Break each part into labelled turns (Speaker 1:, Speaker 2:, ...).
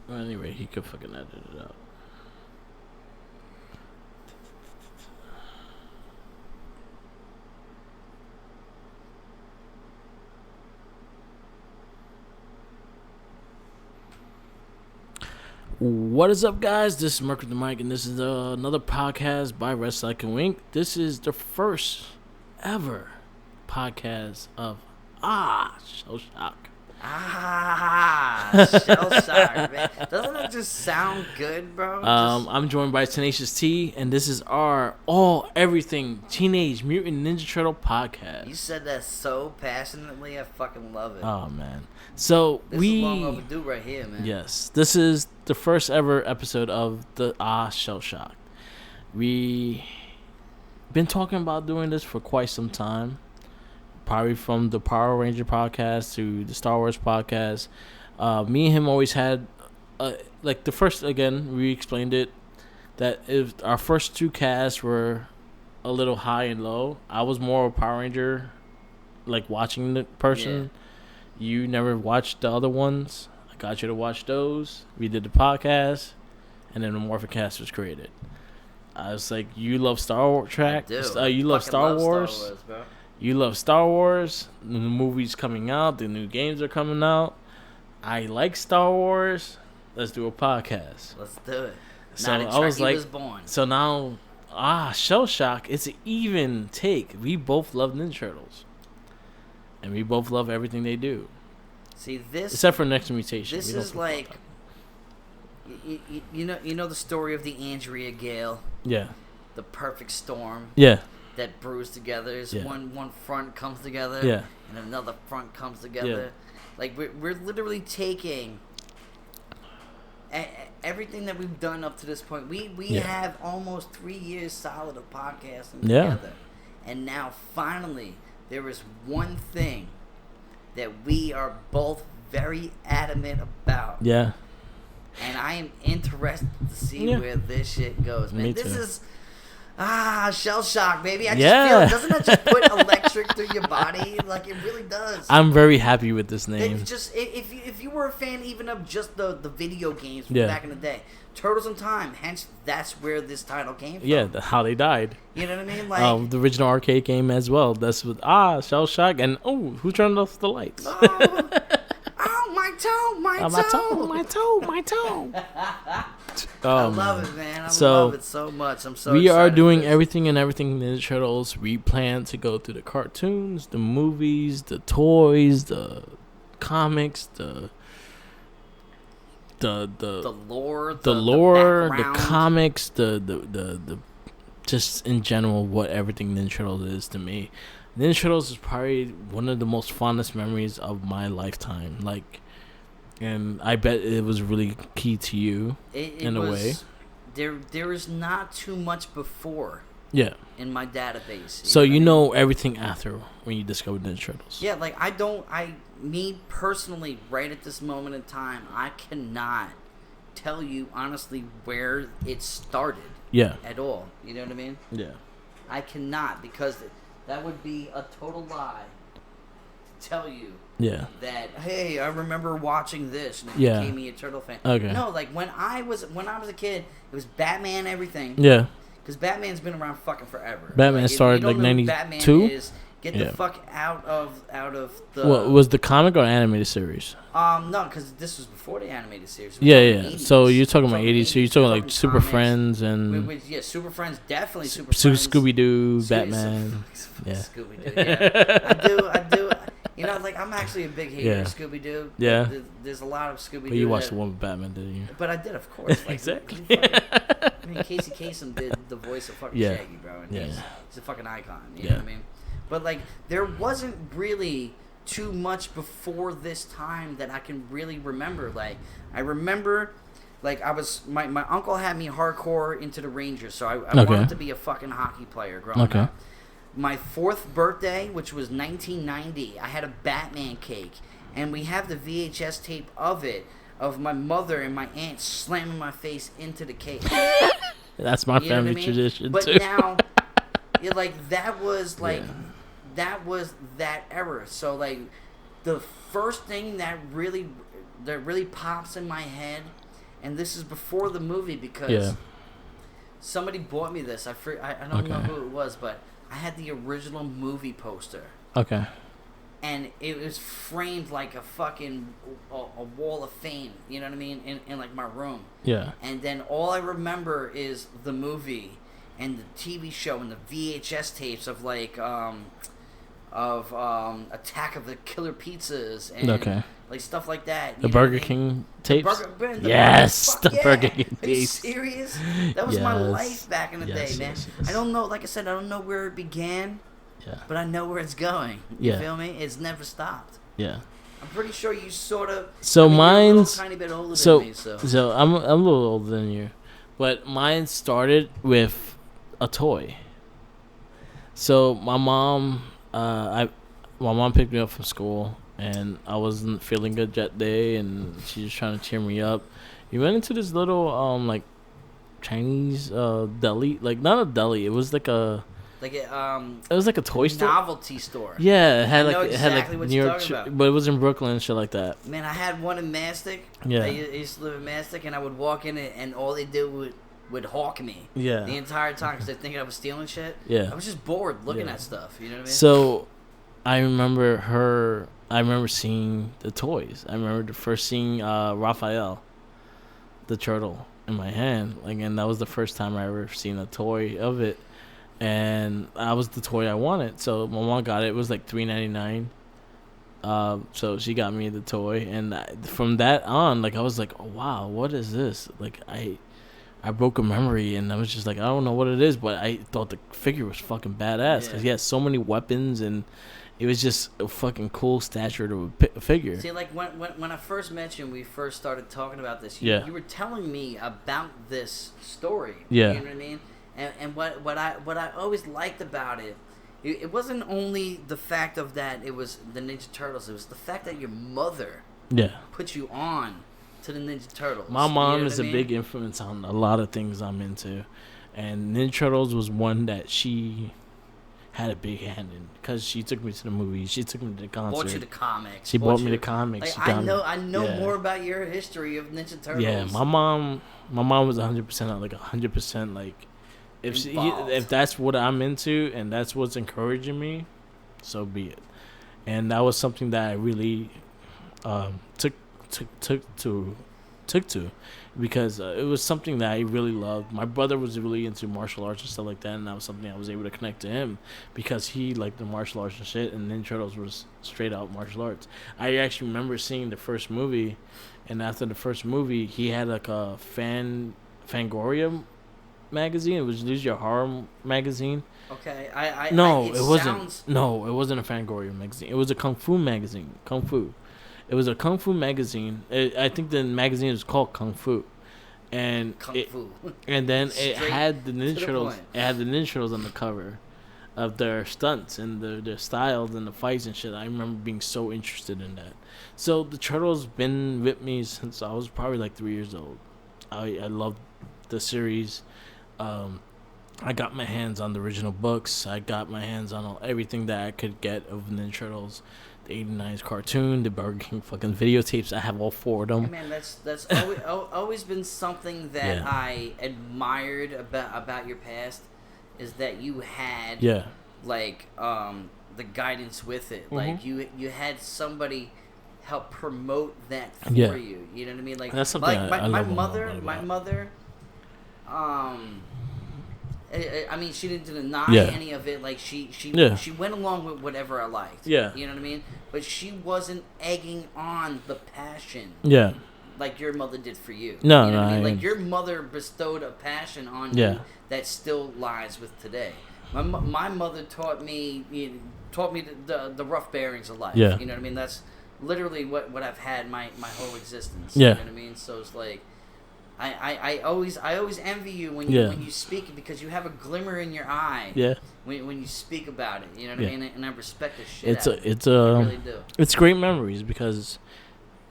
Speaker 1: Well, anyway, he could fucking edit it out. What is up, guys? This is Mark with the Mic, and this is another podcast by Rest Like a Wink. This is the first ever podcast of Shell Shock.
Speaker 2: Shell shock, man. Doesn't that just sound good, bro?
Speaker 1: I'm joined by Tenacious T, and this is our all everything Teenage Mutant Ninja Turtle podcast.
Speaker 2: You said that so passionately, I fucking love it.
Speaker 1: Oh man, so
Speaker 2: this is long overdue right here, man.
Speaker 1: Yes, this is the first ever episode of the Shell Shock. We been talking about doing this for quite some time. Probably from the Power Ranger podcast to the Star Wars podcast. Me and him always had, like the first, again, we explained it, that if our first two casts were a little high and low, I was more a Power Ranger, like watching the person. Yeah. You never watched the other ones. I got you to watch those. We did the podcast, and then the Morphin Cast was created. I was like, you love Star Wars track? You love Star Wars?
Speaker 2: Star Wars, bro.
Speaker 1: You love Star Wars. The new movies coming out. The new games are coming out. I like Star Wars. Let's do a podcast.
Speaker 2: Let's do it.
Speaker 1: So
Speaker 2: I was like, was born.
Speaker 1: So now, Shell Shock. It's an even take. We both love Ninja Turtles, and we both love everything they do.
Speaker 2: See this,
Speaker 1: except for Next Mutation.
Speaker 2: This is like, you know the story of the Andrea Gale.
Speaker 1: Yeah.
Speaker 2: The perfect storm.
Speaker 1: Yeah.
Speaker 2: That brews together is one front comes together, and another front comes together. Like we're literally taking everything that we've done up to this point. We have almost 3 years solid of podcasting together, and now finally there is one thing that we are both very adamant about.
Speaker 1: Yeah.
Speaker 2: And I am interested to see where this shit goes, man. This is Shell Shock, baby. I just feel it. Doesn't that just put electric through your body? Like, it really does.
Speaker 1: I'm very happy with this name.
Speaker 2: It's just, if you were a fan even of just the video games from back in the day, Turtles in Time, hence that's where this title came from.
Speaker 1: Yeah, how they died.
Speaker 2: You know what I mean? Like
Speaker 1: the original arcade game as well. That's with Shell Shock, and who turned off the lights?
Speaker 2: My toe. I love it, man. I love it so much. I'm so
Speaker 1: we
Speaker 2: excited
Speaker 1: are doing
Speaker 2: for
Speaker 1: everything and everything Ninja Turtles. We plan to go through the cartoons, the movies, the toys, the comics, the
Speaker 2: lore,
Speaker 1: the comics, the just in general what everything Ninja Turtles is to me. Ninja Turtles is probably one of the most fondest memories of my lifetime. Like, and I bet it was really key to you in a way.
Speaker 2: There is not too much before.
Speaker 1: Yeah.
Speaker 2: In my database.
Speaker 1: So you know everything after when you discovered Ninja Turtles.
Speaker 2: Yeah, like me personally, right at this moment in time, I cannot tell you honestly where it started.
Speaker 1: Yeah.
Speaker 2: At all. You know what I mean?
Speaker 1: Yeah.
Speaker 2: I cannot, because that would be a total lie to tell you that, hey, I remember watching this and it became me a Turtle fan.
Speaker 1: Okay.
Speaker 2: No, like when I was a kid, it was Batman everything.
Speaker 1: Yeah.
Speaker 2: Because Batman's been around fucking forever.
Speaker 1: Batman started like 92?
Speaker 2: Get the fuck out of the...
Speaker 1: What, was the comic or animated series?
Speaker 2: No, because this was before the animated series.
Speaker 1: Yeah. So you're talking about 80s, so you're talking like Super
Speaker 2: comics.
Speaker 1: Friends and...
Speaker 2: Super Friends, definitely Super Friends.
Speaker 1: Scooby-Doo, Batman.
Speaker 2: Scooby-Doo, yeah. I do. You know, like, I'm actually a big hater of Scooby-Doo.
Speaker 1: Yeah.
Speaker 2: There's a lot of Scooby-Doo.
Speaker 1: But you watched the one with Batman, didn't you?
Speaker 2: But I did, of course. Like,
Speaker 1: exactly.
Speaker 2: I mean, Casey Kasem did the voice of fucking Shaggy, bro. And he's a fucking icon. You know what I mean? But, like, there wasn't really too much before this time that I can really remember. Like, I remember, like, my uncle had me hardcore into the Rangers, so I wanted to be a fucking hockey player growing up. My 4th birthday, which was 1990, I had a Batman cake, and we have the VHS tape of it, of my mother and my aunt slamming my face into the cake.
Speaker 1: That's my family tradition,
Speaker 2: but
Speaker 1: too.
Speaker 2: But now, like, that was, like... Yeah. That was that era. So, like, the first thing that really pops in my head and this is before the movie because somebody bought me this. I don't know who it was, but I had the original movie poster.
Speaker 1: Okay.
Speaker 2: And it was framed like a fucking a wall of fame, you know what I mean, in like my room.
Speaker 1: Yeah.
Speaker 2: And then all I remember is the movie and the TV show and the VHS tapes of like Attack of the Killer Pizzas and like stuff like that.
Speaker 1: The Burger King tapes. The Burger King tapes.
Speaker 2: Are you serious? That was my life back in the day, man.
Speaker 1: Yes.
Speaker 2: I don't know. Like I said, I don't know where it began. Yeah. But I know where it's going. You feel me? It's never stopped.
Speaker 1: Yeah.
Speaker 2: I'm pretty sure you sort of.
Speaker 1: So mine's
Speaker 2: you're a tiny bit older than me.
Speaker 1: So I'm a little older than you, but mine started with a toy. So my mom picked me up from school, and I wasn't feeling good that day, and she was trying to cheer me up. We went into this little like Chinese deli, like not a deli. It was like a. It was like a toy store,
Speaker 2: novelty store.
Speaker 1: Yeah, it had
Speaker 2: what
Speaker 1: New
Speaker 2: you're
Speaker 1: York,
Speaker 2: talking about.
Speaker 1: But it was in Brooklyn and shit like that.
Speaker 2: Man, I had one in Mastic.
Speaker 1: Yeah,
Speaker 2: I used to live in Mastic, and I would walk in it, and all they did would hawk me.
Speaker 1: Yeah,
Speaker 2: the entire time because they thinking I was stealing shit.
Speaker 1: Yeah,
Speaker 2: I was just bored looking at stuff. You know what I mean?
Speaker 1: So, I remember seeing the toys. I remember first seeing Raphael, the turtle, in my hand. And that was the first time I ever seen a toy of it. And that was the toy I wanted. So my mom got it. It was like $3.99. So she got me the toy, and from that on, like I was like, oh, wow, what is this? Like I broke a memory, and I was just like, I don't know what it is, but I thought the figure was fucking badass because he had so many weapons, and it was just a fucking cool stature to a figure.
Speaker 2: See, like when I first met you and we first started talking about this, you were telling me about this story.
Speaker 1: Yeah,
Speaker 2: you know what I mean. And what I always liked about it, it wasn't only the fact of that it was the Ninja Turtles. It was the fact that your mother put you on to the Ninja Turtles.
Speaker 1: My mom is a big influence on a lot of things I'm into, and Ninja Turtles was one that she had a big hand in because she took me to the movies. She took me to the concert.
Speaker 2: Bought you the comics.
Speaker 1: She bought me the comics.
Speaker 2: Like, I know more about your history of Ninja Turtles.
Speaker 1: Yeah, my mom was 100% like 100% like. If that's what I'm into and that's what's encouraging me, so be it. And that was something that I really took to because it was something that I really loved. My brother was really into martial arts and stuff like that, and that was something I was able to connect to him because he liked the martial arts and shit, and Ninja Turtles was straight out martial arts. I actually remember seeing the first movie, and after the first movie, he had like a Fangoria magazine. It was usually a horror magazine.
Speaker 2: Okay,
Speaker 1: it wasn't. No, it wasn't a Fangoria magazine. It was a Kung Fu magazine. Kung Fu. It was a Kung Fu magazine. I think the magazine was called Kung Fu, and and then it had the Ninja Turtles. It had the Ninja Turtles on the cover of their stunts and their styles and the fights and shit. I remember being so interested in that. So the Turtles been with me since I was probably like 3 years old. I loved the series. I got my hands on the original books. I got my hands on everything that I could get of Ninja Turtles, the 89's cartoon, the Burger King fucking videotapes. I have all 4 of them.
Speaker 2: Hey man, that's always been something that I admired about your past, is that you had like the guidance with it. Mm-hmm. Like you had somebody help promote that for you. You know what I mean? Like
Speaker 1: that's something
Speaker 2: like
Speaker 1: I
Speaker 2: my
Speaker 1: love
Speaker 2: mother. I mean, she didn't deny any of it. Like she went along with whatever I liked. Yeah, you know what I mean. But she wasn't egging on the passion. Yeah, like your mother did for you.
Speaker 1: No,
Speaker 2: you know
Speaker 1: no,
Speaker 2: what I mean? Like your mother bestowed a passion on you that still lies with today. My mother taught me the rough bearings of life. Yeah, you know what I mean. That's literally what I've had my whole existence. Yeah, you know what I mean. So it's like. I always envy you when you speak, because you have a glimmer in your eye. Yeah. When you speak about it, you know what I mean, and I respect the shit. I really do.
Speaker 1: It's great memories because.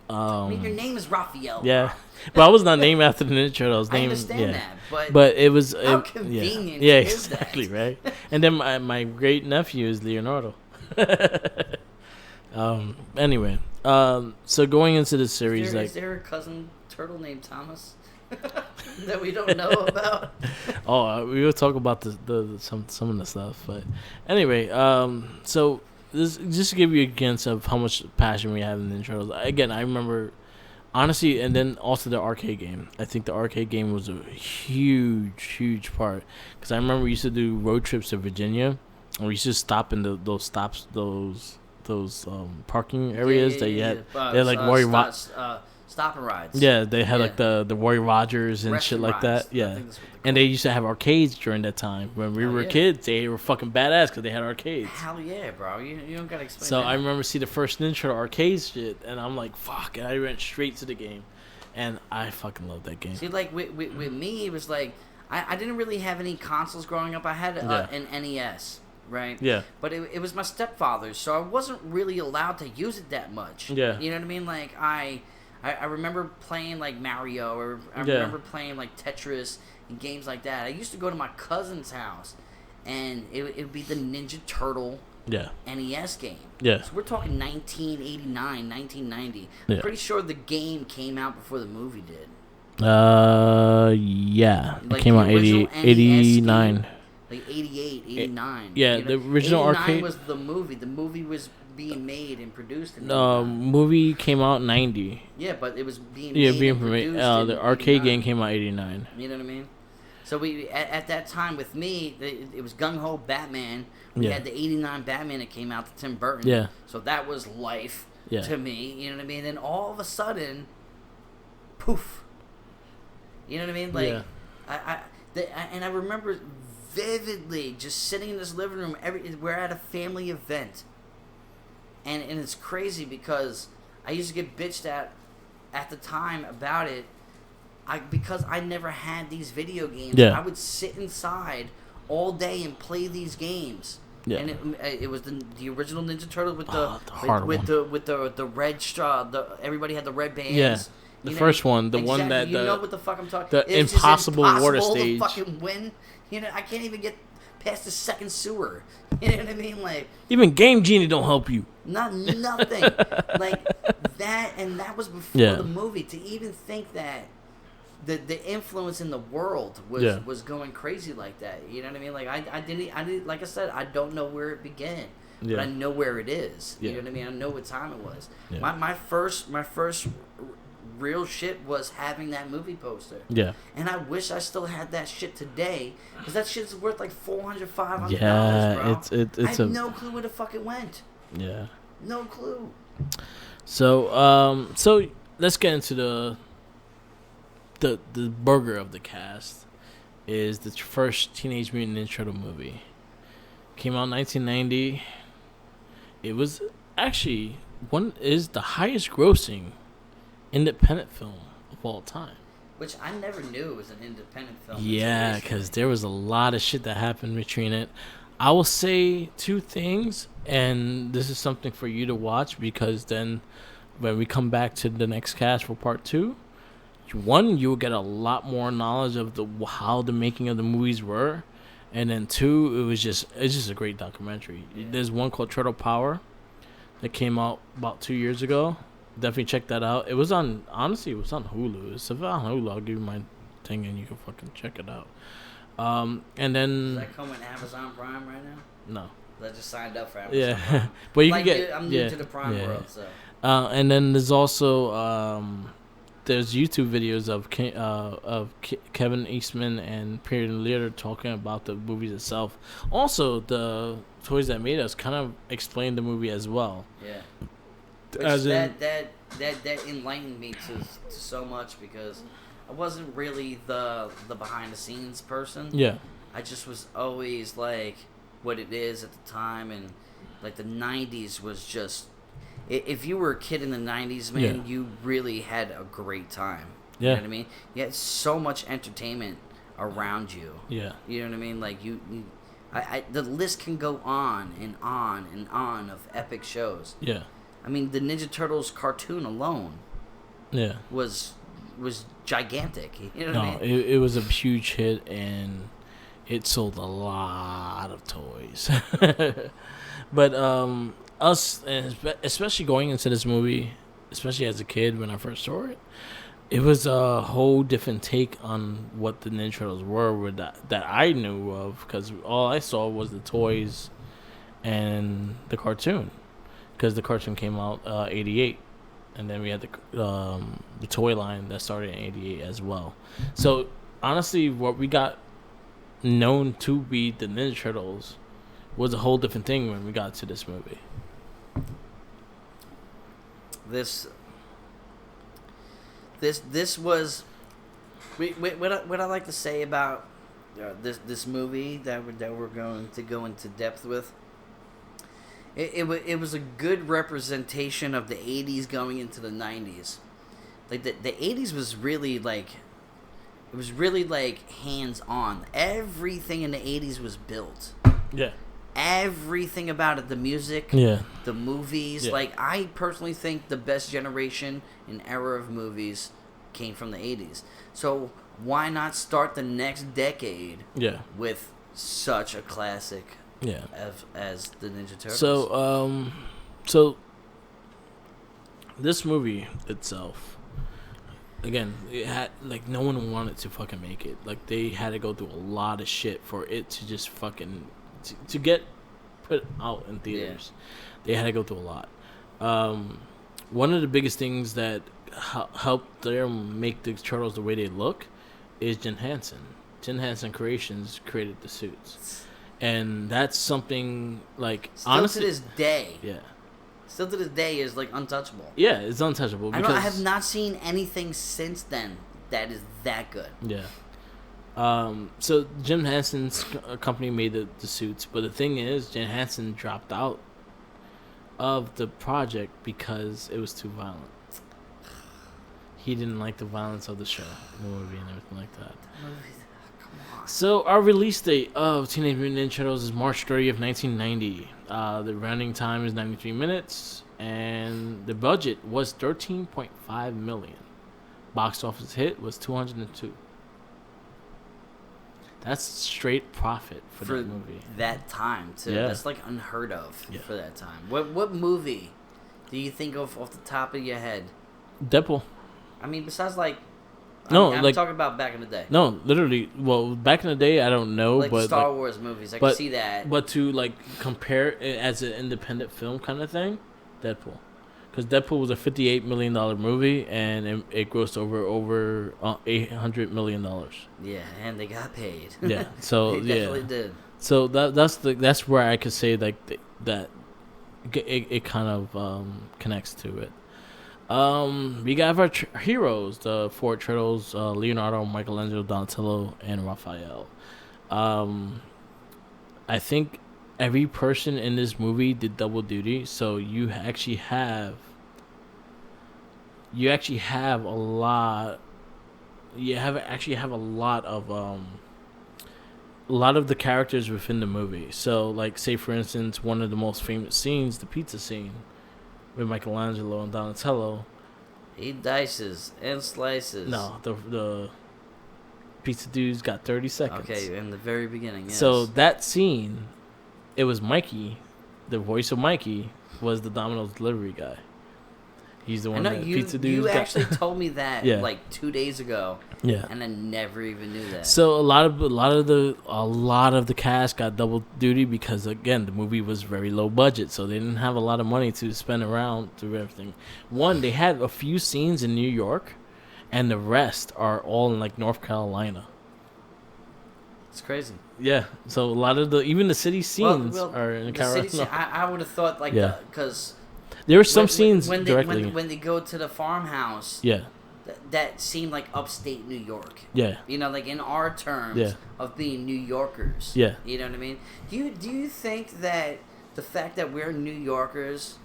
Speaker 2: I mean, your name is Raphael.
Speaker 1: Yeah, but I was not named after the Ninja Turtles. I
Speaker 2: understand that,
Speaker 1: but it was
Speaker 2: how convenient.
Speaker 1: Yeah,
Speaker 2: is
Speaker 1: exactly
Speaker 2: that?
Speaker 1: Right. And then my great nephew is Leonardo. Anyway, so going into the series,
Speaker 2: is there a cousin turtle named Thomas that we don't know about?
Speaker 1: We will talk about some of the stuff, but anyway, so this just to give you a sense of how much passion we have in Ninja Turtles. Again, I remember honestly, and then also the arcade game. I think the arcade game was a huge part because I remember we used to do road trips to Virginia, and we used to stop in those parking areas that you had. They had like Warrior
Speaker 2: stop and rides.
Speaker 1: Yeah, they had like the Warrior Rogers and
Speaker 2: Rest
Speaker 1: shit
Speaker 2: and
Speaker 1: like
Speaker 2: rides.
Speaker 1: that. Yeah, and they used to have arcades during that time when we were kids. They were fucking badass because they had arcades.
Speaker 2: Hell yeah, bro! You don't gotta explain.
Speaker 1: So
Speaker 2: that.
Speaker 1: I remember the first Ninja Turtle arcade shit, and I'm like, fuck, and I went straight to the game, and I fucking love that game.
Speaker 2: See, like with me, it was like I didn't really have any consoles growing up. I had an NES. Right.
Speaker 1: Yeah.
Speaker 2: But it was my stepfather's, so I wasn't really allowed to use it that much.
Speaker 1: Yeah.
Speaker 2: You know what I mean? Like I remember playing like Mario, or I remember playing like Tetris and games like that. I used to go to my cousin's house, and it would be the Ninja Turtle NES game.
Speaker 1: Yeah.
Speaker 2: So we're talking 1989, 1990.
Speaker 1: Yeah.
Speaker 2: I'm pretty sure the game came out before the movie did.
Speaker 1: Yeah.
Speaker 2: Like
Speaker 1: it came out 89.
Speaker 2: Like 88, 89.
Speaker 1: Yeah, the original
Speaker 2: 89
Speaker 1: arcade
Speaker 2: was the movie. The movie was being made and produced in
Speaker 1: movie came out 90.
Speaker 2: Yeah, but it was being made and produced
Speaker 1: the arcade game came out 89.
Speaker 2: You know what I mean? So we at that time with me, it was Gung Ho Batman. We had the 89 Batman that came out to Tim Burton.
Speaker 1: Yeah.
Speaker 2: So that was life to me. You know what I mean? And all of a sudden, poof. You know what I mean? Like, and I remember vividly just sitting in this living room. We're at a family event, and it's crazy because I used to get bitched at the time about it. Because I never had these video games. I would sit inside all day and play these games. Yeah. And it was the original Ninja Turtle with the red straw. Everybody had the red bands.
Speaker 1: Yeah. The first one, one that
Speaker 2: you know what the fuck I'm talking.
Speaker 1: The impossible water stage.
Speaker 2: To fucking win. You know, I can't even get past the second sewer. You know what I mean? Like
Speaker 1: even Game Genie don't help you.
Speaker 2: Nothing. Like that, and that was before the movie. To even think that the influence in the world was going crazy like that. You know what I mean? Like I didn't like I said, I don't know where it began. But I know where it is. You know what I mean? I know what time it was. Yeah. My first real shit was having that movie poster. Yeah. And I wish I still had that shit today, because that shit's worth like $400, $500, bro. I have no clue where the fuck it went.
Speaker 1: Yeah.
Speaker 2: No clue.
Speaker 1: So let's get into the burger of the cast. Is the first Teenage Mutant Ninja Turtle movie. Came out in 1990. It was actually the highest grossing independent film of all time.
Speaker 2: Which I never knew it was an independent film.
Speaker 1: Yeah, because there was a lot of shit that happened between it. I will say two things, and this is something for you to watch, because then when we come back to the next cast for part 2, one, you will get a lot more knowledge of how the making of the movies were, and then 2, it's just a great documentary. Yeah. There's one called Turtle Power that came out about 2 years ago. Definitely check that out. It was on Hulu. It's on Hulu. I'll give you my thing and you can fucking check it out. And then... Does
Speaker 2: that come with Amazon Prime right now?
Speaker 1: No.
Speaker 2: I just signed up for Amazon
Speaker 1: Prime. But you can get...
Speaker 2: I'm new to the Prime world, so...
Speaker 1: and then there's also... there's YouTube videos of Kevin Eastman and Peter Leader talking about the movies itself. Also, the Toys That Made Us kind of explained the movie as well.
Speaker 2: Yeah. That enlightened me to so much, because I wasn't really the behind the scenes person.
Speaker 1: Yeah.
Speaker 2: I just was always like what it is at the time, and like the 90s was just, if you were a kid in the 90s, man, you really had a great time. You know what I mean? You had so much entertainment around you.
Speaker 1: Yeah.
Speaker 2: You know what I mean? Like the list can go on and on and on of epic shows.
Speaker 1: Yeah.
Speaker 2: I mean, the Ninja Turtles cartoon alone was gigantic. You know what I mean?
Speaker 1: It was a huge hit, and it sold a lot of toys. But us, especially going into this movie, especially as a kid when I first saw it, It was a whole different take on what the Ninja Turtles were with that I knew of, because all I saw was the toys and the cartoon, because the cartoon came out 88, and then we had the toy line that started in 88 as well. So honestly, what we got known to be the Ninja Turtles was a whole different thing when we got to this movie.
Speaker 2: This was what I like to say about this movie that we're going to go into depth with. It was a good representation of the 80s going into the 90s. Like the 80s was really like, it was really like hands on. Everything in the 80s was built.
Speaker 1: Yeah.
Speaker 2: Everything about it, the music, the movies. Like, I personally think the best generation and era of movies came from the 80s. So why not start the next decade with such a classic as the Ninja Turtles?
Speaker 1: So this movie itself, again, it had, like, no one wanted to fucking make it. Like, they had to go through a lot of shit for it to just fucking to get put out in theaters. They had to go through a lot. One of the biggest things that helped them make the Turtles the way they look is Jim Henson. Jim Henson Creations created the suits, and that's something, like,
Speaker 2: still
Speaker 1: honestly,
Speaker 2: to this day.
Speaker 1: Yeah.
Speaker 2: Still to this day is like untouchable.
Speaker 1: Yeah, it's untouchable. Because
Speaker 2: I have not seen anything since then that is that good.
Speaker 1: Yeah. So Jim Henson's company made the suits, but the thing is, Jim Henson dropped out of the project because it was too violent. He didn't like the violence of the show, the movie, and everything like that.
Speaker 2: Come on.
Speaker 1: So our release date of Teenage Mutant Ninja Turtles is March 30th, 1990. The running time is 93 minutes, and the budget was $13.5 million. Box office hit was 202. That's straight profit for that movie.
Speaker 2: That time, too.
Speaker 1: Yeah.
Speaker 2: That's like unheard of for that time. What movie do you think of off the top of your head?
Speaker 1: Deadpool.
Speaker 2: I mean, besides, like...
Speaker 1: I'm
Speaker 2: like, talking about back in the day.
Speaker 1: No, literally. Well, back in the day, I don't know.
Speaker 2: Like
Speaker 1: but
Speaker 2: Star Wars movies, I can see that.
Speaker 1: But to, like, compare it as an independent film kind of thing, Deadpool. Because Deadpool was a $58 million movie, and it grossed over $800 million.
Speaker 2: Yeah, and they got paid.
Speaker 1: Yeah, so
Speaker 2: they definitely did.
Speaker 1: So that's where I could say, like, that it kind of connects to it. We got our heroes, the four turtles: Leonardo, Michelangelo, Donatello, and Raphael. I think every person in this movie did double duty, so you actually have a lot. You actually have a lot of the characters within the movie. So, like, say for instance, one of the most famous scenes, the pizza scene, with Michelangelo and Donatello.
Speaker 2: He dices and slices.
Speaker 1: No, the pizza dude's got 30 seconds.
Speaker 2: Okay, in the very beginning, yes.
Speaker 1: So that scene, it was Mikey, the voice of Mikey, was the Domino's delivery guy. He's the one that pizza dude.
Speaker 2: You actually told me that like 2 days ago.
Speaker 1: Yeah.
Speaker 2: And I never even knew that.
Speaker 1: So a lot of the cast got double duty because, again, the movie was very low budget, so they didn't have a lot of money to spend around to everything. One, they had a few scenes in New York, and the rest are all in, like, North Carolina.
Speaker 2: It's crazy.
Speaker 1: Yeah. So a lot of even the city scenes are in Carolina.
Speaker 2: I would have thought, like, because
Speaker 1: there were some scenes directly
Speaker 2: when they go to the farmhouse.
Speaker 1: Yeah.
Speaker 2: That seemed like upstate New York.
Speaker 1: Yeah.
Speaker 2: You know, like in our terms of being New Yorkers.
Speaker 1: Yeah.
Speaker 2: You know what I mean? Do you think that the fact that we're New Yorkers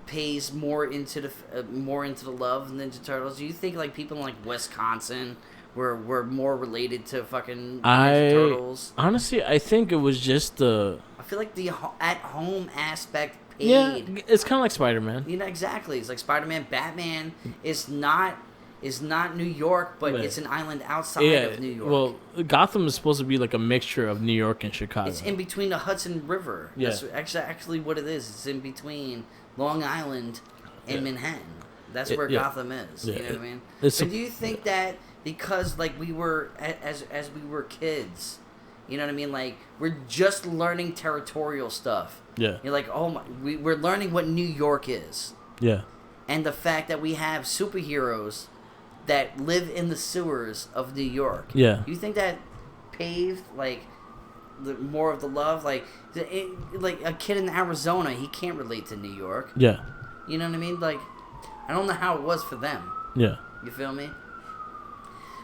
Speaker 2: pays more into the love of Ninja Turtles? Do you think, like, people in, like, Wisconsin were more related to fucking Ninja Turtles?
Speaker 1: Honestly, I think it was just the...
Speaker 2: I feel like the at-home aspect paid.
Speaker 1: Yeah, it's kind of like Spider-Man.
Speaker 2: You know, exactly. It's like Spider-Man. Batman is not New York, but it's an island outside of New York.
Speaker 1: Well, Gotham is supposed to be like a mixture of New York and Chicago.
Speaker 2: It's in between the Hudson River.
Speaker 1: Yeah.
Speaker 2: That's actually what it is. It's in between Long Island and Manhattan. That's where Gotham is. You know what I mean? But do you think that because like we were as we were kids, you know what I mean? Like we're just learning territorial stuff.
Speaker 1: Yeah.
Speaker 2: You're like, oh my, we're learning what New York is.
Speaker 1: Yeah.
Speaker 2: And the fact that we have superheroes that live in the sewers of New York.
Speaker 1: Yeah.
Speaker 2: You think that paved like more of the love? Like a kid in Arizona, he can't relate to New York.
Speaker 1: Yeah.
Speaker 2: You know what I mean? Like, I don't know how it was for them.
Speaker 1: Yeah.
Speaker 2: You feel me?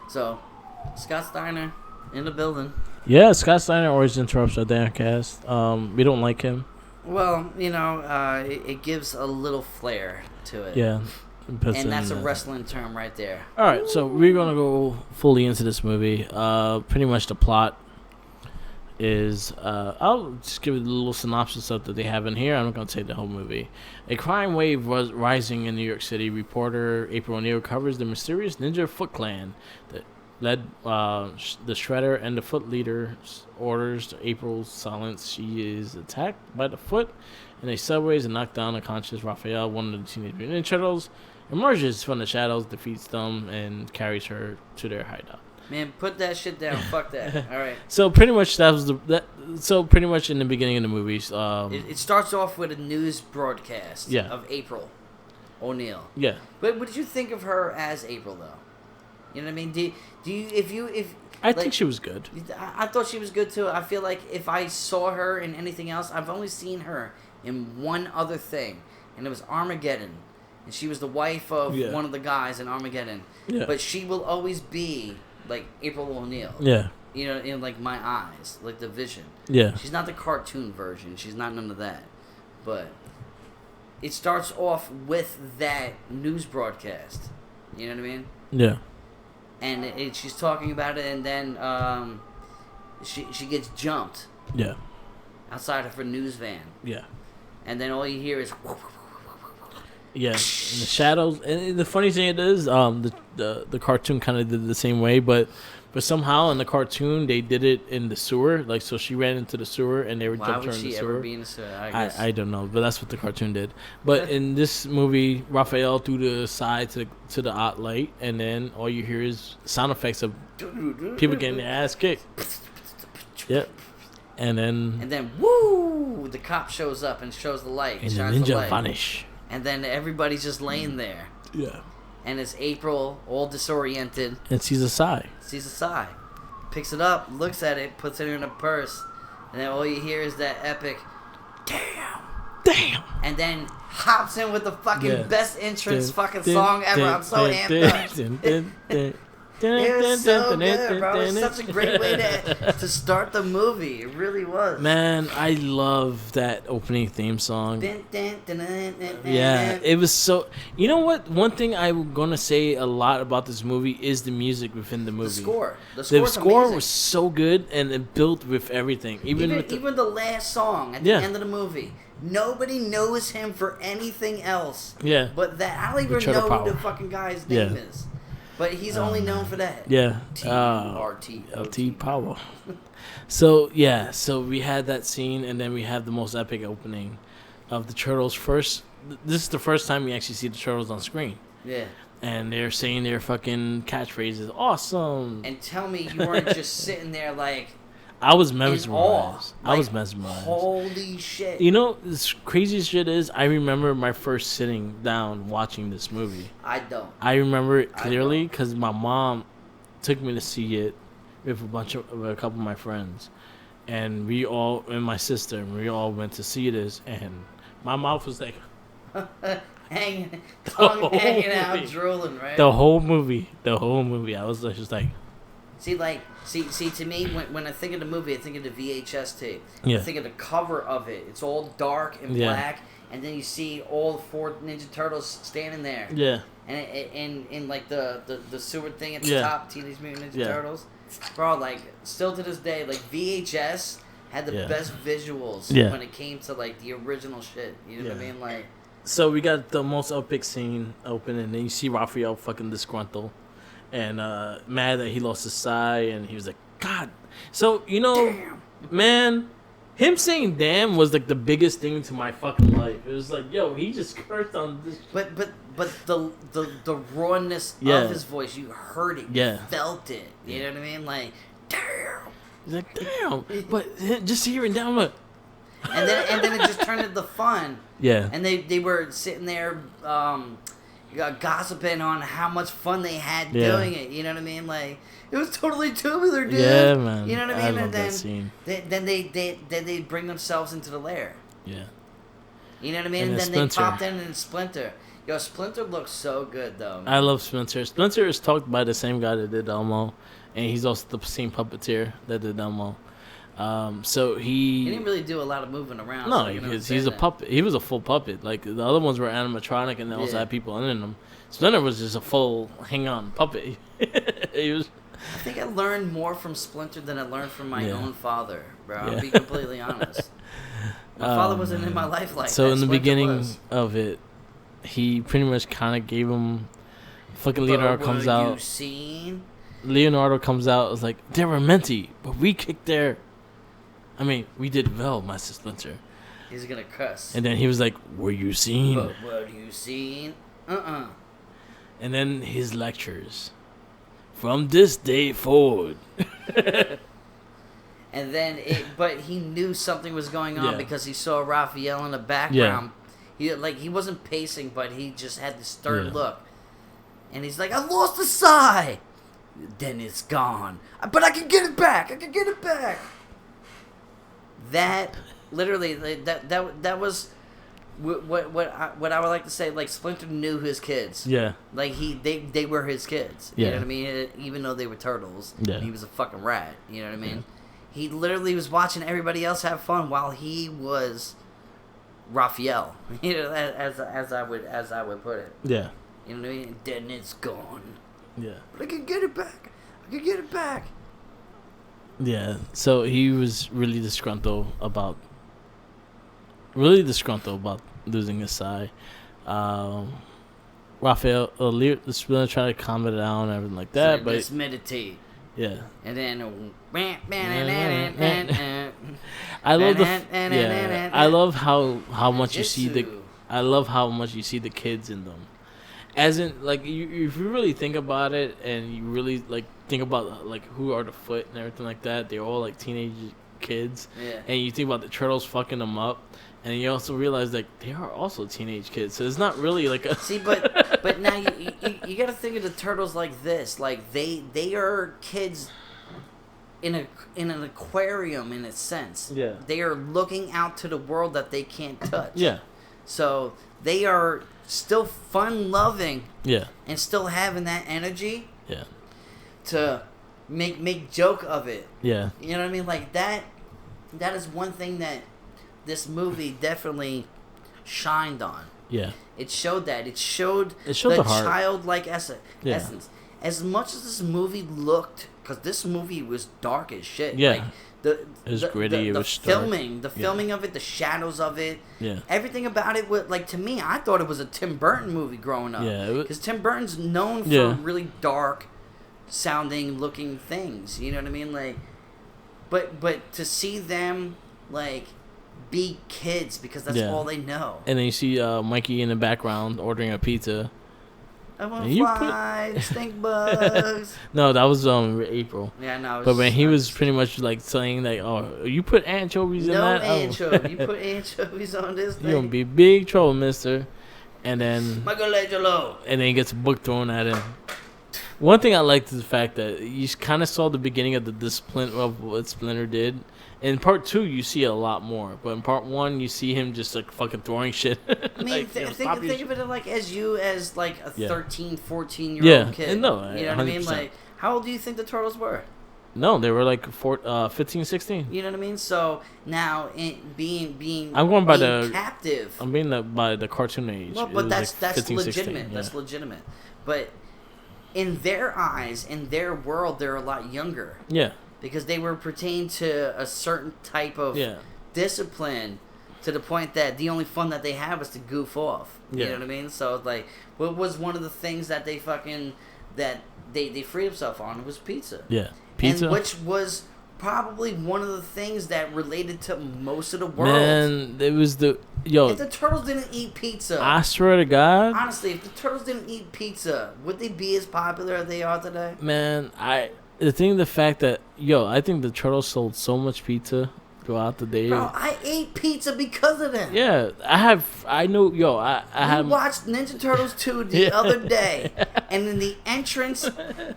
Speaker 2: So, Scott Steiner in the building.
Speaker 1: Yeah, Scott Steiner always interrupts our damn cast. We don't like him.
Speaker 2: Well, you know, it gives a little flair to it.
Speaker 1: Yeah.
Speaker 2: And that's a wrestling term right there.
Speaker 1: All right, so we're going to go fully into this movie. Pretty much the plot is, I'll just give it a little synopsis of that they have in here. I'm not going to take the whole movie. A crime wave was rising in New York City. Reporter April O'Neil covers the mysterious Ninja Foot Clan that led the Shredder and the Foot Leader's orders. April's silence. She is attacked by the Foot in a subways and knocked down unconscious. Raphael, one of the Teenage Mutant Ninja Turtles, emerges from the shadows, defeats them, and carries her to their hideout.
Speaker 2: Man, put that shit down. Fuck that. All right.
Speaker 1: So pretty much that was so pretty much in the beginning of the movies.
Speaker 2: It starts off with a news broadcast.
Speaker 1: Yeah.
Speaker 2: Of April O'Neil.
Speaker 1: Yeah.
Speaker 2: But what did you think of her as April though? You know what I mean? Do you
Speaker 1: I think she was good.
Speaker 2: I thought she was good too. I feel like if I saw her in anything else, I've only seen her in one other thing, and it was Armageddon. And she was the wife of one of the guys in Armageddon. Yeah. But she will always be like April O'Neil.
Speaker 1: Yeah.
Speaker 2: You know, in like my eyes, like the Vision.
Speaker 1: Yeah.
Speaker 2: She's not the cartoon version. She's not none of that. But it starts off with that news broadcast. You know what I mean?
Speaker 1: Yeah.
Speaker 2: And she's talking about it, and then she gets jumped.
Speaker 1: Yeah.
Speaker 2: Outside of her news van.
Speaker 1: Yeah.
Speaker 2: And then all you hear is.
Speaker 1: Yeah, in the shadows. And the funny thing is, the cartoon kind of did it the same way, but somehow in the cartoon they did it in the sewer. Like, so she ran into the sewer and they were jumped her in the sewer. Why would she ever
Speaker 2: be in the sewer?
Speaker 1: I don't know, but that's what the cartoon did. But in this movie, Raphael threw the side to the hot light, and then all you hear is sound effects of people getting their ass kicked. Yep. And then
Speaker 2: woo! The cop shows up and shows the light.
Speaker 1: And the ninja vanish.
Speaker 2: And then everybody's just laying there.
Speaker 1: Yeah.
Speaker 2: And it's April, all disoriented.
Speaker 1: And sees a sigh.
Speaker 2: Picks it up, looks at it, puts it in a purse. And then all you hear is that epic, damn. And then hops in with the fucking best entrance fucking song ever. I'm so amped up. It was so good, bro. It was such a great way to start the movie. It really was.
Speaker 1: Man, I love that opening theme song. Yeah, it was so... You know what? One thing I'm going to say a lot about this movie is the music within the movie.
Speaker 2: The score
Speaker 1: was so good, and it built with everything. Even
Speaker 2: the last song at the end of the movie. Nobody knows him for anything else.
Speaker 1: Yeah.
Speaker 2: But that. I don't even know who the fucking guy's name is. But he's only known for that.
Speaker 1: Yeah.
Speaker 2: T
Speaker 1: Power. So we had that scene, and then we have the most epic opening of the Turtles. This is the first time we actually see the Turtles on screen.
Speaker 2: Yeah.
Speaker 1: And they're saying their fucking catchphrases. Awesome.
Speaker 2: And tell me you weren't just sitting there like...
Speaker 1: I was mesmerized.
Speaker 2: Holy shit.
Speaker 1: You know, this crazy shit is, I remember my first sitting down watching this movie.
Speaker 2: I don't.
Speaker 1: I remember it clearly because my mom took me to see it with a couple of my friends. And my sister, we all went to see this. And my mouth was like...
Speaker 2: hanging out, drooling, right?
Speaker 1: The whole movie. I was just like...
Speaker 2: See, to me, when I think of the movie, I think of the VHS tape.
Speaker 1: Yeah.
Speaker 2: I think of the cover of it. It's all dark and black, and then you see all the 4 Ninja Turtles standing there.
Speaker 1: Yeah.
Speaker 2: And in like the sewer thing at the top, Teenage Mutant Ninja Turtles. Bro, like, still to this day, like, VHS had the best visuals when it came to, like, the original shit. You know what I mean? Like...
Speaker 1: So we got the most epic scene open, and then you see Raphael fucking disgruntled. And mad that he lost his sight, and he was like, God. So, you know, man, Him saying "damn" was like the biggest thing to my fucking life. It was like, yo, he just cursed on this.
Speaker 2: But the rawness of his voice, you heard it, you felt it. You know what I mean? Like, damn.
Speaker 1: He's like, damn. But just hearing down like.
Speaker 2: And then it just turned into fun.
Speaker 1: Yeah.
Speaker 2: And they were sitting there gossiping on how much fun they had doing it. You know what I mean? Like, it was totally tubular, dude.
Speaker 1: Yeah, man.
Speaker 2: You know what I mean?
Speaker 1: love that scene.
Speaker 2: Then they bring themselves into the lair.
Speaker 1: Yeah.
Speaker 2: You know what I mean? And then
Speaker 1: Splinter.
Speaker 2: they popped in and Splinter. Yo, Splinter looks so good, though.
Speaker 1: I love Splinter. Splinter is talked by the same guy that did Elmo, and he's also the same puppeteer that did Elmo. So
Speaker 2: he didn't really do a lot of moving around.
Speaker 1: No,
Speaker 2: so
Speaker 1: because he's a puppet. He was a full puppet. Like the other ones were animatronic, and they also had people in them. Splinter was just a full hang-on puppet. He was.
Speaker 2: I think I learned more from Splinter than I learned from my own father, bro. I'll be completely honest. My father wasn't in my life like that.
Speaker 1: So in the beginning of it, he pretty much kind of gave him. Fucking Leonardo comes out.
Speaker 2: You seen?
Speaker 1: Leonardo comes out. Was like, they were mentee, but we kicked their. I mean, we did well, Master Splinter.
Speaker 2: He's gonna cuss.
Speaker 1: And then he was like, "Were you seen?"
Speaker 2: But what you seen?
Speaker 1: And then his lectures. From this day forward.
Speaker 2: And then but he knew something was going on because he saw Raphael in the background. He wasn't pacing, but he just had this stern look. And he's like, I lost the sigh. Then it's gone. But I can get it back. I can get it back. That literally that was what I would like to say. Like, Splinter knew his kids. Yeah. Like they were his kids. You know what I mean? Even though they were turtles. Yeah. And he was a fucking rat. You know what I mean? Yeah. He literally was watching everybody else have fun while he was Raphael. You know, as I would put it. Yeah. You know what I mean? Then it's gone. Yeah. But I can get it back. I can get it back.
Speaker 1: Yeah. So he was really disgruntled about losing his side. Raphael, the Splinter tried to calm it down and everything like that, but
Speaker 2: let's meditate. Yeah. And then
Speaker 1: I love how much you see the kids in them. As in, like, if you really think about it, and you really like think about like who are the Foot and everything like that, they're all like teenage kids. Yeah. And you think about the turtles fucking them up, and you also realize that they are also teenage kids. So it's not really like a
Speaker 2: but now you got to think of the turtles like this. Like they are kids in an aquarium in a sense. Yeah. They are looking out to the world that they can't touch. Yeah. So they are still fun-loving. Yeah. And still having that energy. Yeah. To make joke of it. Yeah. You know what I mean? Like that is one thing that this movie definitely shined on. Yeah. It showed that. It showed the childlike essence. As much as this movie looked, because this movie was dark as shit. Yeah. Like, it was gritty. It was filming of it, the shadows of it, everything about it was like, to me, I thought it was a Tim Burton movie growing up. Yeah, because Tim Burton's known for really dark sounding, looking things. You know what I mean? Like, but to see them like be kids because that's all they know.
Speaker 1: And then you see Mikey in the background ordering a pizza.
Speaker 2: I want flies, stink bugs.
Speaker 1: No, that was April. Yeah, no. But when he was pretty much like saying like, "Oh, you put anchovies in that?
Speaker 2: No anchovies. You put anchovies on this thing.
Speaker 1: You're gonna be big trouble, Mister." And then
Speaker 2: Michelangelo.
Speaker 1: And then he gets a book thrown at him. One thing I liked is the fact that you kind of saw the beginning of the discipline of what Splinter did. In part 2, you see a lot more, but in part 1, you see him just like fucking throwing shit.
Speaker 2: I mean, like, think of it like as like a 13, 14-year-old kid. No, you know what I mean? Like, how old do you think the turtles were?
Speaker 1: No, they were like 15, 16.
Speaker 2: You know what I mean? So now, being
Speaker 1: I'm going by
Speaker 2: captive.
Speaker 1: I'm being by the cartoon age.
Speaker 2: Well, but that's 15, legitimate. 16, that's legitimate. But in their eyes, in their world, they're a lot younger. Yeah. Because they were pertaining to a certain type of discipline, to the point that the only fun that they have was to goof off. You know what I mean? So like, what was one of the things that they freed themselves on was pizza. Yeah, pizza, and which was probably one of the things that related to most of the world.
Speaker 1: Man, it was the... Yo,
Speaker 2: if the turtles didn't eat pizza...
Speaker 1: I swear to God...
Speaker 2: Honestly, if the turtles didn't eat pizza, would they be as popular as they are today?
Speaker 1: Man, the fact that... Yo, I think the turtles sold so much pizza throughout the day.
Speaker 2: Bro, I ate pizza because of them.
Speaker 1: Yeah, I
Speaker 2: watched Ninja Turtles 2 the other day, and in the entrance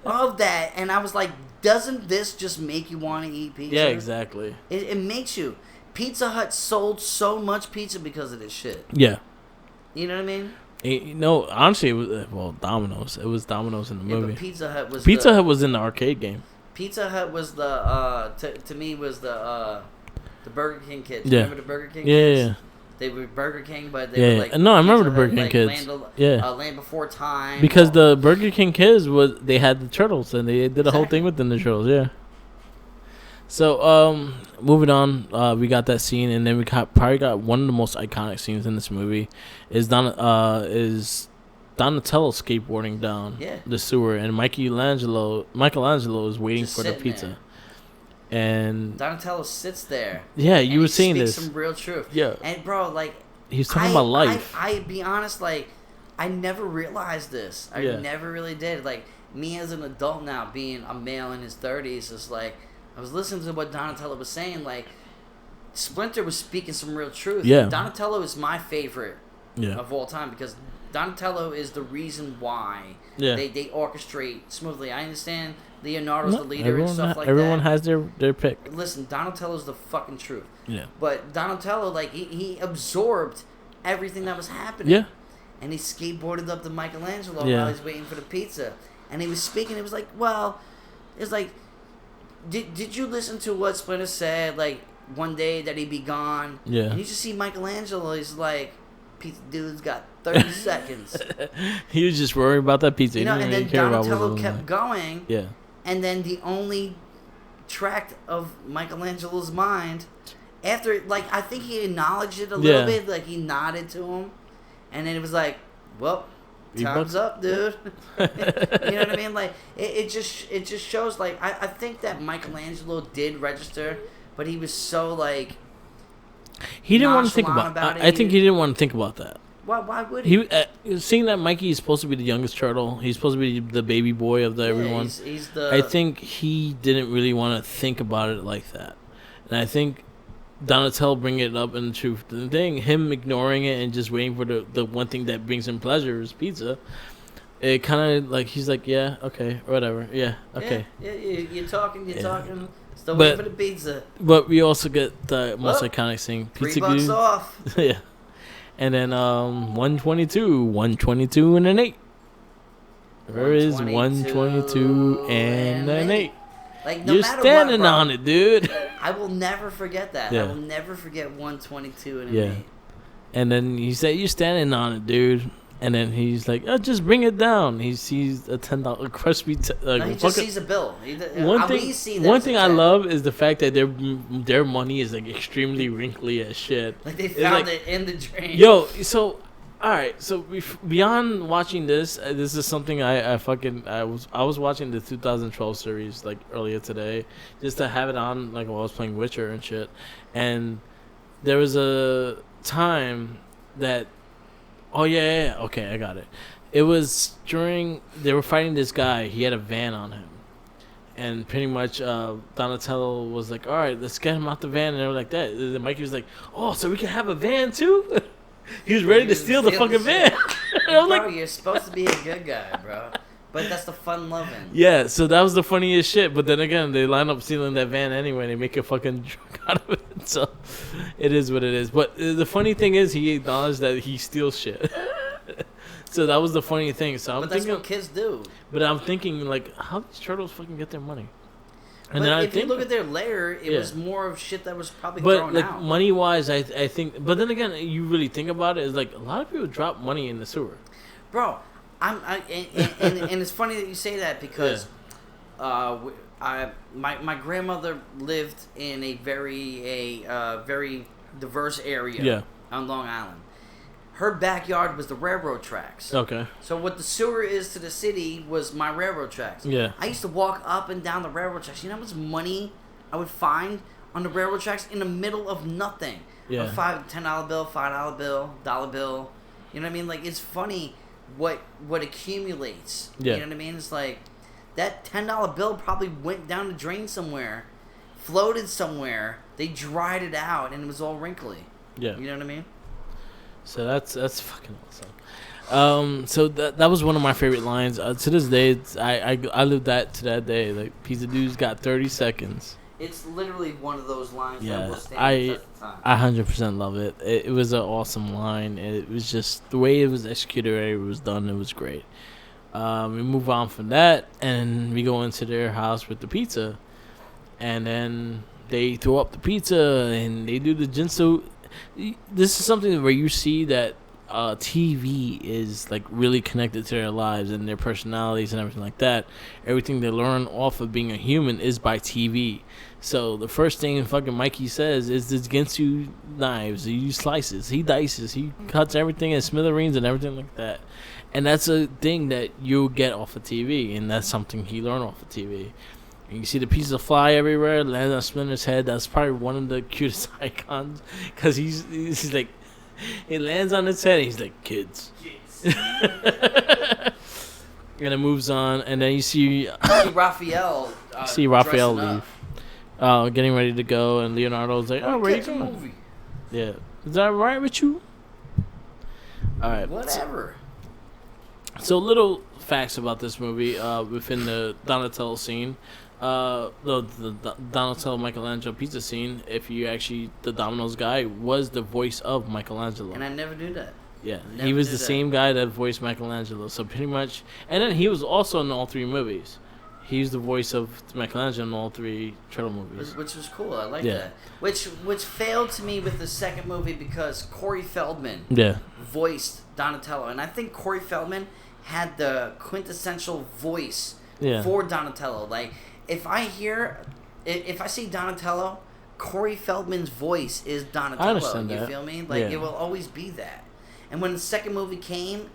Speaker 2: of that, and I was like, doesn't this just make you want to eat pizza?
Speaker 1: Yeah, exactly.
Speaker 2: It makes you. Pizza Hut sold so much pizza because of this shit.
Speaker 1: Yeah.
Speaker 2: You know what I mean?
Speaker 1: No, honestly, it was Domino's. It was Domino's in the movie.
Speaker 2: But Pizza Hut
Speaker 1: was in the arcade game.
Speaker 2: Pizza Hut was the to me was the Burger King kids.
Speaker 1: Yeah.
Speaker 2: Remember the Burger King
Speaker 1: kids?
Speaker 2: Yeah. They were Burger King, but they were like...
Speaker 1: No, I remember the Burger King kids.
Speaker 2: Land Before Time.
Speaker 1: Because the Burger King kids, they had the turtles, and they did a whole thing within the turtles, yeah. So, moving on, we got that scene, and then we probably got one of the most iconic scenes in this movie is Donatello skateboarding down the sewer, and Michelangelo is waiting for the pizza. There. And
Speaker 2: Donatello sits there.
Speaker 1: Yeah, you were saying this.
Speaker 2: Some real truth.
Speaker 1: Yeah.
Speaker 2: And bro, like,
Speaker 1: he's talking about life.
Speaker 2: I be honest, like, I never realized this. I never really did. Like, me as an adult now, being a male in his 30s, is like, I was listening to what Donatello was saying. Like, Splinter was speaking some real truth.
Speaker 1: Yeah.
Speaker 2: Donatello is my favorite of all time because Donatello is the reason why they orchestrate smoothly. I understand Leonardo's the leader and stuff like that.
Speaker 1: Everyone has their pick.
Speaker 2: Listen, Donatello's the fucking truth.
Speaker 1: Yeah.
Speaker 2: But Donatello, like, he absorbed everything that was happening.
Speaker 1: Yeah.
Speaker 2: And he skateboarded up to Michelangelo while he's waiting for the pizza. And he was speaking. It was like, well, it's like, did you listen to what Splinter said, like, one day that he'd be gone?
Speaker 1: Yeah.
Speaker 2: And you just see Michelangelo, he's like, pizza dude's got 30 seconds.
Speaker 1: He was just worried about that pizza.
Speaker 2: You know, and then Donatello kept going.
Speaker 1: Yeah.
Speaker 2: And then the only tract of Michelangelo's mind, after, like, I think he acknowledged it a little bit, like, he nodded to him. And then it was like, well, time's up, dude. You know what I mean? Like, it just shows, like, I think that Michelangelo did register, but he was so, like,
Speaker 1: he didn't want to think about it. I think he didn't want to think about that.
Speaker 2: Why would he?
Speaker 1: Seeing that Mikey is supposed to be the youngest turtle, he's supposed to be the baby boy of everyone.
Speaker 2: He's the...
Speaker 1: I think he didn't really want to think about it like that. And I think Donatello bringing it up into the thing, him ignoring it and just waiting for the one thing that brings him pleasure is pizza. It kind of like he's like, yeah, okay, whatever, yeah, okay.
Speaker 2: Yeah, you're talking, still waiting for the pizza.
Speaker 1: But we also get the most iconic thing, pizza
Speaker 2: $3 off.
Speaker 1: Yeah. And then 122 and an 8. There is 122 and an 8.
Speaker 2: Like, no
Speaker 1: You're
Speaker 2: matter
Speaker 1: standing
Speaker 2: what, bro,
Speaker 1: on it, dude.
Speaker 2: I will never forget that.
Speaker 1: Yeah.
Speaker 2: I will never forget 122 and an 8.
Speaker 1: And then he said, "You're standing on it, dude." And then he's like, "Oh, just bring it down." He sees a $10 crispy.
Speaker 2: No, he just sees a bill.
Speaker 1: One thing I love is the fact that their money is like extremely wrinkly as shit.
Speaker 2: Like they found it in the drain.
Speaker 1: Yo, so all right, so beyond watching this, this is something I was watching the 2012 series like earlier today, just to have it on like while I was playing Witcher and shit, and there was a time that. Oh, yeah, okay, I got it. It was during, they were fighting this guy. He had a van on him. And pretty much Donatello was like, all right, let's get him out the van. And they were like that. And Mikey was like, oh, so we can have a van too? He was ready to steal the fucking van. And I'm
Speaker 2: bro, you're supposed to be a good guy, bro. But that's the fun loving.
Speaker 1: Yeah, so that was the funniest shit. But then again, they line up stealing that van anyway. And they make a fucking joke out of it. So it is what it is. But the funny thing is, he acknowledged that he steals shit. So that was the funny thing. So
Speaker 2: but that's what kids do.
Speaker 1: But I'm thinking, like, how these turtles fucking get their money?
Speaker 2: And then if you look at their layer, it was more of shit that was probably thrown
Speaker 1: like,
Speaker 2: out.
Speaker 1: But money wise, I think. But then again, you really think about it, it's like a lot of people drop money in the sewer.
Speaker 2: Bro. And it's funny that you say that because my grandmother lived in a very diverse area on Long Island. Her backyard was the railroad tracks.
Speaker 1: Okay.
Speaker 2: So what the sewer is to the city was my railroad tracks.
Speaker 1: Yeah.
Speaker 2: I used to walk up and down the railroad tracks. You know how much money I would find on the railroad tracks in the middle of nothing.
Speaker 1: Yeah.
Speaker 2: A $10 bill, $5 bill, dollar bill. You know what I mean? Like, it's funny what accumulates.
Speaker 1: Yeah.
Speaker 2: You know what I mean? It's like that $10 bill probably went down the drain somewhere, floated somewhere. They dried it out, and it was all wrinkly.
Speaker 1: Yeah.
Speaker 2: You know what I mean?
Speaker 1: So that's fucking awesome. So that was one of my favorite lines. To this day, I lived that to that day. Like, Pizza Dude's got 30 seconds.
Speaker 2: It's literally one of those lines
Speaker 1: Yeah,
Speaker 2: that will stand the test of time.
Speaker 1: I 100% love it. It was an awesome line. It was just the way it was executed, it was done. It was great. We move on from that, and we go into their house with the pizza, and then they throw up the pizza, and they do the jinsu. This is something where you see that TV is like really connected to their lives and their personalities and everything like that. Everything they learn off of being a human is by TV. So the first thing fucking Mikey says is this Ginsu knives. He slices, he dices, he cuts everything in smithereens and everything like that. And that's a thing that you get off of TV, and that's something he learned off of TV. And you see the pieces fly everywhere, land on Splinter's head. That's probably one of the cutest icons, because he's like, it lands on his head, and he's like, kids. And it moves on, and then you see
Speaker 2: Raphael.
Speaker 1: Leave. Getting ready to go, and Leonardo's like, "Oh, where you going?" Movie. Yeah, is that right with you? All right,
Speaker 2: whatever.
Speaker 1: So little facts about this movie within the Donatello scene. The Donatello Michelangelo pizza scene. If you actually, the Domino's guy was the voice of Michelangelo,
Speaker 2: and I never knew that.
Speaker 1: Yeah, he was the same guy that voiced Michelangelo. So pretty much, and then he was also in all three movies. He's the voice of Michelangelo in all three Turtle movies,
Speaker 2: which was cool. I like that. Which failed to me with the second movie because Corey Feldman voiced Donatello, and I think Corey Feldman had the quintessential voice for Donatello. Like, if I see Donatello, Corey Feldman's voice is Donatello.
Speaker 1: I understand
Speaker 2: you
Speaker 1: that.
Speaker 2: Feel me? Like, it will always be that. And when the second movie came,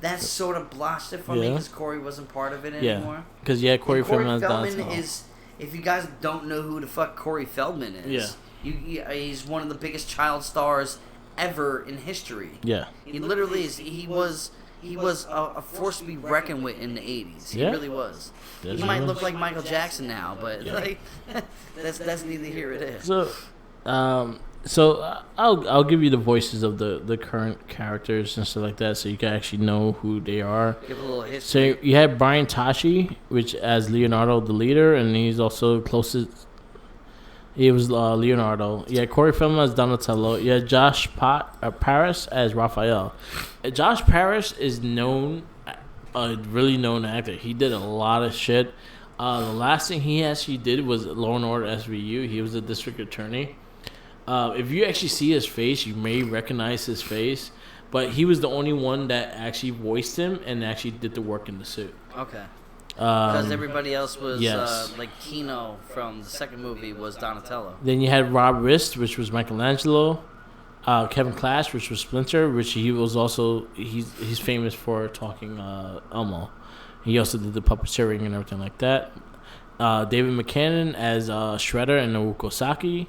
Speaker 2: that sort of blotched it for me because Corey wasn't part of it anymore.
Speaker 1: Because Corey Feldman
Speaker 2: is. If you guys don't know who the fuck Corey Feldman is, he's one of the biggest child stars ever in history. Yeah, he literally is. He was a force to be reckoned with in the 80s. He really was. He might look like Michael Jackson now, but like that's neither here nor there.
Speaker 1: So I'll give you the voices of the current characters and stuff like that, so you can actually know who they are.
Speaker 2: Give a little history.
Speaker 1: So you have Brian Tashi, which as Leonardo the leader, and he's also closest. He was Leonardo. You had Corey Feldman as Donatello. You had Josh Paris as Raphael. Josh Paris is a really known actor. He did a lot of shit. The last thing he actually did was Law and Order SVU. He was a district attorney. If you actually see his face, you may recognize his face, but he was the only one that actually voiced him and actually did the work in the suit.
Speaker 2: Okay. Because everybody else was like Kino from the second movie was Donatello.
Speaker 1: Then you had Rob Rist, which was Michelangelo. Kevin Clash, which was Splinter, which he was also he's famous for talking Elmo. He also did the puppeteering and everything like that. David McCannon as Shredder and Naruko Saki.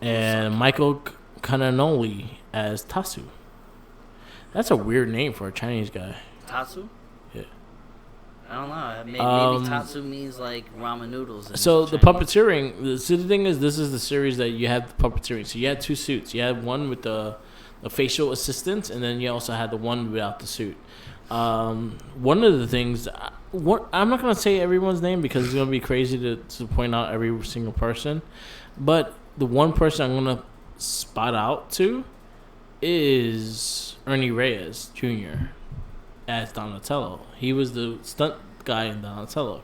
Speaker 1: And Michael Kananoli as Tatsu. That's a weird name for a Chinese guy.
Speaker 2: Tatsu?
Speaker 1: Yeah.
Speaker 2: I don't know. Maybe Tatsu means like ramen noodles.
Speaker 1: So the puppeteering. So the thing is, this is the series that you have the puppeteering. So you had two suits. You had one with the facial assistance, and then you also had the one without the suit. One of the things. I'm not gonna say everyone's name because it's gonna be crazy to point out every single person, but the one person I'm going to spot out to is Ernie Reyes Jr. as Donatello. He was the stunt guy in Donatello.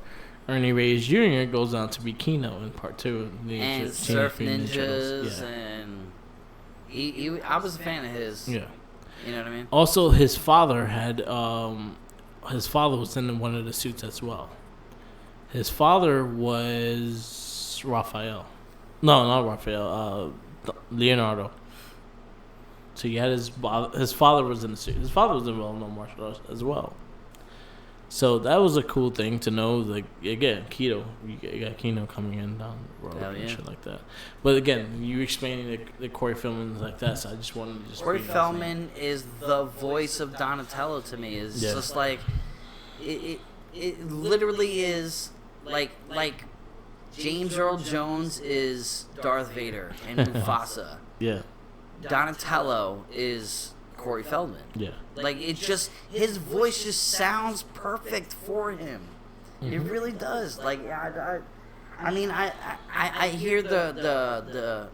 Speaker 1: Ernie Reyes Jr. goes on to be Kino in part 2.
Speaker 2: And Surf Ninjas. And I was a fan of his. Yeah. You know what I mean?
Speaker 1: Also, his father was in one of the suits as well. His father was Raphael. No, not Raphael. Leonardo. So you had his father was in the suit. His father was in well-known martial arts as well. So that was a cool thing to know. Like again, Keto, you got Keno coming in down the road and shit like that. But again, you explaining the Corey Feldman like that, so I just wanted to just.
Speaker 2: Corey Feldman is the voice of Donatello to me. It's just like it literally is like James Earl Jones is Darth Vader and Mufasa.
Speaker 1: Yeah.
Speaker 2: Donatello is Corey Feldman.
Speaker 1: Yeah.
Speaker 2: Like, it just, his voice just sounds perfect for him. Mm-hmm. It really does. Like, I mean, I hear the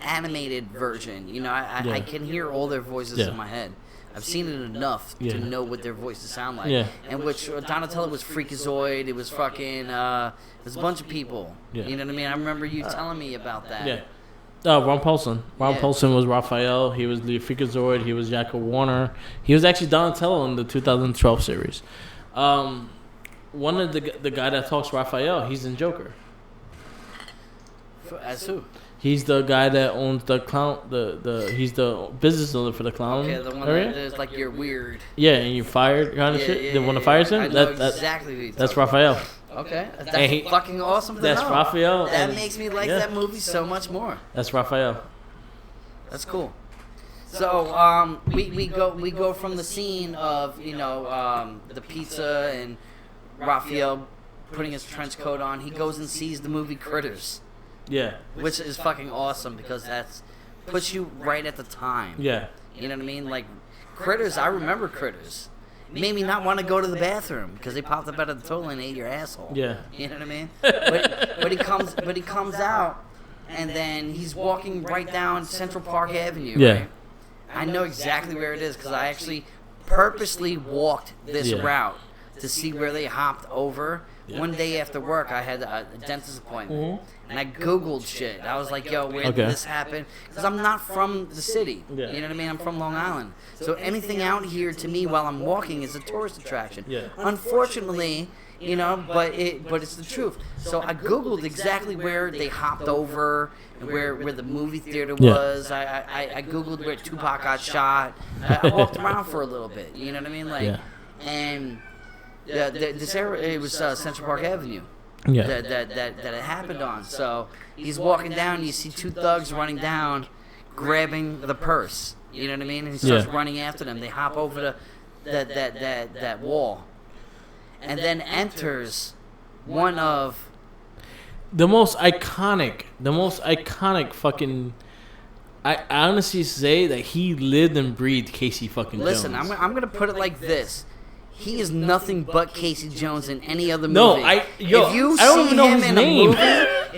Speaker 2: animated version. You know, I can hear all their voices in my head. I've seen it enough to know what their voices sound like. Yeah. And which Donatello was Freakazoid. It was fucking, it was a bunch of people. Yeah. You know what I mean? I remember you telling me about that.
Speaker 1: Yeah. Ron Paulson. Ron Paulson was Raphael. He was the Freakazoid. He was Jack Warner. He was actually Donatello in the 2012 series. One of the guy that talks Raphael, he's in Joker.
Speaker 2: As who?
Speaker 1: He's the guy that owns the clown. He's the business owner for the clown.
Speaker 2: Okay, the one that is like you're weird.
Speaker 1: Yeah, and you fired kind of shit. The one that fires him.
Speaker 2: I know exactly who you're
Speaker 1: that's Raphael.
Speaker 2: Okay, that's fucking awesome.
Speaker 1: That's
Speaker 2: know.
Speaker 1: Raphael.
Speaker 2: That makes me like that movie so much more.
Speaker 1: That's Raphael.
Speaker 2: That's cool. So we go from the scene of the pizza and Raphael putting his trench coat on. He goes and sees the movie Critters.
Speaker 1: Yeah.
Speaker 2: Which is fucking awesome because that's puts you right at the time.
Speaker 1: Yeah.
Speaker 2: You know what I mean? Like Critters, I remember Critters. Made me not want to go to the bathroom because they popped up out of the toilet and ate your asshole.
Speaker 1: Yeah.
Speaker 2: You know what I mean? But he comes out and then he's walking right down Central Park Avenue.
Speaker 1: Yeah.
Speaker 2: Right? I know exactly where it is because I actually purposely walked this route to see where they hopped over. Yeah. One day after work, I had a dentist appointment, and I Googled shit. I was like, yo, where did this happen? Because I'm not from the city. Yeah. You know what I mean? I'm from Long Island. So anything out here to me while I'm walking is a tourist attraction. Yeah. Unfortunately, but it's the truth. So I Googled exactly where they hopped over and where the movie theater was. I Googled where Tupac got shot. I walked around for a little bit. You know what I mean? And... Yeah, this area, it was Central Park Avenue. Yeah. That it happened on. So he's walking down. You see two thugs running down, grabbing the purse. You know what I mean? And he starts running after them. They hop over that wall, and then enters one of
Speaker 1: the most iconic fucking. I honestly say that he lived and breathed Casey fucking Jones.
Speaker 2: Listen, I'm gonna put it like this. He is nothing but Casey Jones in any other movie.
Speaker 1: No, I don't even know his name.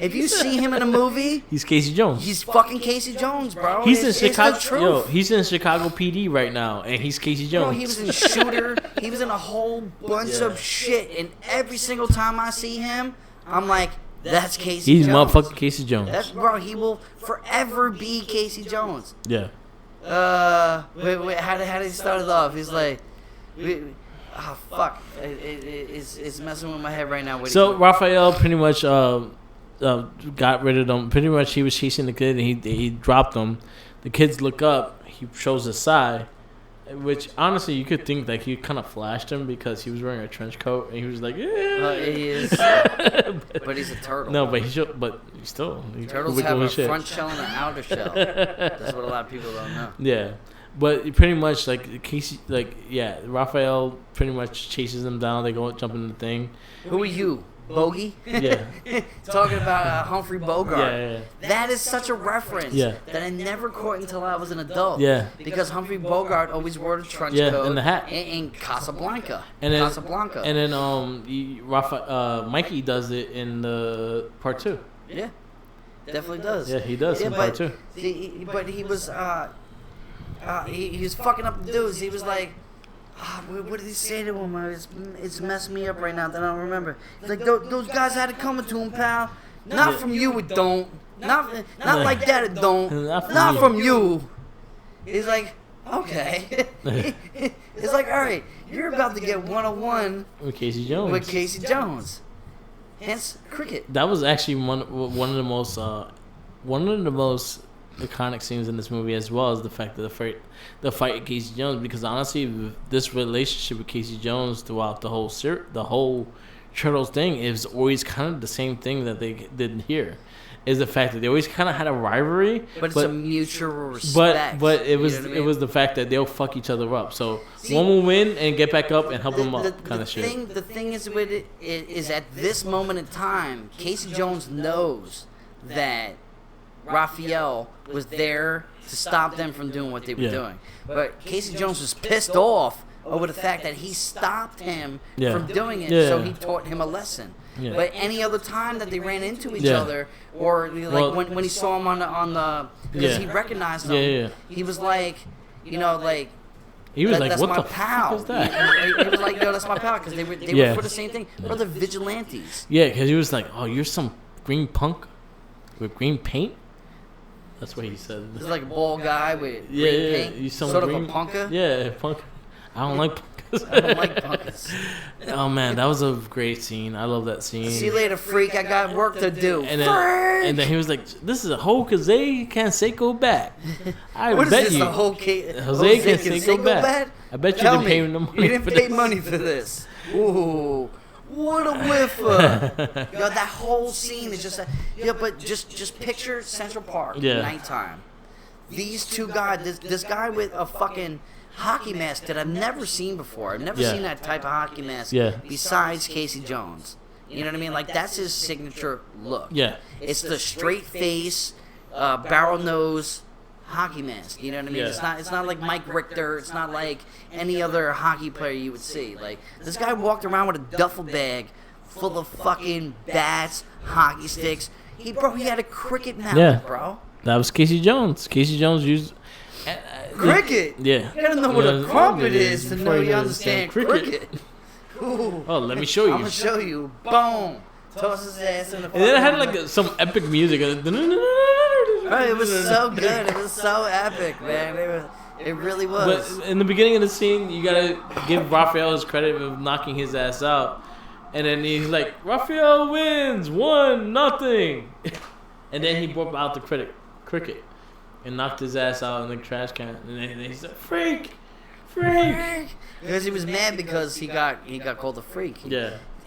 Speaker 2: If you see him in a movie,
Speaker 1: he's Casey Jones.
Speaker 2: He's fucking Casey Jones, bro.
Speaker 1: He's in Chicago. He's in Chicago PD right now, and he's Casey Jones.
Speaker 2: Bro, he was in Shooter. He was in a whole bunch of shit, and every single time I see him, I'm like, that's Casey Jones.
Speaker 1: He's motherfucking Casey Jones.
Speaker 2: That's bro. He will forever be Casey Jones.
Speaker 1: Yeah.
Speaker 2: Wait. How did he start it off? He's like. Oh, fuck. It's messing with my head right now.
Speaker 1: So Raphael pretty much got rid of them. Pretty much he was chasing the kid and he dropped them. The kids look up. He shows a sigh, which honestly you could think like he kind of flashed him because he was wearing a trench coat and he was like, yeah.
Speaker 2: He is. But he's a turtle.
Speaker 1: No, but turtles
Speaker 2: have a front shell and an outer shell. That's what a lot of people don't know.
Speaker 1: Yeah. But pretty much, like, Casey, Raphael pretty much chases them down. They go jump in the thing.
Speaker 2: Who are you? Bogey?
Speaker 1: Yeah.
Speaker 2: Talking about Humphrey Bogart.
Speaker 1: Yeah.
Speaker 2: That is such a reference that I never caught until I was an adult.
Speaker 1: Yeah.
Speaker 2: Because Humphrey Bogart always wore a trench coat.
Speaker 1: And the hat.
Speaker 2: In Casablanca.
Speaker 1: And then Mikey does it in the part 2.
Speaker 2: Yeah. Definitely does.
Speaker 1: Yeah, he does in part 2.
Speaker 2: But he was... he was fucking up the dudes. He was like, what did he say to him? It's messing me up right now that I don't remember. He's like, those guys had it coming to him, pal. Not from you, it don't. Not like that, it don't. Not from you. He's like, okay. It's like, all right, you're about to get 101
Speaker 1: with Casey Jones.
Speaker 2: Hence, cricket.
Speaker 1: That was actually one of the most iconic scenes in this movie, as well as the fact that the fight with Casey Jones. Because honestly, this relationship with Casey Jones throughout the whole Turtles thing is always kind of the same thing that they did here. Is the fact that they always kind of had a rivalry,
Speaker 2: but it's a mutual respect.
Speaker 1: But it was it was the fact that they'll fuck each other up. So one will win and get back up and help them up, kind of shit.
Speaker 2: The thing is with it is at this moment in time, Casey Jones knows that Raphael was there to stop them from doing what they were doing. But Casey Jones was pissed off over the fact that he stopped him from doing it, so he taught him a lesson. Yeah. But any other time that they ran into each other, or like when he saw him on the because he recognized him, he was like, he was like,
Speaker 1: that's
Speaker 2: what
Speaker 1: the
Speaker 2: pal.
Speaker 1: fuck is that?
Speaker 2: He was like, no, that's my pal, because they were for the same thing. They're the vigilantes.
Speaker 1: Yeah, because he was like, oh, you're some green punk with green paint. That's what he said.
Speaker 2: He's like a bald guy with green paint.
Speaker 1: You some
Speaker 2: sort
Speaker 1: green,
Speaker 2: of a punker.
Speaker 1: Yeah, punker. I don't like punkers.
Speaker 2: I don't like punkers.
Speaker 1: Oh man, that was a great scene. I love that scene.
Speaker 2: See you later, freak. I got work to do.
Speaker 1: And then he was like, "This is a whole Jose Canseco bat." I
Speaker 2: what
Speaker 1: bet
Speaker 2: is this,
Speaker 1: you,
Speaker 2: a whole
Speaker 1: Jose Canseco bat. I bet you didn't pay him no money.
Speaker 2: You didn't pay money for this. Ooh. What a whiffer! Yo, that whole scene is just but just picture Central Park nighttime. These two guys, this guy with a fucking hockey mask that I've never seen before. I've never seen that type of hockey mask besides Casey Jones. You know what I mean? Like, that's his signature look.
Speaker 1: Yeah.
Speaker 2: It's the straight face, barrel nose hockey mask. You know what I mean?
Speaker 1: Yeah.
Speaker 2: It's not like Mike Richter. It's not like any other hockey player you would see. Like, this guy walked around with a duffel bag full of fucking bats, hockey sticks. He had a cricket mallet, bro.
Speaker 1: That was Casey Jones. Casey Jones used
Speaker 2: cricket.
Speaker 1: Yeah.
Speaker 2: You gotta know what a crumpet is to know you understand cricket. Ooh.
Speaker 1: Oh, let me show you.
Speaker 2: I'm gonna show you. Boom. Toss his ass in the.
Speaker 1: And then it had like some epic music.
Speaker 2: Right, it was so good. It was so epic, man. It really was.
Speaker 1: But in the beginning of the scene, you gotta give Raphael his credit of knocking his ass out, and then he's like, "Raphael wins 1-0," and then he brought out the cricket and knocked his ass out in the trash can, and then he said, "Freak."
Speaker 2: Because he was mad because he got called a freak.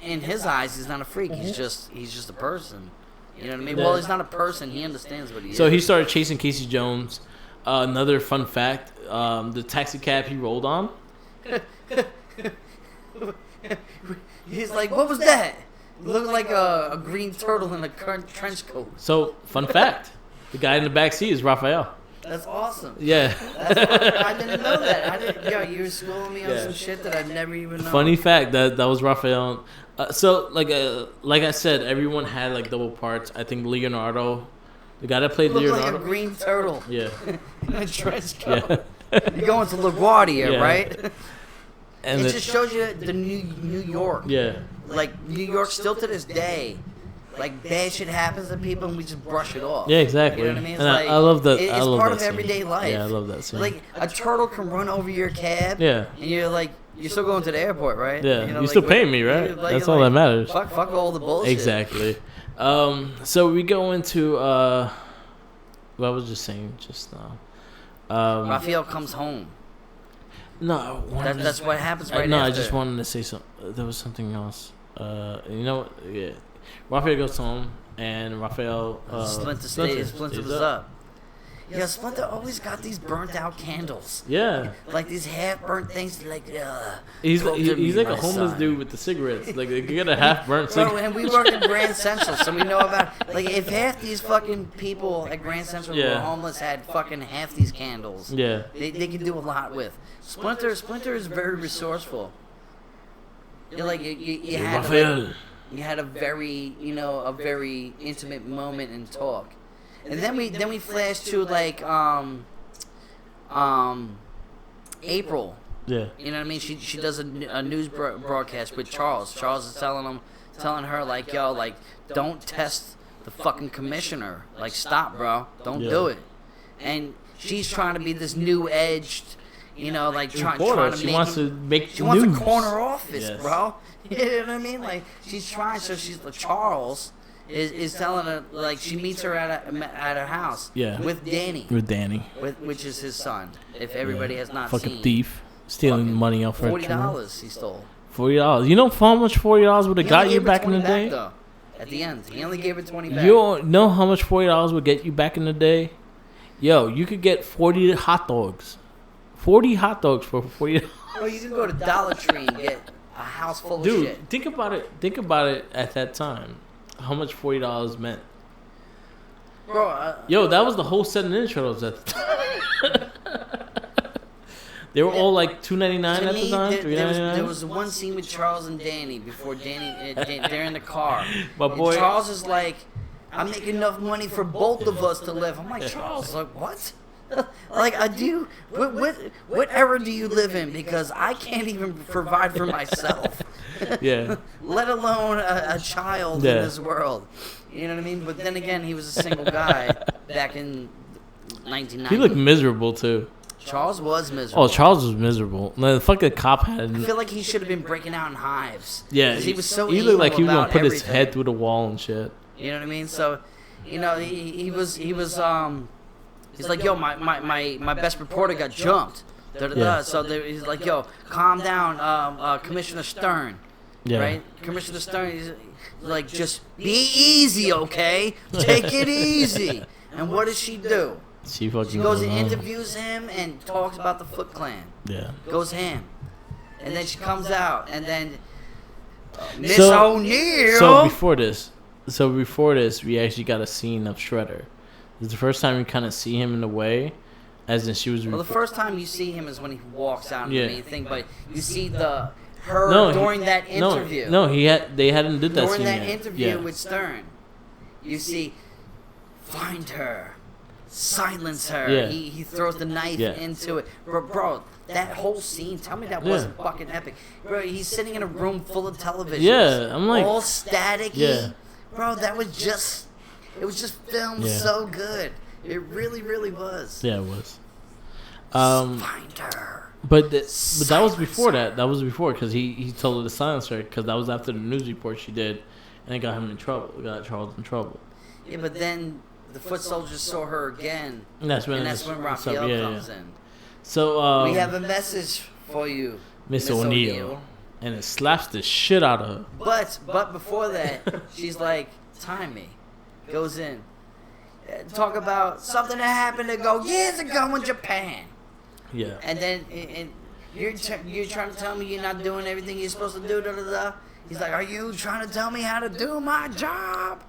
Speaker 2: In his eyes, he's not a freak. He's just a person. You know what I mean? Well, he's not a person. He understands what he is.
Speaker 1: So he started chasing Casey Jones. Another fun fact: the taxi cab he rolled on.
Speaker 2: He's like, "What was that?" It looked like a green turtle in a trench coat.
Speaker 1: So, fun fact: the guy in the back seat is Raphael.
Speaker 2: That's awesome.
Speaker 1: Yeah.
Speaker 2: I didn't know that. Yo, you were schooling me on some shit that I'd never even known.
Speaker 1: Funny fact that was Raphael. So like I said, everyone had like double parts. I think Leonardo, the guy that played Leonardo,
Speaker 2: like a green turtle.
Speaker 1: Yeah.
Speaker 2: In a trench coat. You're going to LaGuardia, right?
Speaker 1: And
Speaker 2: it just shows you the New York.
Speaker 1: Yeah.
Speaker 2: Like New York, still to this day. Like, bad shit happens to people and we just brush it off.
Speaker 1: Yeah, exactly.
Speaker 2: You know what I mean?
Speaker 1: It's like, I love that.
Speaker 2: It's part of everyday life.
Speaker 1: Yeah, I love that scene.
Speaker 2: Like, a turtle can run over your cab.
Speaker 1: Yeah.
Speaker 2: And you're like, you're still going to the airport, right?
Speaker 1: Yeah.
Speaker 2: You know,
Speaker 1: you're still paying me, right? That's all that matters.
Speaker 2: Fuck all the bullshit.
Speaker 1: Exactly. So we go into what I was just saying just now.
Speaker 2: Raphael comes home.
Speaker 1: No,
Speaker 2: that's what happens right
Speaker 1: no,
Speaker 2: after.
Speaker 1: I just wanted to say something. There was something else. You know what? Yeah. Raphael goes home, and Raphael...
Speaker 2: Splinter was up. Yeah, Splinter always got these burnt out candles.
Speaker 1: Yeah.
Speaker 2: Like these half burnt things. Like,
Speaker 1: he's like a homeless dude with the cigarettes. Like, they get a half burnt cigarette.
Speaker 2: And we work at Grand Central, so we know about... Like, if half these fucking people at Grand Central who were homeless had fucking half these candles, they could do a lot with. Splinter is very resourceful. You're like, you had...
Speaker 1: Raphael.
Speaker 2: You had a very intimate moment and talk, and then we flash to like April.
Speaker 1: Yeah.
Speaker 2: You know what I mean? She does a news broadcast with Charles. Charles is telling her like, yo, like, don't test the fucking commissioner. Like, stop, bro. Don't do it. And she's trying to be this new edged, like trying to
Speaker 1: she wants a
Speaker 2: corner office, bro. You know what I mean? Like, she's trying, so she's like, Charles is telling her, like, she meets her at her house.
Speaker 1: Yeah.
Speaker 2: With Danny. Which is his son. If everybody has not
Speaker 1: fucking
Speaker 2: seen.
Speaker 1: Thief. Stealing money off her.
Speaker 2: $40 he stole.
Speaker 1: $40. You know how much $40 would have got you back in the day?
Speaker 2: Though, at the end, he only gave her 20 back.
Speaker 1: You know how much $40 would get you back in the day? Yo, you could get 40 hot dogs. 40 hot dogs for $40.
Speaker 2: Or you can go to Dollar Tree and get a house full of
Speaker 1: Dude,
Speaker 2: shit.
Speaker 1: think about it. Think about it at that time. How much $40 meant.
Speaker 2: Bro,
Speaker 1: yo, that was the whole set of Ninja Turtles at the time. They were all like $2.99 at the time.
Speaker 2: There was one scene with Charles and Danny before they're in the car.
Speaker 1: My boy,
Speaker 2: Charles is like, "I'm making enough money for both of us to live." I'm like, Charles, like, what? Like, I do. What era do you live in? Because I can't even provide for myself.
Speaker 1: Yeah.
Speaker 2: Let alone a child in this world. You know what I mean? But then again, he was a single guy back in 1990.
Speaker 1: He looked miserable too.
Speaker 2: Charles was miserable.
Speaker 1: Oh, Charles was miserable. The fucking cop had.
Speaker 2: I feel like he should have been breaking out in hives.
Speaker 1: Yeah,
Speaker 2: he was so.
Speaker 1: He looked like he was gonna put
Speaker 2: everything.
Speaker 1: his head through the wall and shit.
Speaker 2: You know what I mean? So, you know, he was he's like, yo, my best reporter got jumped. Yeah. So he's like, yo, calm down, Commissioner Stern.
Speaker 1: Yeah.
Speaker 2: Right? Commissioner Stern, he's like, just be easy, okay? Take it easy. And what does she do? She goes and interviews him and talks about the Foot Clan.
Speaker 1: Yeah.
Speaker 2: Goes ham. And then she comes out, and then Miss O'Neill.
Speaker 1: So before this, we actually got a scene of Shredder. It's the first time we kind of see him in a way, as in she was.
Speaker 2: Well, the first time you see him is when he walks out in the main thing, but you see during that interview.
Speaker 1: They hadn't did that
Speaker 2: during
Speaker 1: scene
Speaker 2: that
Speaker 1: yet.
Speaker 2: interview with Stern. You see, find her, silence her.
Speaker 1: Yeah.
Speaker 2: He throws the knife into it, bro. That whole scene, tell me that wasn't fucking epic, bro. He's sitting in a room full of televisions.
Speaker 1: Yeah, I'm like
Speaker 2: all staticky.
Speaker 1: Yeah.
Speaker 2: Bro, it was just filmed so good. It really, really was.
Speaker 1: Yeah, it was.
Speaker 2: Find her.
Speaker 1: But that was before that. That was before because he told her to silence her because that was after the news report she did, and it got him in trouble. It got Charles in trouble.
Speaker 2: Yeah, but then the foot soldiers saw her again,
Speaker 1: and that's when
Speaker 2: Raphael comes in.
Speaker 1: So
Speaker 2: we have a message for you,
Speaker 1: Miss O'Neill, and it slaps the shit out of her.
Speaker 2: But before that, she's like, "Time me," goes in, talk about something that happened years ago in Japan.
Speaker 1: Yeah.
Speaker 2: And then you're trying to tell me you're not doing everything you're supposed to do. Da, da, da. He's like, "Are you trying to tell me how to do my job?"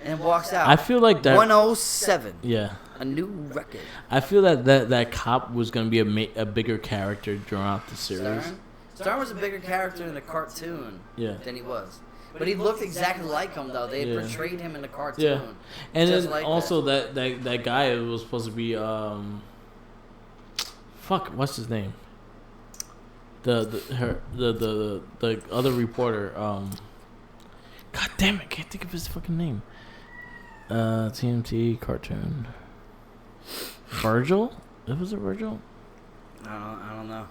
Speaker 2: And walks out.
Speaker 1: I feel like that
Speaker 2: 107.
Speaker 1: Yeah.
Speaker 2: A new record.
Speaker 1: I feel that cop was gonna be a bigger character throughout the series.
Speaker 2: Stern was a bigger character in the cartoon than he was. But he looked exactly like him, though. They portrayed him in the cartoon.
Speaker 1: Yeah. And then
Speaker 2: like
Speaker 1: also that guy was supposed to be what's his name? The other reporter. God damn it! Can't think of his fucking name. TMT cartoon. Virgil? Was it Virgil?
Speaker 2: I don't know.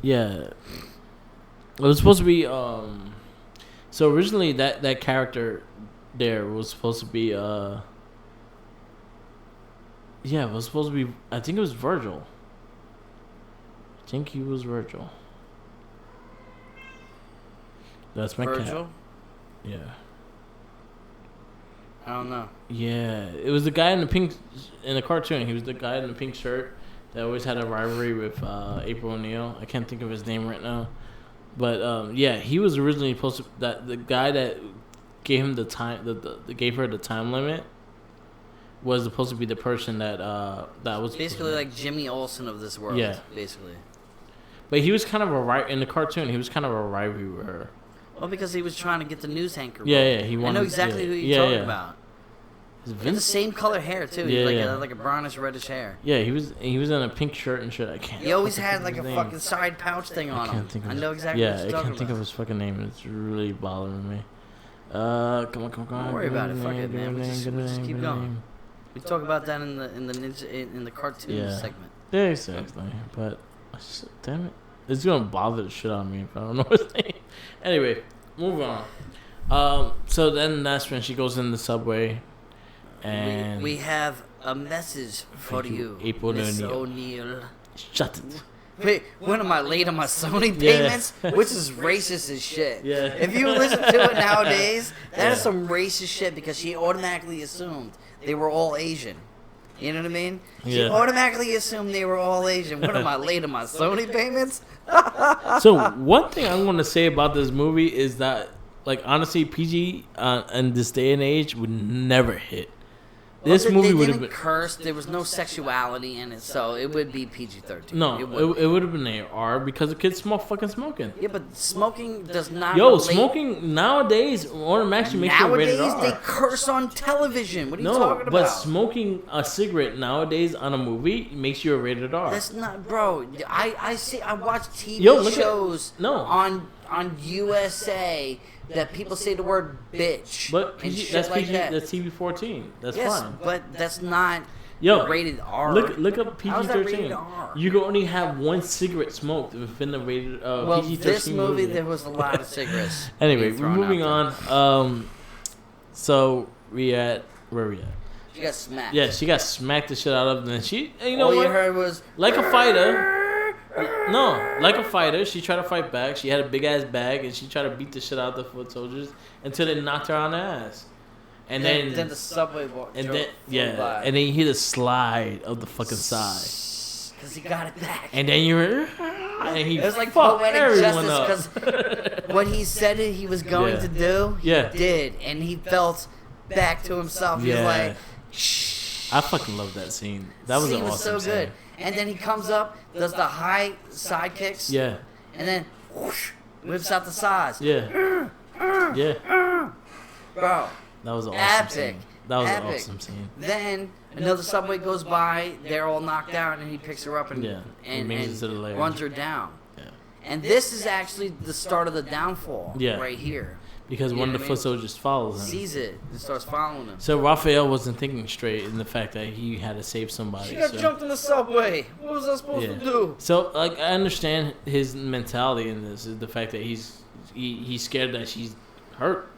Speaker 1: Yeah. It was supposed to be. So originally that character there was supposed to be. Yeah, it was supposed to be. I think it was Virgil. I think he was Virgil. That's my
Speaker 2: Virgil?
Speaker 1: cat. Yeah.
Speaker 2: I don't know.
Speaker 1: Yeah, it was the guy in the cartoon. He was the guy in the pink shirt that always had a rivalry with April O'Neil. I can't think of his name right now, but yeah, he was originally supposed to. That the guy that gave him the time, that gave her the time limit, was supposed to be the person that was
Speaker 2: basically like Jimmy Olsen of this world. Yeah, basically.
Speaker 1: But he was kind of in the cartoon. He was kind of a rivalry with her.
Speaker 2: Well, because he was trying to get the news anchor.
Speaker 1: Yeah, he wanted.
Speaker 2: I know exactly who you're talking about. He had the same color hair too. He had like a brownish reddish hair.
Speaker 1: Yeah, he was in a pink shirt and shit. I can't.
Speaker 2: He always had like a fucking side pouch thing on him. I know exactly.
Speaker 1: Yeah, I can't think of his fucking name. It's really bothering me. Come on.
Speaker 2: Don't worry about it. Fuck it, man. We just keep going. We talk about that in the cartoon segment.
Speaker 1: Yeah, exactly. But damn it, it's gonna bother the shit out of me if I don't know his name. Anyway, moving on. So then that's when she goes in the subway, and
Speaker 2: we have a message for you,
Speaker 1: April
Speaker 2: Miss
Speaker 1: O'Neil.
Speaker 2: O'Neil.
Speaker 1: Shut it.
Speaker 2: Wait, when am I late on my Sony payments? Which is racist as shit.
Speaker 1: Yeah.
Speaker 2: If you listen to it nowadays, that is some racist shit because she automatically assumed they were all Asian. You know what I mean? She automatically assumed they were all Asian. When am I late on my Sony payments?
Speaker 1: So one thing I'm going to say about this movie is that, like, honestly, PG in this day and age would never hit. This movie would have been
Speaker 2: curse. There was no sexuality in it, so it would be PG-13.
Speaker 1: No, it would have been AR because the kids smoking.
Speaker 2: Yeah, but smoking does not.
Speaker 1: Smoking nowadays automatically makes you rated R.
Speaker 2: Nowadays they curse on television. What are you talking about?
Speaker 1: But smoking a cigarette nowadays on a movie makes you a rated R.
Speaker 2: That's not, bro. I watch TV shows on USA that people say the word bitch.
Speaker 1: But PG, that's PG, that's TV-14. That's fine.
Speaker 2: But that's not rated R.
Speaker 1: Look up PG-13. You can only have one cigarette smoked within the rated PG-13
Speaker 2: this movie there was a lot of cigarettes.
Speaker 1: Anyway, we're moving on. So where we at?
Speaker 2: She got smacked.
Speaker 1: Yeah, she got smacked the shit out of, and then she,
Speaker 2: all you heard was
Speaker 1: like a fighter. No, like a fighter, she tried to fight back. She had a big ass bag, and she tried to beat the shit out of the foot soldiers until they knocked her on the ass. And then
Speaker 2: the subway walked.
Speaker 1: And then and then you hear the slide of the fucking side.
Speaker 2: Because he got it back.
Speaker 1: And then and he
Speaker 2: it was like
Speaker 1: fucked
Speaker 2: poetic
Speaker 1: everyone
Speaker 2: justice because when he said it, he was going to do. He did, and he felt back to himself. He was like, shh.
Speaker 1: I fucking love that scene. That was an awesome
Speaker 2: so good.
Speaker 1: scene.
Speaker 2: And then he comes up, does the high side kicks.
Speaker 1: Yeah.
Speaker 2: And then whoosh, whips out the sides.
Speaker 1: Yeah. Yeah.
Speaker 2: Bro.
Speaker 1: That was an awesome
Speaker 2: epic.
Speaker 1: Scene. That was
Speaker 2: epic.
Speaker 1: an awesome scene.
Speaker 2: Then another subway goes by. They're all knocked out, and he picks her up and runs her down.
Speaker 1: Yeah.
Speaker 2: And this is actually the start of the downfall. Right here.
Speaker 1: Because one of the foot soldiers follows him.
Speaker 2: Sees it and starts following him.
Speaker 1: So Raphael wasn't thinking straight in the fact that he had to save somebody.
Speaker 2: She got jumped in the subway. What was I supposed to do?
Speaker 1: So, like, I understand his mentality in this is the fact that he's scared that she's hurt.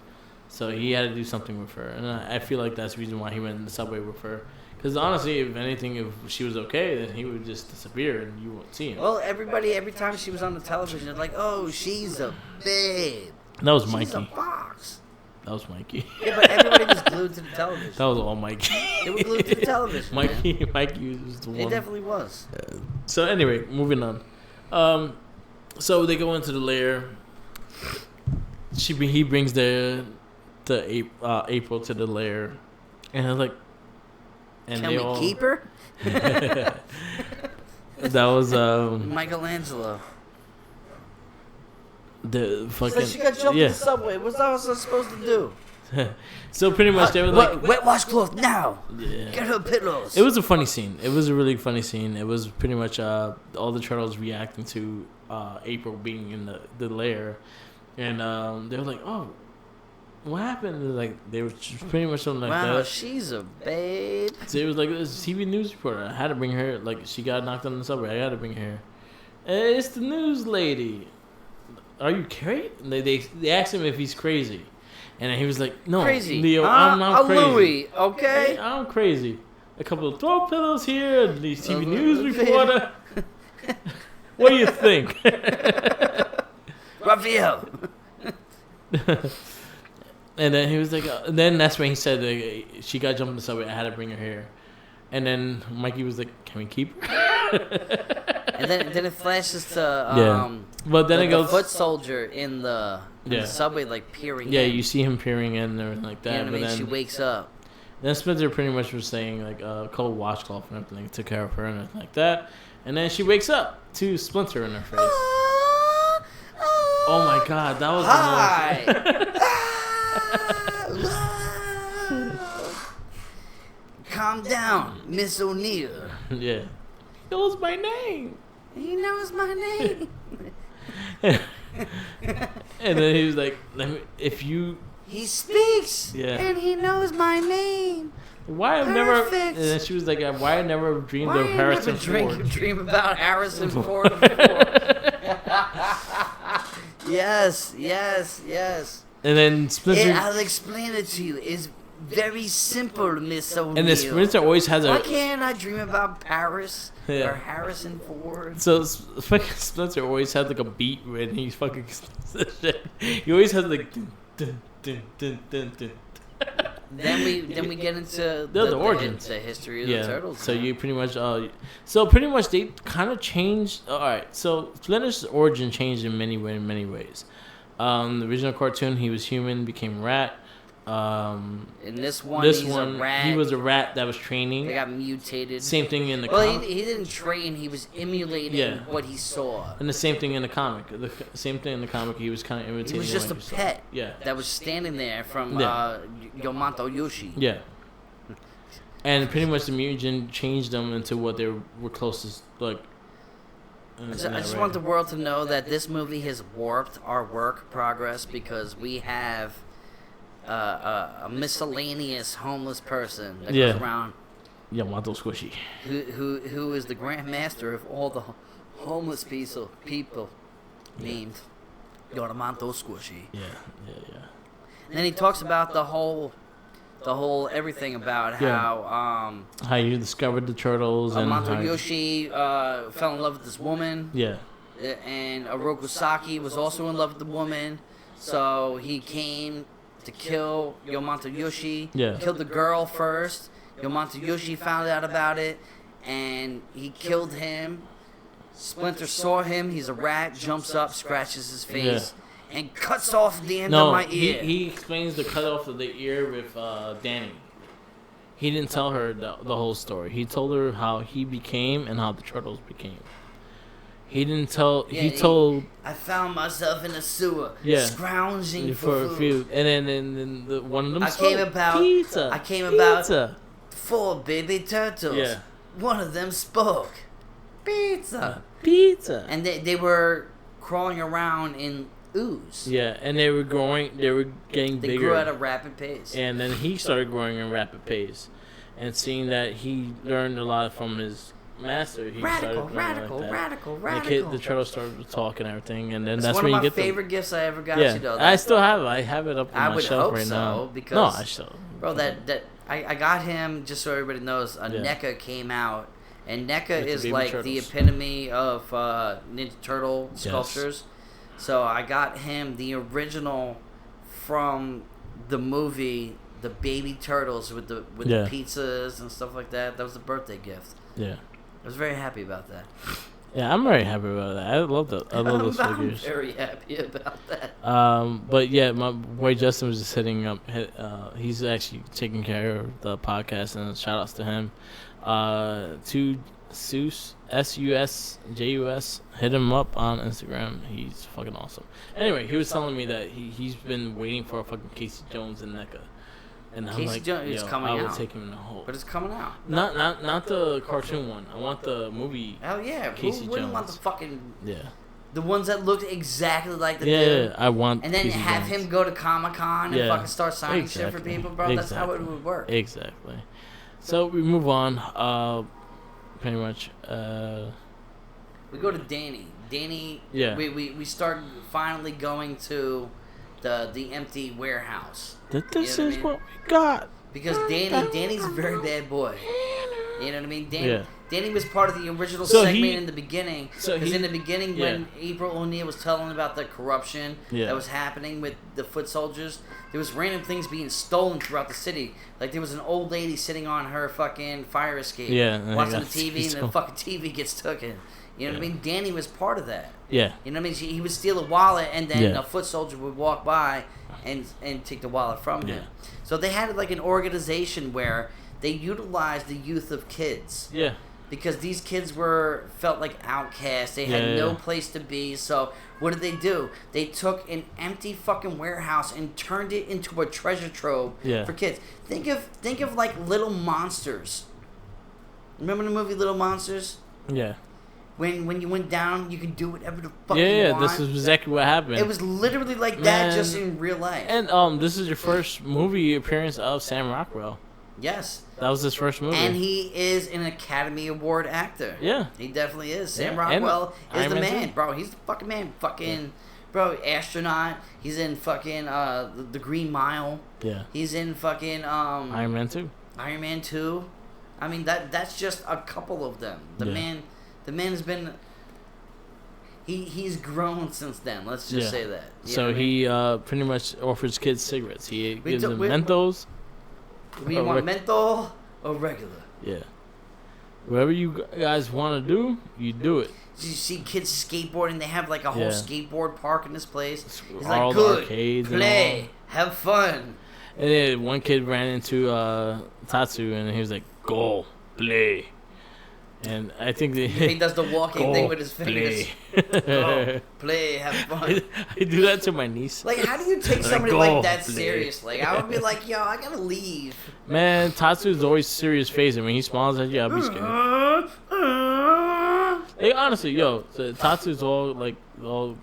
Speaker 1: So he had to do something with her. And I feel like that's the reason why he went in the subway with her. Because honestly, if anything, if she was okay, then he would just disappear and you won't see him.
Speaker 2: Well, every time she was on the television, they're like, oh, she's a babe.
Speaker 1: That was Mikey.
Speaker 2: She's a fox.
Speaker 1: That was Mikey.
Speaker 2: Yeah, but everybody was glued to the television.
Speaker 1: That was all Mikey.
Speaker 2: They were glued to the television.
Speaker 1: Mikey was the one.
Speaker 2: He definitely was.
Speaker 1: So anyway, moving on. So they go into the lair. He brings April to the lair, and I'm like,
Speaker 2: can we keep her?
Speaker 1: That was
Speaker 2: Michelangelo.
Speaker 1: The fucking.
Speaker 2: So she got jumped in the subway. What's I was supposed to do?
Speaker 1: So pretty much they were like,
Speaker 2: wet washcloth now. Yeah. Get her pillows.
Speaker 1: It was a funny scene. It was a really funny scene. It was pretty much all the turtles reacting to April being in the lair, and they were like, "Oh, what happened?" Like they were just pretty much something like that.
Speaker 2: Wow, she's a babe.
Speaker 1: So it was like this TV news reporter. I had to bring her. Like she got knocked on the subway. I got to bring her. Hey, it's the news lady. Are you crazy? They asked him if he's crazy, and then he was like, "No,
Speaker 2: crazy.
Speaker 1: Leo, I'm not crazy.
Speaker 2: Louis, okay,
Speaker 1: hey, I'm crazy. A couple of throw pillows here, and these TV news reporter. What do you think,
Speaker 2: Raphael?"
Speaker 1: And then he was like, then that's when he said she got jumped in the subway. I had to bring her here, and then Mikey was like, "Can we keep her?"
Speaker 2: And then it flashes to
Speaker 1: but then it goes
Speaker 2: foot soldier in the subway like peering.
Speaker 1: Yeah,
Speaker 2: in.
Speaker 1: you see him peering in and everything like that.
Speaker 2: You know what I mean? Then she wakes up.
Speaker 1: Then Spencer pretty much was saying like cold washcloth and everything, took care of her and everything like that. And then she wakes up to Splinter in her face. Oh my god, that was
Speaker 2: the most. Calm down, Miss O'Neil.
Speaker 1: Yeah. He knows my name.
Speaker 2: He knows my name.
Speaker 1: And then he was like, if you...
Speaker 2: He speaks.
Speaker 1: Yeah.
Speaker 2: And he knows my name.
Speaker 1: Why I've never... And then she was like, why I never dreamed of Harrison Ford.
Speaker 2: Dream about Harrison Ford before. Yes.
Speaker 1: And then Splinter.
Speaker 2: I'll explain it to you. It's very simple, Miss O'Neill.
Speaker 1: And then Splinter always has
Speaker 2: Why can't I dream about Paris or Harrison Ford?
Speaker 1: So fucking Splinter always has like a beat when he fucking shit. He always has like. Dun, dun, dun, dun, dun.
Speaker 2: Then we get into
Speaker 1: the origins,
Speaker 2: the history of the turtles.
Speaker 1: So you pretty much they kind of changed. All right, so Splinter's origin changed in many ways. The original cartoon, he was human, became rat.
Speaker 2: In this one, he's a rat.
Speaker 1: He was a rat that was training.
Speaker 2: They got mutated.
Speaker 1: Same thing in the comic.
Speaker 2: Well, he didn't train. He was emulating what he saw.
Speaker 1: And the same thing in the comic. The same thing in the comic. He was kind of imitating.
Speaker 2: He was just a pet.
Speaker 1: Yeah.
Speaker 2: That was standing there from Yamato Yoshi.
Speaker 1: Yeah. And pretty much the mutant changed them into what they were closest like.
Speaker 2: I just want the world to know that this movie has warped our work progress because we have a miscellaneous homeless person that goes around.
Speaker 1: Yamato Squishy.
Speaker 2: Who is the grand master of all the homeless people named Yamato Squishy.
Speaker 1: Yeah.
Speaker 2: And then he talks about the whole everything about how
Speaker 1: you discovered the turtles and
Speaker 2: Yamato Yoshi fell in love with this woman.
Speaker 1: Yeah.
Speaker 2: And Orokusaki was also in love with the woman, so he came to kill Yamato Yoshi.
Speaker 1: Yeah.
Speaker 2: Killed the girl first. Yamato Yoshi found out about it, and he killed him. Splinter saw him. He's a rat. Jumps up, scratches his face, and cuts off the end of my ear.
Speaker 1: He explains the cut off of the ear with Danny. He didn't tell her the whole story. He told her how he became and how the turtles became. He didn't tell. He told.
Speaker 2: I found myself in a sewer, scrounging for food.
Speaker 1: And then one of them.
Speaker 2: I came about 4 baby turtles.
Speaker 1: Yeah.
Speaker 2: One of them spoke. Pizza. And they were crawling around in ooze.
Speaker 1: Yeah, and they were growing. They were getting bigger.
Speaker 2: They grew at a rapid pace.
Speaker 1: And then he started growing at a rapid pace, and seeing that he learned a lot from his master. He
Speaker 2: radical.
Speaker 1: The turtle started to talk and everything, and then that's
Speaker 2: one
Speaker 1: when
Speaker 2: of
Speaker 1: you
Speaker 2: my
Speaker 1: get
Speaker 2: favorite gifts I ever got you, though.
Speaker 1: I still have it. I have it up on my shelf right now.
Speaker 2: Because
Speaker 1: no, I still.
Speaker 2: Bro, I got him, just so everybody knows, NECA came out, and NECA is like turtles. The epitome of Ninja Turtle sculptures. So I got him the original from the movie, the baby turtles with the pizzas and stuff like that. That was a birthday gift.
Speaker 1: Yeah.
Speaker 2: I was very happy about that.
Speaker 1: Yeah, I'm very happy about that. I love those figures.
Speaker 2: I'm very happy about that.
Speaker 1: But yeah, my boy Justin was just hitting up. He's actually taking care of the podcast, and shout outs to him. To Sus SUSJUS, hit him up on Instagram. He's fucking awesome. Anyway, he was telling me that he's been waiting for a fucking Casey Jones and NECA. And I'm like,
Speaker 2: it's coming out.
Speaker 1: I will take him in the hole.
Speaker 2: But it's coming out.
Speaker 1: Not the cartoon one. I want the movie.
Speaker 2: Hell yeah.
Speaker 1: Casey
Speaker 2: Who wouldn't
Speaker 1: Jones.
Speaker 2: want the fucking...
Speaker 1: Yeah.
Speaker 2: The ones that looked exactly like the dude.
Speaker 1: Yeah, I want
Speaker 2: And then
Speaker 1: Casey
Speaker 2: have
Speaker 1: Jones.
Speaker 2: him go to Comic-Con and fucking start signing shit for people, bro.
Speaker 1: Exactly.
Speaker 2: That's how it would work.
Speaker 1: Exactly. So we move on. Pretty much.
Speaker 2: We go to Danny.
Speaker 1: Yeah.
Speaker 2: We start finally going to the empty warehouse.
Speaker 1: This is what we got.
Speaker 2: Because Danny's a very bad boy. You know what I mean? Danny was part of the original
Speaker 1: So
Speaker 2: segment
Speaker 1: he-
Speaker 2: in the beginning.
Speaker 1: so
Speaker 2: Because
Speaker 1: he-
Speaker 2: in the beginning,
Speaker 1: yeah.
Speaker 2: when April O'Neil was telling about the corruption
Speaker 1: Yeah.
Speaker 2: that was happening with the foot soldiers, there was random things being stolen throughout the city. Like there was an old lady sitting on her fucking fire escape,
Speaker 1: and
Speaker 2: watching
Speaker 1: got
Speaker 2: the TV, and the fucking TV gets taken. You know what I mean? Danny was part of that.
Speaker 1: Yeah.
Speaker 2: You know what I mean? He would steal a wallet, and then
Speaker 1: Yeah.
Speaker 2: a foot soldier would walk by and take the wallet from him. So they had like an organization where they utilized the youth of kids.
Speaker 1: Yeah.
Speaker 2: Because these kids felt like outcasts. They had no place to be. So what did they do? They took an empty fucking warehouse and turned it into a treasure trove for kids. Think of like Little Monsters. Remember the movie Little Monsters?
Speaker 1: Yeah.
Speaker 2: When you went down, you could do whatever the fuck you want.
Speaker 1: This is exactly what happened.
Speaker 2: It was literally like that, just in real life.
Speaker 1: And this is your first movie appearance of Sam Rockwell.
Speaker 2: Yes.
Speaker 1: That was his first movie.
Speaker 2: And he is an Academy Award actor.
Speaker 1: Yeah.
Speaker 2: He definitely is. Sam Rockwell is the man, bro. He's the fucking man. Fucking Bro, Astronaut. He's in fucking the Green Mile.
Speaker 1: Yeah.
Speaker 2: He's in fucking
Speaker 1: Iron Man 2.
Speaker 2: Iron Man 2. I mean that's just a couple of them. The man's been he's grown since then. Let's just say that.
Speaker 1: So he pretty much offers kids cigarettes. He gives them Menthos.
Speaker 2: We want menthol or regular.
Speaker 1: Yeah. Whatever you guys want to do, you do it.
Speaker 2: You see kids skateboarding. They have like a whole skateboard park in this place. It's like,
Speaker 1: all
Speaker 2: good,
Speaker 1: arcades
Speaker 2: play, have fun.
Speaker 1: And then one kid ran into Tatsu, and he was like, "Go, play." And I think
Speaker 2: he does the walking thing with his fingers. Go, play, have fun.
Speaker 1: I do that to my niece.
Speaker 2: Like, how do you take somebody like that seriously? I would be like, yo, I gotta leave.
Speaker 1: Man, Tatsu's always serious face, and when he smiles at you, I'll be scared. Hey, honestly, yo, so Tatsu's all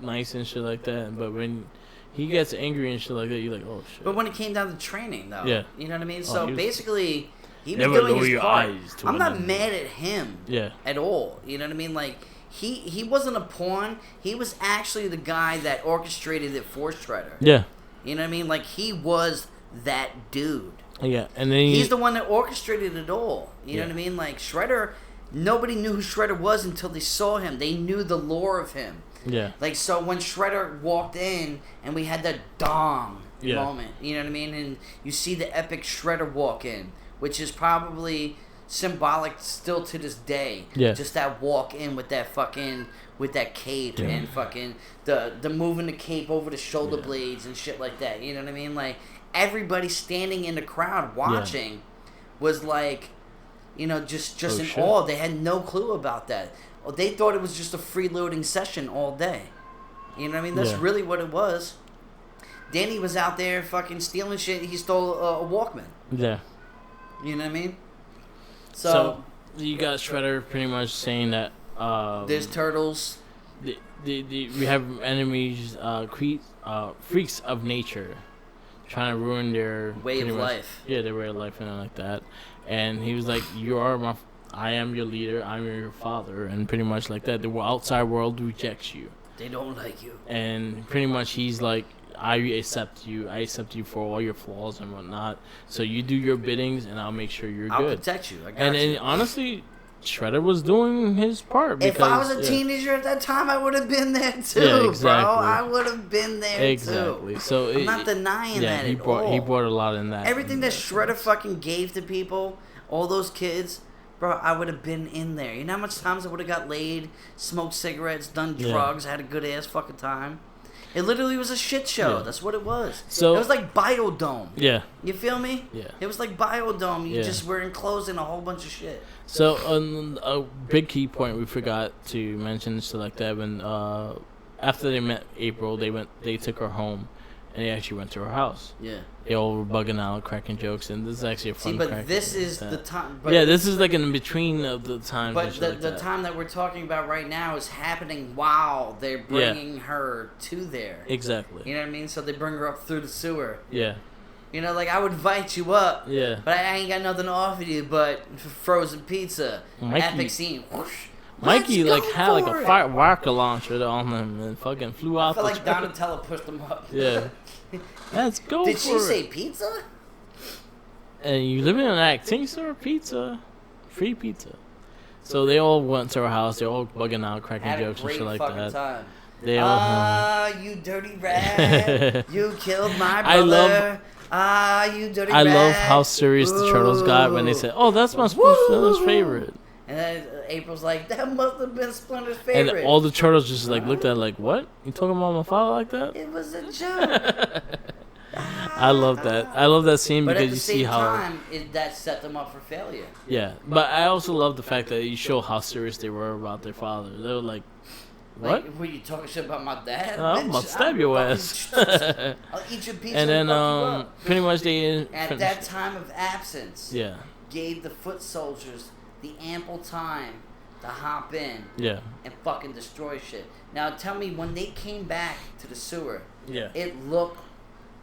Speaker 1: nice and shit like that, but when he gets angry and shit like that, you're like, oh shit.
Speaker 2: But when it came down to training, though, you know what I mean? So basically, he was
Speaker 1: never
Speaker 2: doing
Speaker 1: lower
Speaker 2: his
Speaker 1: your
Speaker 2: part.
Speaker 1: eyes to
Speaker 2: I'm not
Speaker 1: another.
Speaker 2: mad at him at all. You know what I mean? Like, he wasn't a pawn. He was actually the guy that orchestrated it for Shredder.
Speaker 1: Yeah.
Speaker 2: You know what I mean? Like, he was that dude.
Speaker 1: Yeah, and then
Speaker 2: he's the one that orchestrated it all. You know what I mean? Like, Shredder, nobody knew who Shredder was until they saw him. They knew the lore of him.
Speaker 1: Yeah.
Speaker 2: Like, so when Shredder walked in and we had that dong moment, you know what I mean? And you see the epic Shredder walk in, which is probably symbolic still to this day.
Speaker 1: Yeah.
Speaker 2: Just that walk in with that fucking, with that cape and fucking the moving the cape over the shoulder blades and shit like that. You know what I mean? Like, everybody standing in the crowd watching was like, you know, just in awe. They had no clue about that. They thought it was just a freeloading session all day. You know what I mean? That's really what it was. Danny was out there fucking stealing shit. He stole a Walkman.
Speaker 1: Yeah.
Speaker 2: You know what I mean?
Speaker 1: So you got Shredder pretty much saying that
Speaker 2: there's turtles.
Speaker 1: We have enemies, freaks of nature, trying to ruin their
Speaker 2: way of life.
Speaker 1: Yeah, their way of life and like that. And he was like, I am your leader, I'm your father, and pretty much like that. The outside world rejects you.
Speaker 2: They don't like you.
Speaker 1: And pretty much he's like, I accept you for all your flaws and whatnot. So you do your biddings, and I'll make sure you're good.
Speaker 2: I'll protect you. I got you.
Speaker 1: And honestly, Shredder was doing his part. Because,
Speaker 2: if I was a teenager at that time, I would have been there too, bro. I would have been there too.
Speaker 1: So
Speaker 2: I'm not denying that
Speaker 1: he
Speaker 2: at all.
Speaker 1: He brought a lot in that.
Speaker 2: Everything that Shredder fucking gave to people, all those kids, bro, I would have been in there. You know how much times I would have got laid, smoked cigarettes, done drugs, had a good ass fucking time? It literally was a shit show. Yeah. That's what it was. So it was like Biodome. Yeah. You feel me? Yeah. It was like Biodome. You just were enclosed in a whole bunch of shit.
Speaker 1: So a big key point we forgot to mention, so like that, when after they met April, they took her home, and they actually went to her house. Yeah. They all were bugging out, cracking jokes, and this is actually a fun.
Speaker 2: See, but this is the time. But
Speaker 1: this is like in between of the times.
Speaker 2: But the time that we're talking about right now is happening while they're bringing her to there. Exactly. You know what I mean? So they bring her up through the sewer. Yeah. You know, like, I would invite you up. Yeah. But I ain't got nothing to offer you but frozen pizza. Epic scene. Whoosh.
Speaker 1: Mikey had like a fire rocket launcher on him and fucking flew out.
Speaker 2: I feel like Donatello pushed him up.
Speaker 1: Yeah. Let's go.
Speaker 2: Did she say pizza?
Speaker 1: And you live in an acting store? Pizza. Free pizza. So they all went to her house. They're all bugging out, cracking jokes and shit like that.
Speaker 2: Time. They all you dirty rat. You killed my brother. You dirty rat.
Speaker 1: I love how serious the Turtles got when they said, "Oh, that's my Splinter's favorite."
Speaker 2: And then April's like, "That must have been Splinter's favorite."
Speaker 1: And all the Turtles just like looked at it like, "What? You talking about my father like that?"
Speaker 2: It was a joke.
Speaker 1: I love that. I love that scene because you see how.
Speaker 2: But at the same time, that set them up for failure.
Speaker 1: Yeah, but I also love the fact that you show how serious they were about their father. They were like, "What?
Speaker 2: Like, were you talking shit about my dad?
Speaker 1: I'm about to stab your ass."
Speaker 2: I'll eat your pizza.
Speaker 1: And then, pretty much they.
Speaker 2: At that time of absence. Yeah. Gave the foot soldiers the ample time to hop in. Yeah. And fucking destroy shit. Now tell me, when they came back to the sewer. Yeah. It looked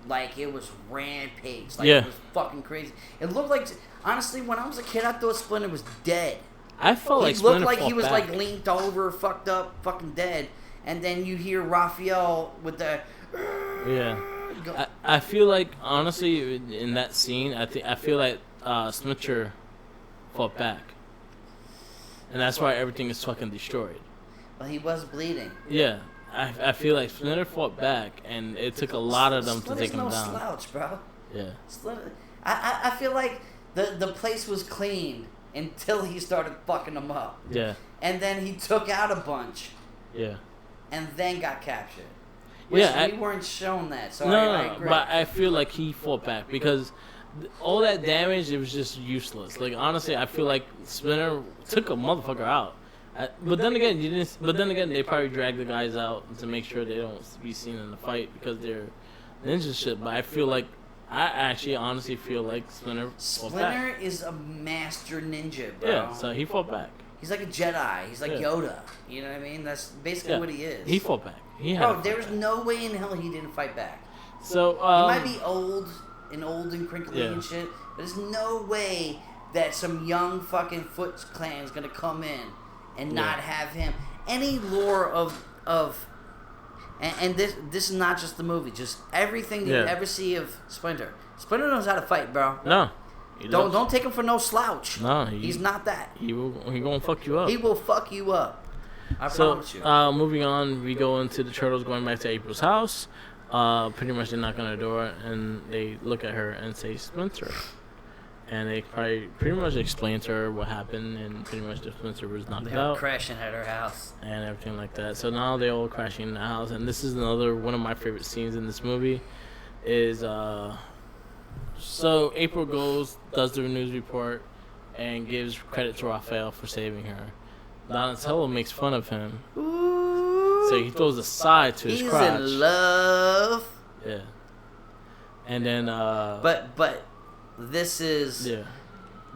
Speaker 2: like it was rampage. Like it was fucking crazy. It looked like, honestly, when I was a kid, I thought Splinter was dead.
Speaker 1: I felt like
Speaker 2: Splinter looked like he was back. Like leaned over, fucked up, fucking dead. and then you hear Raphael with the.
Speaker 1: Yeah. I feel like honestly in that scene, I feel like Splinter fought back, and that's why everything is fucking destroyed.
Speaker 2: Well, he was bleeding.
Speaker 1: Yeah, I feel like Splinter fought back, and it took a lot of them to take him down.
Speaker 2: Splinter's no slouch, bro.
Speaker 1: Yeah.
Speaker 2: Splinter, I feel like the place was clean until he started fucking them up.
Speaker 1: Yeah.
Speaker 2: And then he took out a bunch.
Speaker 1: Yeah.
Speaker 2: And then got captured. Which we weren't shown that, so I agree.
Speaker 1: But I feel like he fought back because all that damage, it was just useless. Like honestly, I feel like Splinter took a motherfucker out. But then again, they probably dragged the guys out to make sure they don't be seen in the fight because they're ninja shit. But I feel like honestly feel like Splinter fought back.
Speaker 2: Splinter is a master ninja, bro.
Speaker 1: Yeah, so he fought back.
Speaker 2: He's like a Jedi. He's like Yoda. You know what I mean? That's basically what he is.
Speaker 1: He fought back.
Speaker 2: Bro, there's no way in hell he didn't fight back.
Speaker 1: So
Speaker 2: he might be old and crinkly and shit, but there's no way that some young fucking Foot Clan is gonna come in and not have him. Any lore of and this is not just the movie, just everything that you ever see of Splinter. Splinter knows how to fight, bro.
Speaker 1: No.
Speaker 2: Don't take him for no slouch.
Speaker 1: No,
Speaker 2: he's not that.
Speaker 1: He gonna fuck you up.
Speaker 2: He will fuck you up. I promise you.
Speaker 1: Moving on, we go into the Turtles going back to April's house. Pretty much they knock on the door and they look at her and say Splinter. And they pretty much explain to her what happened and pretty much the Splinter was knocked out.
Speaker 2: Crashing at her house.
Speaker 1: And everything like that. So now they're all crashing in the house. And this is another one of my favorite scenes in this movie. So April does the news report and gives credit to Raphael for saving her. Donatello makes fun of him.
Speaker 2: Ooh.
Speaker 1: So he throws a side to his crotch.
Speaker 2: He's in love.
Speaker 1: Yeah. And then
Speaker 2: But this is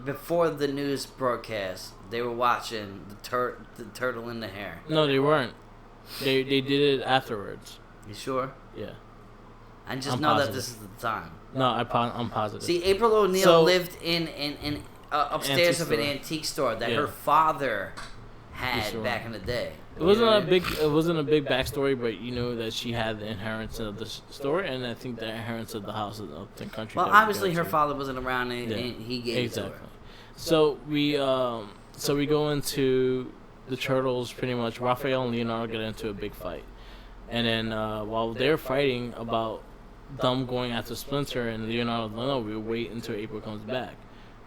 Speaker 2: before the news broadcast. They were watching the turtle in the hair.
Speaker 1: No, they weren't. They did it afterwards.
Speaker 2: You sure?
Speaker 1: Yeah.
Speaker 2: I just know that this is the time.
Speaker 1: No, I'm positive.
Speaker 2: See, April O'Neil lived in upstairs of an
Speaker 1: store.
Speaker 2: Antique store that her father had back in the day.
Speaker 1: It wasn't a big backstory, but you know that she had the inheritance of the store, and I think the inheritance of the house of the country.
Speaker 2: Well, obviously her father wasn't around, and he gave it to her.
Speaker 1: So we go into the Turtles. Pretty much, Raphael and Leonardo get into a big fight, and then while they're fighting about them going after Splinter, and Leonardo, no, we'll wait until April comes back.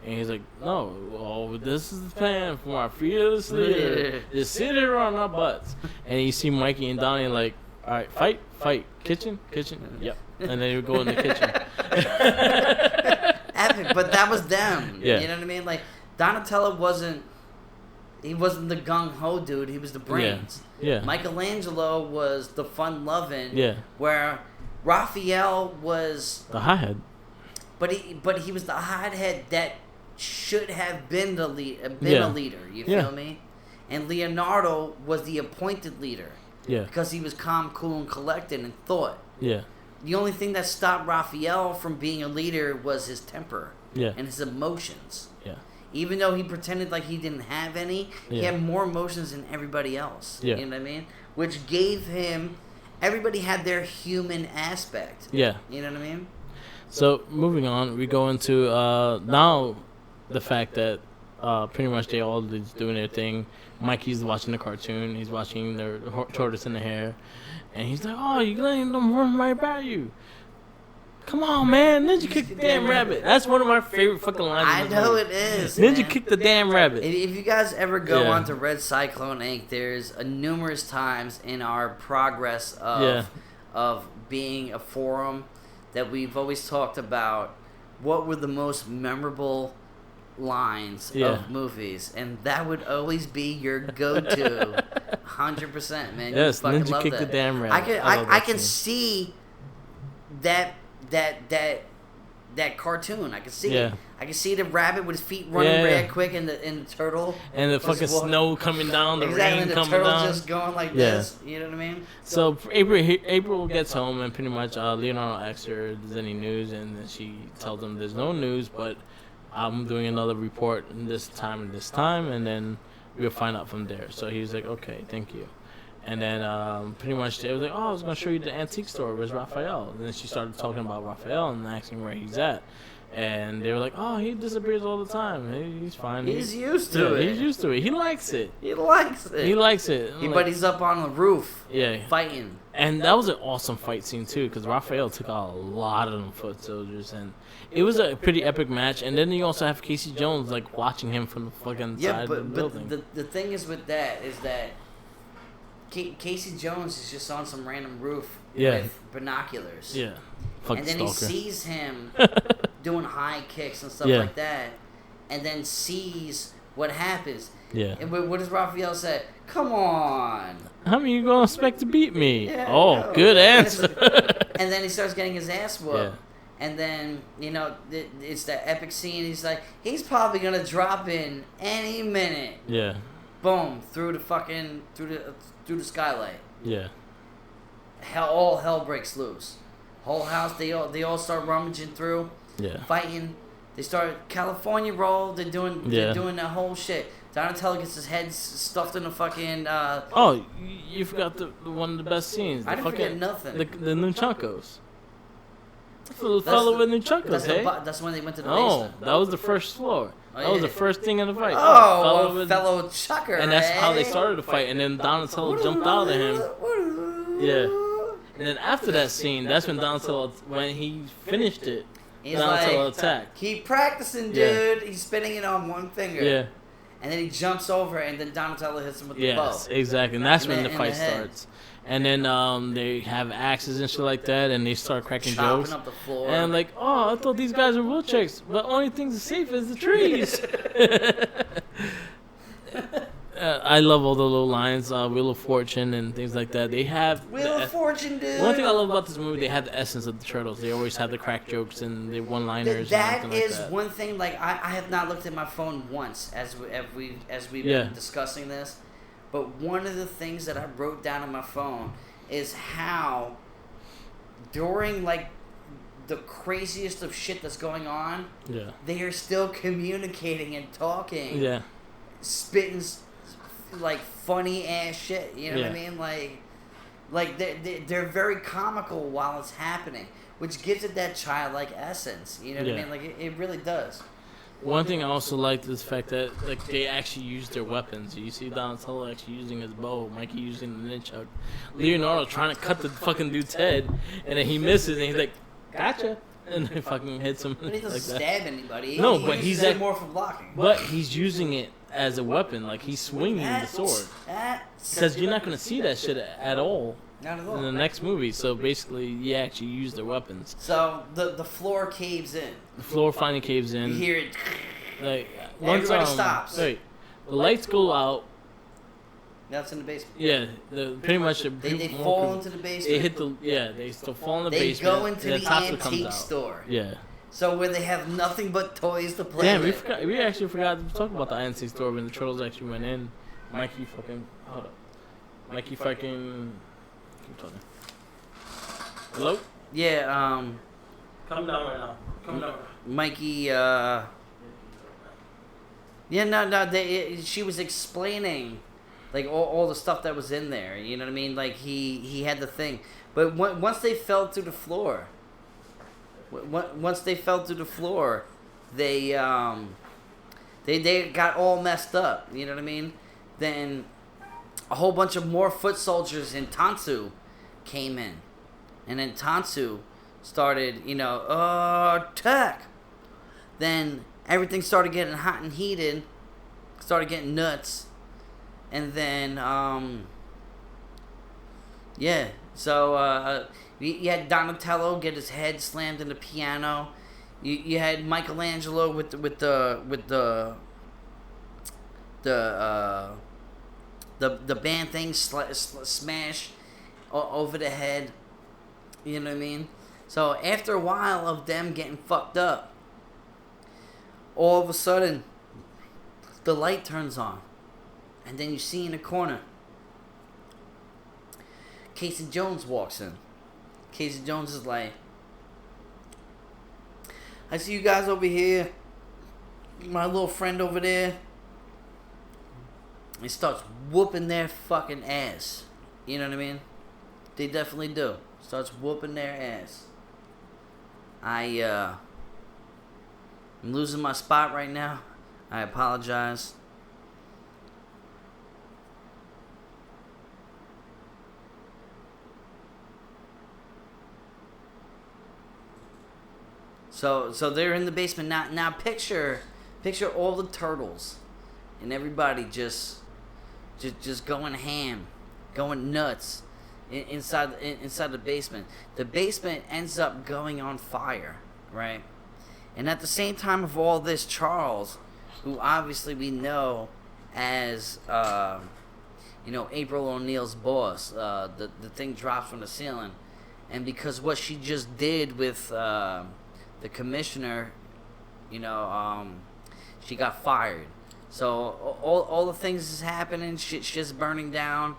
Speaker 1: And he's like, no, well, this is the plan for our fearless leader. Just sit here on our butts. And you see Mikey and Donnie like, all right, fight, kitchen, yep. And then they would go in the kitchen.
Speaker 2: Epic, but that was them.
Speaker 1: Yeah.
Speaker 2: You know what I mean? Like, Donatello wasn't the gung-ho dude. He was the brains.
Speaker 1: Yeah.
Speaker 2: Michelangelo was the fun-loving.
Speaker 1: Yeah.
Speaker 2: Where Raphael was
Speaker 1: the hothead.
Speaker 2: But he was the hothead that should have been a leader. You feel me? And Leonardo was the appointed leader.
Speaker 1: Yeah.
Speaker 2: Because he was calm, cool, and collected and thought.
Speaker 1: Yeah.
Speaker 2: The only thing that stopped Raphael from being a leader was his temper.
Speaker 1: Yeah.
Speaker 2: And his emotions.
Speaker 1: Yeah.
Speaker 2: Even though he pretended like he didn't have any, he had more emotions than everybody else.
Speaker 1: Yeah.
Speaker 2: You know what I mean? Which gave him... Everybody had their human aspect.
Speaker 1: Yeah.
Speaker 2: You know what I mean?
Speaker 1: So, moving on, we go into now the fact that pretty much they all doing their thing. Mikey's watching the cartoon. He's watching the tortoise in the hair. And he's like, oh, you're letting them run right by you. Come on, man. Ninja kick the damn rabbit. That's one of my favorite fucking lines.
Speaker 2: I know it is.
Speaker 1: Ninja kick the damn rabbit.
Speaker 2: If you guys ever go onto Red Cyclone Inc., there's numerous times in our progress of being a forum that we've always talked about what were the most memorable lines of movies, and that would always be your go-to. 100%, man.
Speaker 1: Yes,
Speaker 2: you fucking
Speaker 1: Ninja
Speaker 2: love
Speaker 1: kick
Speaker 2: that.
Speaker 1: the damn rabbit.
Speaker 2: I can see that cartoon. I can see it. I can see the rabbit with his feet running real quick, and the turtle
Speaker 1: and the fucking snow coming down, the rain
Speaker 2: the
Speaker 1: coming
Speaker 2: turtle
Speaker 1: down,
Speaker 2: just going like this. You know what I mean?
Speaker 1: So April gets home, and pretty much Leonardo asks her if there's any news, and then she tells him there's no news, but I'm doing another report this time, and then we'll find out from there. So he's like, okay, thank you. And then pretty much they was like, oh, I was going to show you the antique store. Where's Raphael? And then she started talking about Raphael and asking where he's at. And they were like, oh, he disappears all the time. He's fine.
Speaker 2: He's used to it.
Speaker 1: He's used to it. He likes it.
Speaker 2: He likes it.
Speaker 1: He likes it.
Speaker 2: But he's up on the roof fighting.
Speaker 1: And that was an awesome fight scene, too, because Raphael took out a lot of them foot soldiers. And it was a pretty epic match. And then you also have Casey Jones, like, watching him from the fucking side of the building.
Speaker 2: But the thing is with that is that Casey Jones is just on some random roof with binoculars.
Speaker 1: Yeah.
Speaker 2: And then
Speaker 1: stalker.
Speaker 2: He sees him doing high kicks and stuff like that, and then sees what happens.
Speaker 1: Yeah.
Speaker 2: And what does Raphael say? Come on.
Speaker 1: How many you gonna expect to beat me? Yeah, good answer.
Speaker 2: And then he starts getting his ass whooped.
Speaker 1: Yeah.
Speaker 2: And then, it's that epic scene. He's like, he's probably going to drop in any minute.
Speaker 1: Yeah.
Speaker 2: Boom. Through the skylight.
Speaker 1: Yeah.
Speaker 2: All hell breaks loose. Whole house, they all start rummaging through.
Speaker 1: Yeah.
Speaker 2: Fighting. They start California roll. They're doing that whole shit. Donatello gets his head stuffed in a fucking...
Speaker 1: oh, you forgot the one of the best scenes.
Speaker 2: I didn't forget nothing.
Speaker 1: The Nunchakos. The fellow with Nunchakos, hey?
Speaker 2: That's when they went to the basement.
Speaker 1: That was the first floor. That was the first thing in the fight.
Speaker 2: Fellow chucker,
Speaker 1: and that's how they started the fight. And then Donatello jumped out at him. Yeah. And then after that scene, that's when Donatello, when he finished it, Donatello attacked.
Speaker 2: Keep practicing, dude. He's spinning it on one finger.
Speaker 1: Yeah.
Speaker 2: And then he jumps over, and then Donatello hits him with the bow.
Speaker 1: Yes, exactly. And that's when the fight starts. And then they have axes and shit like that, and they start cracking jokes.
Speaker 2: Chopping up the floor.
Speaker 1: And I'm like, oh, I thought these guys were wheelchairs, but only things safe is the trees. I love all the little lines, Wheel of Fortune and things like that. They have
Speaker 2: Wheel of Fortune, dude.
Speaker 1: One thing I love about this movie, they have the essence of the Turtles. They always have the crack jokes and the one-liners.
Speaker 2: That is one thing. Like I have not looked at my phone once as we've been discussing this. But one of the things that I wrote down on my phone is how during like the craziest of shit that's going on, they are still communicating and talking, spitting like funny ass shit. You know what I mean? Like they're very comical while it's happening, which gives it that childlike essence. You know what I mean? Like it really does.
Speaker 1: One thing I also liked is the fact that like they actually use their weapons. You see Donatello actually using his bow, Mikey using the nunchuck, Leonardo trying to cut the fucking dude's head, and then he misses, and he's like, "Gotcha," and then fucking hits him.
Speaker 2: But he doesn't stab anybody.
Speaker 1: No, but he's
Speaker 2: more for blocking.
Speaker 1: But he's using it as a weapon, like he's swinging the sword. Because you're not gonna see that shit at all.
Speaker 2: Not at all.
Speaker 1: In the next movie, so basically, you actually use their weapons.
Speaker 2: So the floor caves in.
Speaker 1: The floor finally caves in.
Speaker 2: You hear it.
Speaker 1: Like
Speaker 2: everybody stops.
Speaker 1: Wait, the lights go out.
Speaker 2: That's in the basement.
Speaker 1: Yeah, pretty much.
Speaker 2: They fall into the basement.
Speaker 1: They hit the they still fall in the basement.
Speaker 2: They go into the antique store.
Speaker 1: Yeah.
Speaker 2: So where they have nothing but toys to play.
Speaker 1: Damn,
Speaker 2: with.
Speaker 1: we actually forgot to talk about the antique store when the Turtles actually went in. Mikey fucking hold up. Mikey fucking. Keep talking. Hello?
Speaker 2: Yeah,
Speaker 1: Come down right now. Come down.
Speaker 2: Mikey, she was explaining, like, all the stuff that was in there, you know what I mean? Like, he had the thing. But once they fell through the floor, they got all messed up, you know what I mean? Then a whole bunch of more foot soldiers in Tansu came in. And then Tansu started, attack. Then everything started getting hot and heated, started getting nuts. And then, so you had Donatello get his head slammed in the piano. You had Michelangelo with the band thing smash over the head. You know what I mean? So after a while of them getting fucked up, all of a sudden the light turns on, and then you see in the corner Casey Jones walks in. Casey Jones is like, I see you guys over here, my little friend over there. He starts whooping their fucking ass. You know what I mean? They definitely do. Starts whooping their ass. I'm losing my spot right now. I apologize. So they're in the basement now. Now picture all the turtles, and everybody just going ham, going nuts, inside the basement. The basement ends up going on fire, right? And at the same time of all this, Charles, who obviously we know as April O'Neil's boss, the thing drops from the ceiling, and because what she just did with the commissioner, she got fired. So all the things is happening, shit's burning down,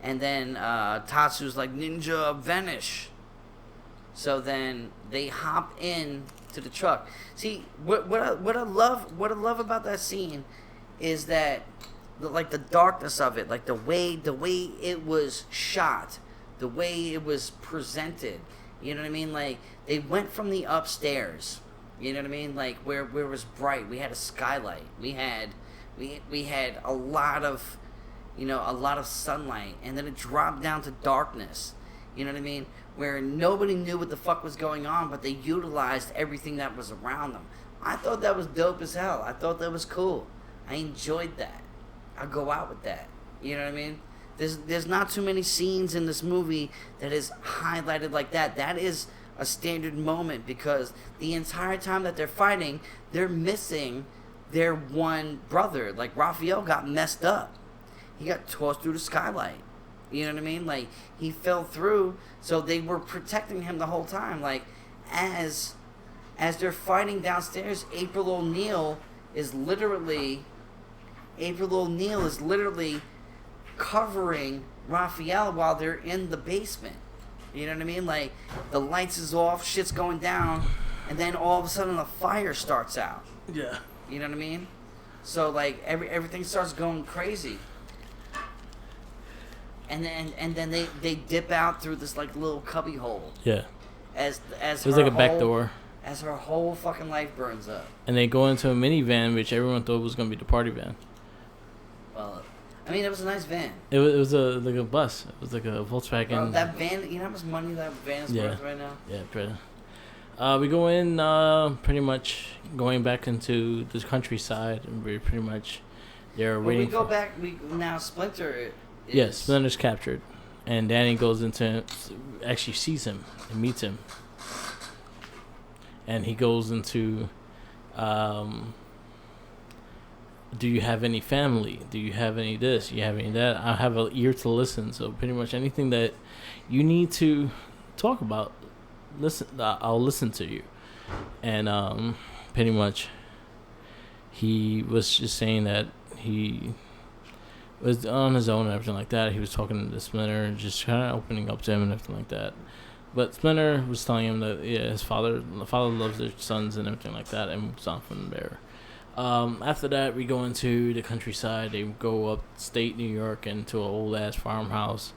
Speaker 2: and then Tatsu's like, ninja vanish. So then they hop in to the truck. See, what I love about that scene is that the darkness of it, like the way it was shot, the way it was presented. You know what I mean? Like, they went from the upstairs, you know what I mean? Like, where it was bright. We had a skylight. We had a lot of, a lot of sunlight. And then it dropped down to darkness, you know what I mean? Where nobody knew what the fuck was going on, but they utilized everything that was around them. I thought that was dope as hell. I thought that was cool. I enjoyed that. I'll go out with that. You know what I mean? There's not too many scenes in this movie that is highlighted like that. That is a standard moment because the entire time that they're fighting, they're missing their one brother. Like, Raphael got messed up. He got tossed through the skylight. You know what I mean? Like, he fell through, so they were protecting him the whole time. Like, as they're fighting downstairs, April O'Neil is literally covering Raphael while they're in the basement. You know what I mean? Like, the lights is off, shit's going down, and then all of a sudden the fire starts out.
Speaker 1: Yeah.
Speaker 2: You know what I mean? So, like, everything starts going crazy. And then they dip out through this, like, little cubby hole.
Speaker 1: Yeah.
Speaker 2: As
Speaker 1: it was like a back door.
Speaker 2: As her whole fucking life burns up.
Speaker 1: And they go into a minivan, which everyone thought was going to be the party van.
Speaker 2: Well, I mean, it was a nice van.
Speaker 1: It was like a bus. It was like a Volkswagen.
Speaker 2: Bro, that van, you know how much money that van is worth right now?
Speaker 1: Yeah, pretty. We go in pretty much going back into the countryside, and we're pretty much they're waiting.
Speaker 2: We go back. Now Splinter.
Speaker 1: Yes, Splinter's captured, and Danny goes into actually sees him and meets him, and he goes into. Do you have any family? Do you have any this? Do you have any that? I have an ear to listen. So pretty much anything that you need to talk about, I'll listen to you. And pretty much he was just saying that he was on his own and everything like that. He was talking to Splinter and just kind of opening up to him and everything like that. But Splinter was telling him that the father loves their sons and everything like that, and moves on from there. After that, we go into the countryside. They go upstate New York into an old ass farmhouse,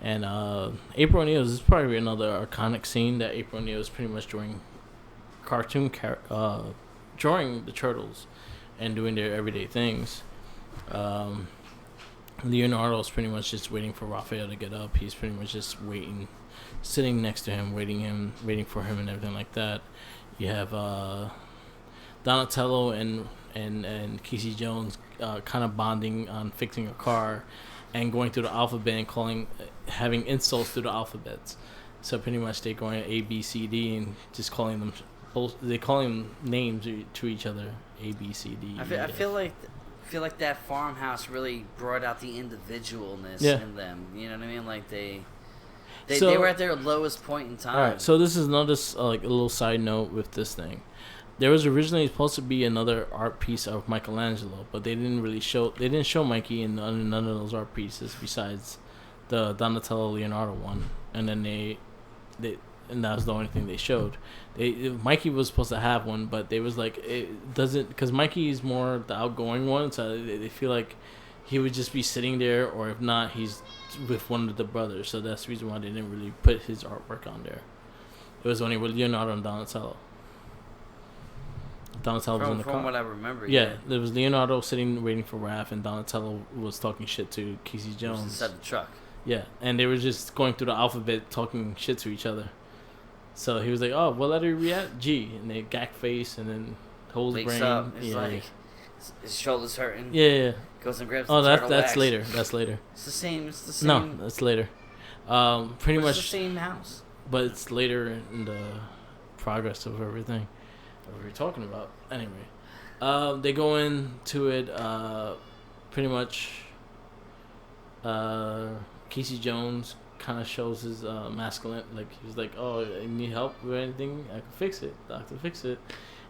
Speaker 1: and April O'Neil, this is probably another iconic scene that April O'Neil is pretty much drawing the turtles and doing their everyday things. Leonardo's pretty much just waiting for Raphael to get up. He's pretty much just waiting, sitting next to him, waiting for him and everything like that. You have Donatello and Casey Jones kind of bonding on fixing a car and going through the alphabet and having insults through the alphabets. So pretty much they're going A, B, C, D and just calling them names to each other. A, B, C, D.
Speaker 2: I feel like that farmhouse really brought out the individualness in them. You know what I mean? Like they were at their lowest point in time.
Speaker 1: All right. So this is another like a little side note with this thing. There was originally supposed to be another art piece of Michelangelo, but they didn't show Mikey in none of those art pieces besides the Donatello Leonardo one, and then and that was the only thing they showed. Mikey was supposed to have one, but they was like it doesn't, because Mikey is more the outgoing one, so they feel like he would just be sitting there, or if not, he's with one of the brothers. So that's the reason why they didn't really put his artwork on there. It was only with Leonardo and Donatello. Donatello was in the car.
Speaker 2: From what I remember,
Speaker 1: yeah, there was Leonardo sitting waiting for Raph, and Donatello was talking shit to Casey Jones.
Speaker 2: Inside the truck.
Speaker 1: Yeah, and they were just going through the alphabet, talking shit to each other. So he was like, "Oh, what letter are we at? G," and they gack face, and then holds
Speaker 2: Wakes
Speaker 1: brain.
Speaker 2: up. It's like his shoulders hurting.
Speaker 1: Yeah.
Speaker 2: Goes and grabs.
Speaker 1: Oh,
Speaker 2: the turtle
Speaker 1: that's
Speaker 2: wax.
Speaker 1: later. That's later.
Speaker 2: It's the same. It's the same.
Speaker 1: No, that's later. Pretty much
Speaker 2: the same house.
Speaker 1: But it's later in the progress of everything that we were talking about. Anyway, they go into it. Pretty much. Casey Jones kind of shows his masculine, like he's like, "Oh, you need help with anything? I can fix it. Doctor, fix it."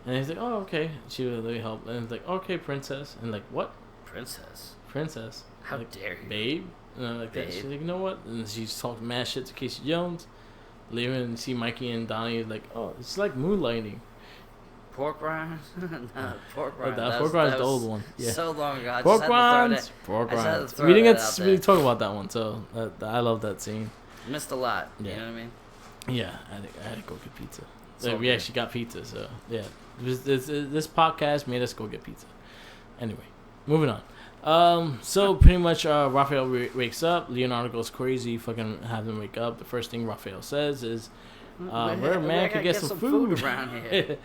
Speaker 1: And he's like, "Oh, okay." She would let me help, and it's like, "Okay, princess." And like, "What? Princess?
Speaker 2: How
Speaker 1: like,
Speaker 2: dare you,
Speaker 1: babe?" And like that. She's like, "You know what?" And she's talking mad shit to Casey Jones. Leaving and see Mikey and Donnie like, "Oh, it's like moonlighting."
Speaker 2: Pork rinds? No, pork rinds.
Speaker 1: Pork rinds is the old one. Yeah.
Speaker 2: So long ago.
Speaker 1: Pork rinds. We didn't get to really talk about that one, so I love that scene.
Speaker 2: Missed a lot.
Speaker 1: Yeah.
Speaker 2: You know what I mean?
Speaker 1: Yeah, I had to go get pizza. We actually got pizza, so yeah. This podcast made us go get pizza. Anyway, moving on. So pretty much Raphael wakes up. Leonardo goes crazy, fucking have him wake up. The first thing Raphael says is, where man could get some food
Speaker 2: around here.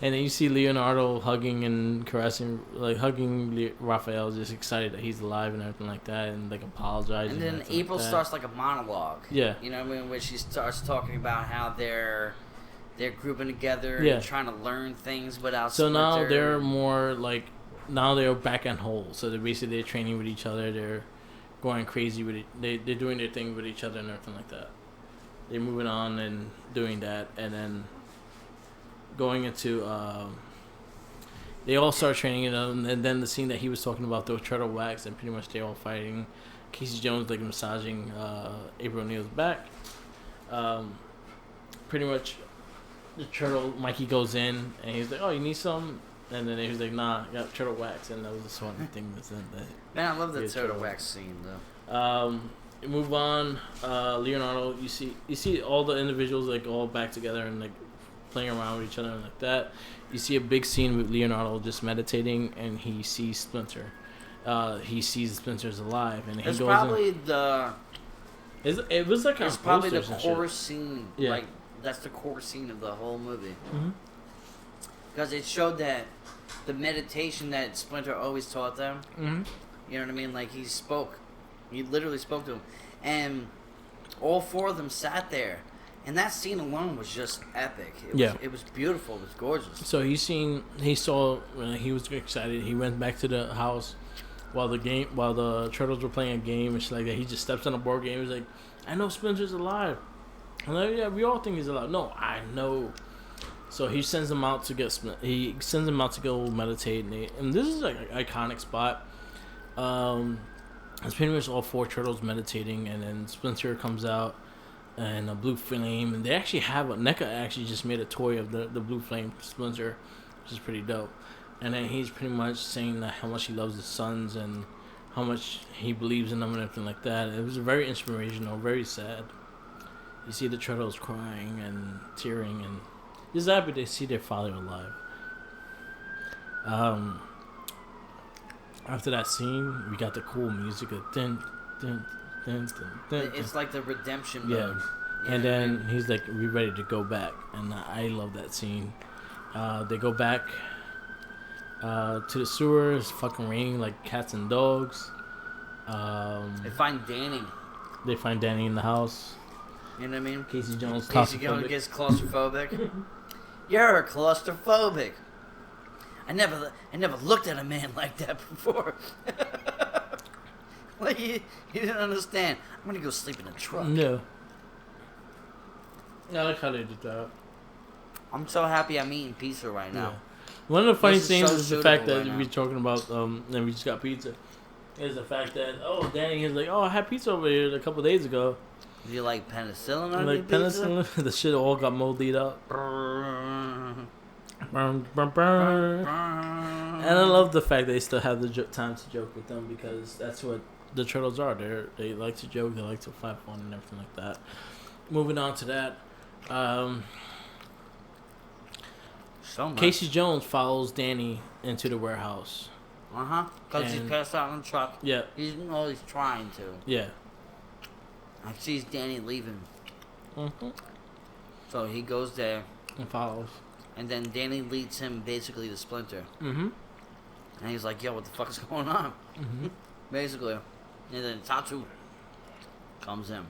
Speaker 1: And then you see Leonardo hugging and caressing, like hugging Raphael, just excited that he's alive and everything like that, and like apologizing.
Speaker 2: And then April starts like a monologue.
Speaker 1: Yeah.
Speaker 2: You know what I mean? Where she starts talking about how they're grouping together and trying to learn things without
Speaker 1: So
Speaker 2: Splinter.
Speaker 1: now they're more like, now they're back on whole. So they're training with each other. They're going crazy with it. They're doing their thing with each other and everything like that. They're moving on and doing that, and then going into they all start training, and then the scene that he was talking about, those turtle wax, and pretty much they're all fighting. Casey Jones like massaging April O'Neil's back. Pretty much the turtle, Mikey goes in and he's like, "Oh, you need some?" And then he was like, "Nah, I got turtle wax," and that was the one thing that's in that.
Speaker 2: Man, I love the turtle wax scene though.
Speaker 1: Move on. Leonardo, you see all the individuals like all back together and like playing around with each other and like that. You see a big scene with Leonardo just meditating, and he sees Splinter. He sees Splinter's alive, and he goes.
Speaker 2: Probably
Speaker 1: it was like
Speaker 2: it's probably the core scene. Yeah. Like that's the core scene of the whole movie. Because it showed that the meditation that Splinter always taught them. You know what I mean? Like he literally spoke to him, and all four of them sat there, and that scene alone was just epic. It was beautiful. It was gorgeous.
Speaker 1: So he saw, he was excited. He went back to the house while the turtles were playing a game and shit like that. He just steps on a board game. He's like, "I know Splinter's alive." I'm like, "Yeah, we all think he's alive." "No, I know." So he sends them out to go meditate, and this is like an iconic spot. It's pretty much all four turtles meditating, and then Splinter comes out, and a blue flame, and they actually have NECA actually just made a toy of the blue flame Splinter, which is pretty dope. And then he's pretty much saying that how much he loves his sons and how much he believes in them and everything like that. It was very inspirational, very sad. You see the turtles crying and tearing and just happy to see their father alive. After that scene, we got the cool music of dun, dun, dun, dun, dun.
Speaker 2: It's like the redemption mode.
Speaker 1: Yeah. And then he's like, "We ready to go back," and I love that scene. They go back to the sewers, fucking raining like cats and dogs.
Speaker 2: They find Danny.
Speaker 1: They find Danny in the house.
Speaker 2: You know what I mean?
Speaker 1: Casey Jones
Speaker 2: gets claustrophobic. You're claustrophobic. I never looked at a man like that before. Like he didn't understand. I'm gonna go sleep in a truck.
Speaker 1: No. I like how they did that.
Speaker 2: I'm so happy I'm eating pizza right now.
Speaker 1: Yeah. One of the funny things is the fact that
Speaker 2: right
Speaker 1: we're talking about, and we just got pizza, is the fact that, Danny is like, I had pizza over here a couple of days ago.
Speaker 2: Do you like penicillin on your
Speaker 1: penicillin?
Speaker 2: Pizza?
Speaker 1: The shit all got moldied up. Burn. And I love the fact they still have the time to joke with them because that's what the turtles are. They like to joke, they like to have fun and everything like that. Moving on to that, Casey Jones follows Danny into the warehouse.
Speaker 2: Because he's passed out in the truck.
Speaker 1: Yeah.
Speaker 2: He's trying to.
Speaker 1: Yeah.
Speaker 2: And sees Danny leaving.
Speaker 1: Mm-hmm.
Speaker 2: So he goes there.
Speaker 1: And follows.
Speaker 2: And then Danny leads him basically to Splinter.
Speaker 1: Mm-hmm.
Speaker 2: And he's like, yo, what the fuck is going on?
Speaker 1: Mm-hmm.
Speaker 2: Basically. And then Tatsu comes in.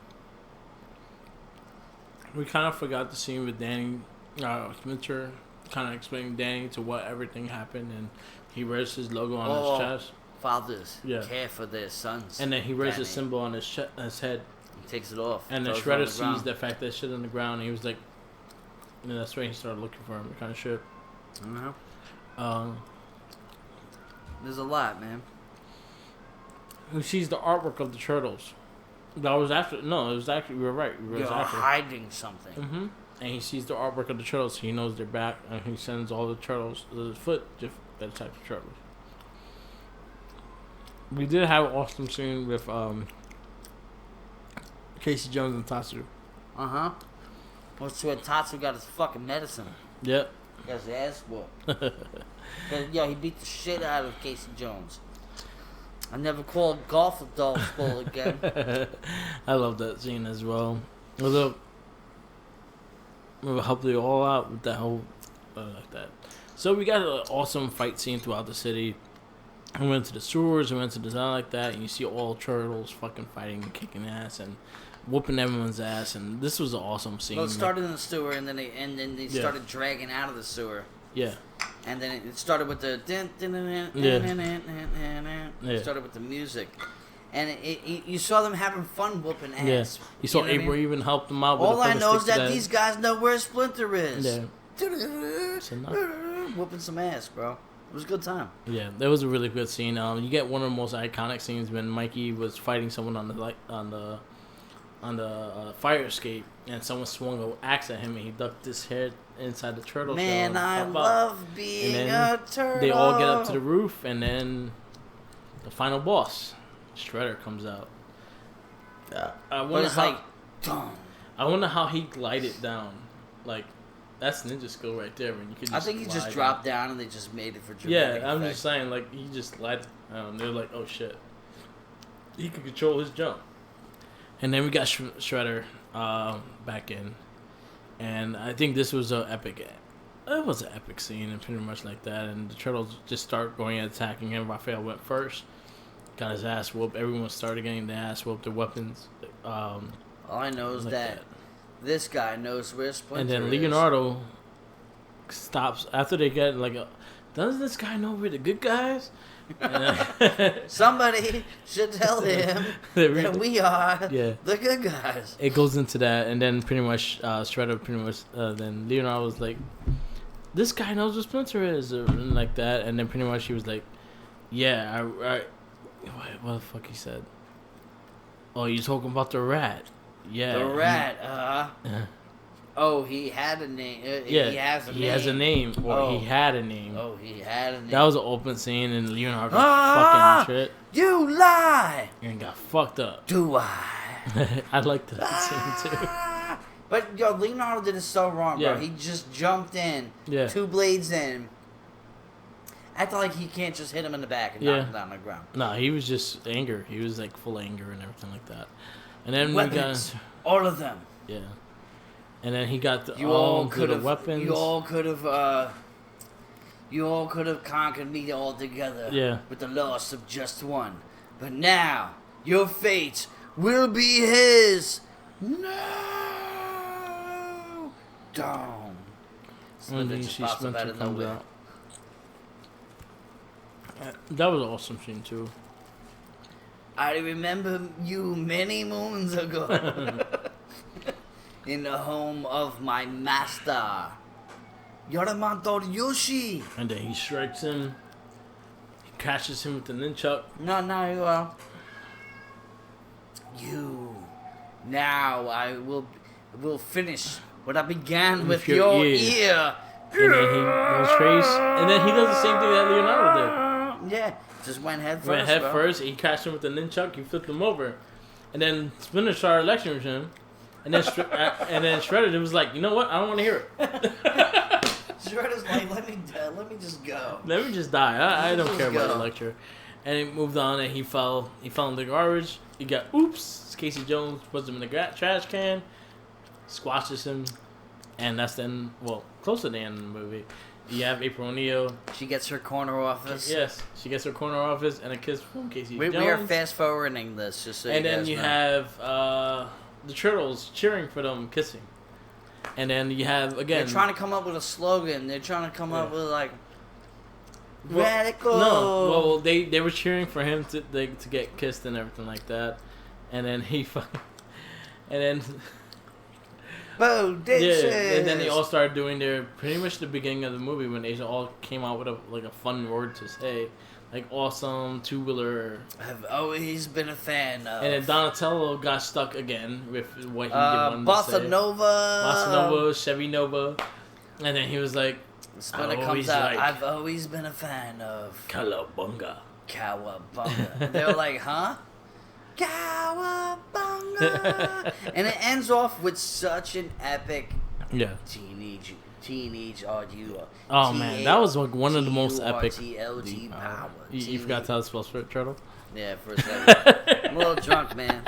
Speaker 1: We kind of forgot the scene with Danny, Splinter, kind of explaining Danny to what everything happened, and he wears his logo on his chest.
Speaker 2: Fathers care for their sons.
Speaker 1: And then he wears a symbol on his head.
Speaker 2: He takes it off.
Speaker 1: And then Shredder sees the fact that shit on the ground, and he was like, and that's when he started looking for him, kind of shit.
Speaker 2: There's a lot, man.
Speaker 1: Who sees the artwork of the turtles? That was after. No, it was actually. We were right.
Speaker 2: You're hiding something.
Speaker 1: Mm-hmm. And he sees the artwork of the turtles. So he knows they're back, and he sends all the turtles the foot that type of turtles. We did have an awesome scene with Casey Jones and Tatsu.
Speaker 2: Well, so Tatsu got his fucking medicine.
Speaker 1: Yep.
Speaker 2: He got his ass whooped. He beat the shit out of Casey Jones. I never called golf a dog school again.
Speaker 1: I love that scene as well. Although, we'll help you all out with that whole like that. So we got an awesome fight scene throughout the city. We went to the sewers, we went to the zone like that, and you see all turtles fucking fighting and kicking ass and whooping everyone's ass, and this was an awesome scene.
Speaker 2: Well, it started in the sewer, and then they started dragging out of the sewer.
Speaker 1: Yeah.
Speaker 2: And then it started with the It started with the music, and you saw them having fun whooping ass.
Speaker 1: Yeah. You saw April even help them out.
Speaker 2: All I know is that these guys know where Splinter is.
Speaker 1: Yeah.
Speaker 2: Whooping some ass, bro. It was a good time.
Speaker 1: Yeah, that was a really good scene. You get one of the most iconic scenes when Mikey was fighting someone on the fire escape, and someone swung an axe at him, and he ducked his head inside the turtle shell.
Speaker 2: Man, I love being a turtle.
Speaker 1: They all get up to the roof, and then the final boss, Shredder, comes out. I wonder how he glided down. Like, that's ninja skill right there. When you could.
Speaker 2: I think he just dropped down, and they just made it for dramatic
Speaker 1: I'm just saying, like, he just glided down. They're like, oh shit, he could control his jump. And then we got Shredder back in, and I think this was an epic. It was an epic scene, and pretty much like that. And the turtles just start going and attacking him. Raphael went first, got his ass whooped. Everyone started getting their ass whooped. The weapons.
Speaker 2: All I know is that this guy knows where Splinter is.
Speaker 1: And then Leonardo stops after they get doesn't this guy know we're the good guys?
Speaker 2: Somebody should tell him that we are the good guys.
Speaker 1: It goes into that, and then pretty much Shredder then Leonardo was like, this guy knows what Splinter is, and like that, and then pretty much he was like, yeah, what the fuck he said? Oh, you're talking about the rat? Yeah,
Speaker 2: the rat. Oh, he had a name. He has a name.
Speaker 1: He had a name.
Speaker 2: Oh, he had a name.
Speaker 1: That was an open scene, and Leonardo got fucking shit.
Speaker 2: You lie!
Speaker 1: And got fucked up.
Speaker 2: Do I?
Speaker 1: I liked that scene, too.
Speaker 2: But, Leonardo did it so wrong, bro. He just jumped in, 2 blades in, acted like he can't just hit him in the back and knock him down on the ground.
Speaker 1: No, he was just anger. He was, full of anger and everything like that. And then
Speaker 2: weapons. All of them.
Speaker 1: Yeah. And then he got the weapons.
Speaker 2: You all could have conquered me all together.
Speaker 1: Yeah.
Speaker 2: With the loss of just one. But now your fate will be his. No. Down.
Speaker 1: And then she comes out. That was an awesome scene too.
Speaker 2: I remember you many moons ago. In the home of my master, Yamato Yoshi.
Speaker 1: And then he strikes him. He catches him with the nunchuck.
Speaker 2: No, you. Now I will finish what I began with your ear.
Speaker 1: and then he goes crazy, and then he does the same thing that Leonardo
Speaker 2: did. Yeah, just went head first.
Speaker 1: Went head first. He crashed him with the nunchuck. He flipped him over, and then Splinter started lecturing him, and then Shredder was like, you know what? I don't want to hear it.
Speaker 2: Shredder's like, let me just go.
Speaker 1: Let me just die. I don't care about the lecture. And he moved on, and he fell in the garbage. He got oops. Casey Jones puts him in the trash can, squashes him, and that's then close to the end of the movie. You have April O'Neil.
Speaker 2: She gets her corner office.
Speaker 1: Yes, she gets her corner office and a kiss from Casey Jones.
Speaker 2: We are fast forwarding this, just so. And
Speaker 1: then you have the Turtles cheering for them kissing. And then you have again.
Speaker 2: They're trying to come up with a slogan. They're trying to come up with like radical.
Speaker 1: No, they were cheering for him to get kissed and everything like that, and then and then they all started doing their pretty much the beginning of the movie when they all came out with a fun word to say, like awesome, tubular.
Speaker 2: I've always been a fan of.
Speaker 1: And then Donatello got stuck again with what he wanted to say. Bossa Nova, Chevy Nova, and then he was like.
Speaker 2: When it comes out, I've always been a fan of
Speaker 1: Cowabunga.
Speaker 2: They're like, huh? Cowabunga. And it ends off with such an epic teenage audio.
Speaker 1: Oh man, that was like one of the most epic.
Speaker 2: You
Speaker 1: forgot to spell turtle?
Speaker 2: Yeah, for a second. I'm a little drunk, man.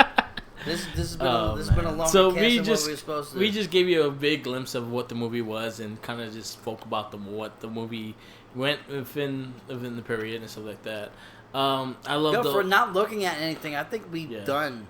Speaker 2: This has been a long cast than what we were supposed to.
Speaker 1: We just gave you a big glimpse of what the movie was and kind of just spoke about what the movie went within the period and stuff like that. I love
Speaker 2: for not looking at anything. I think we've done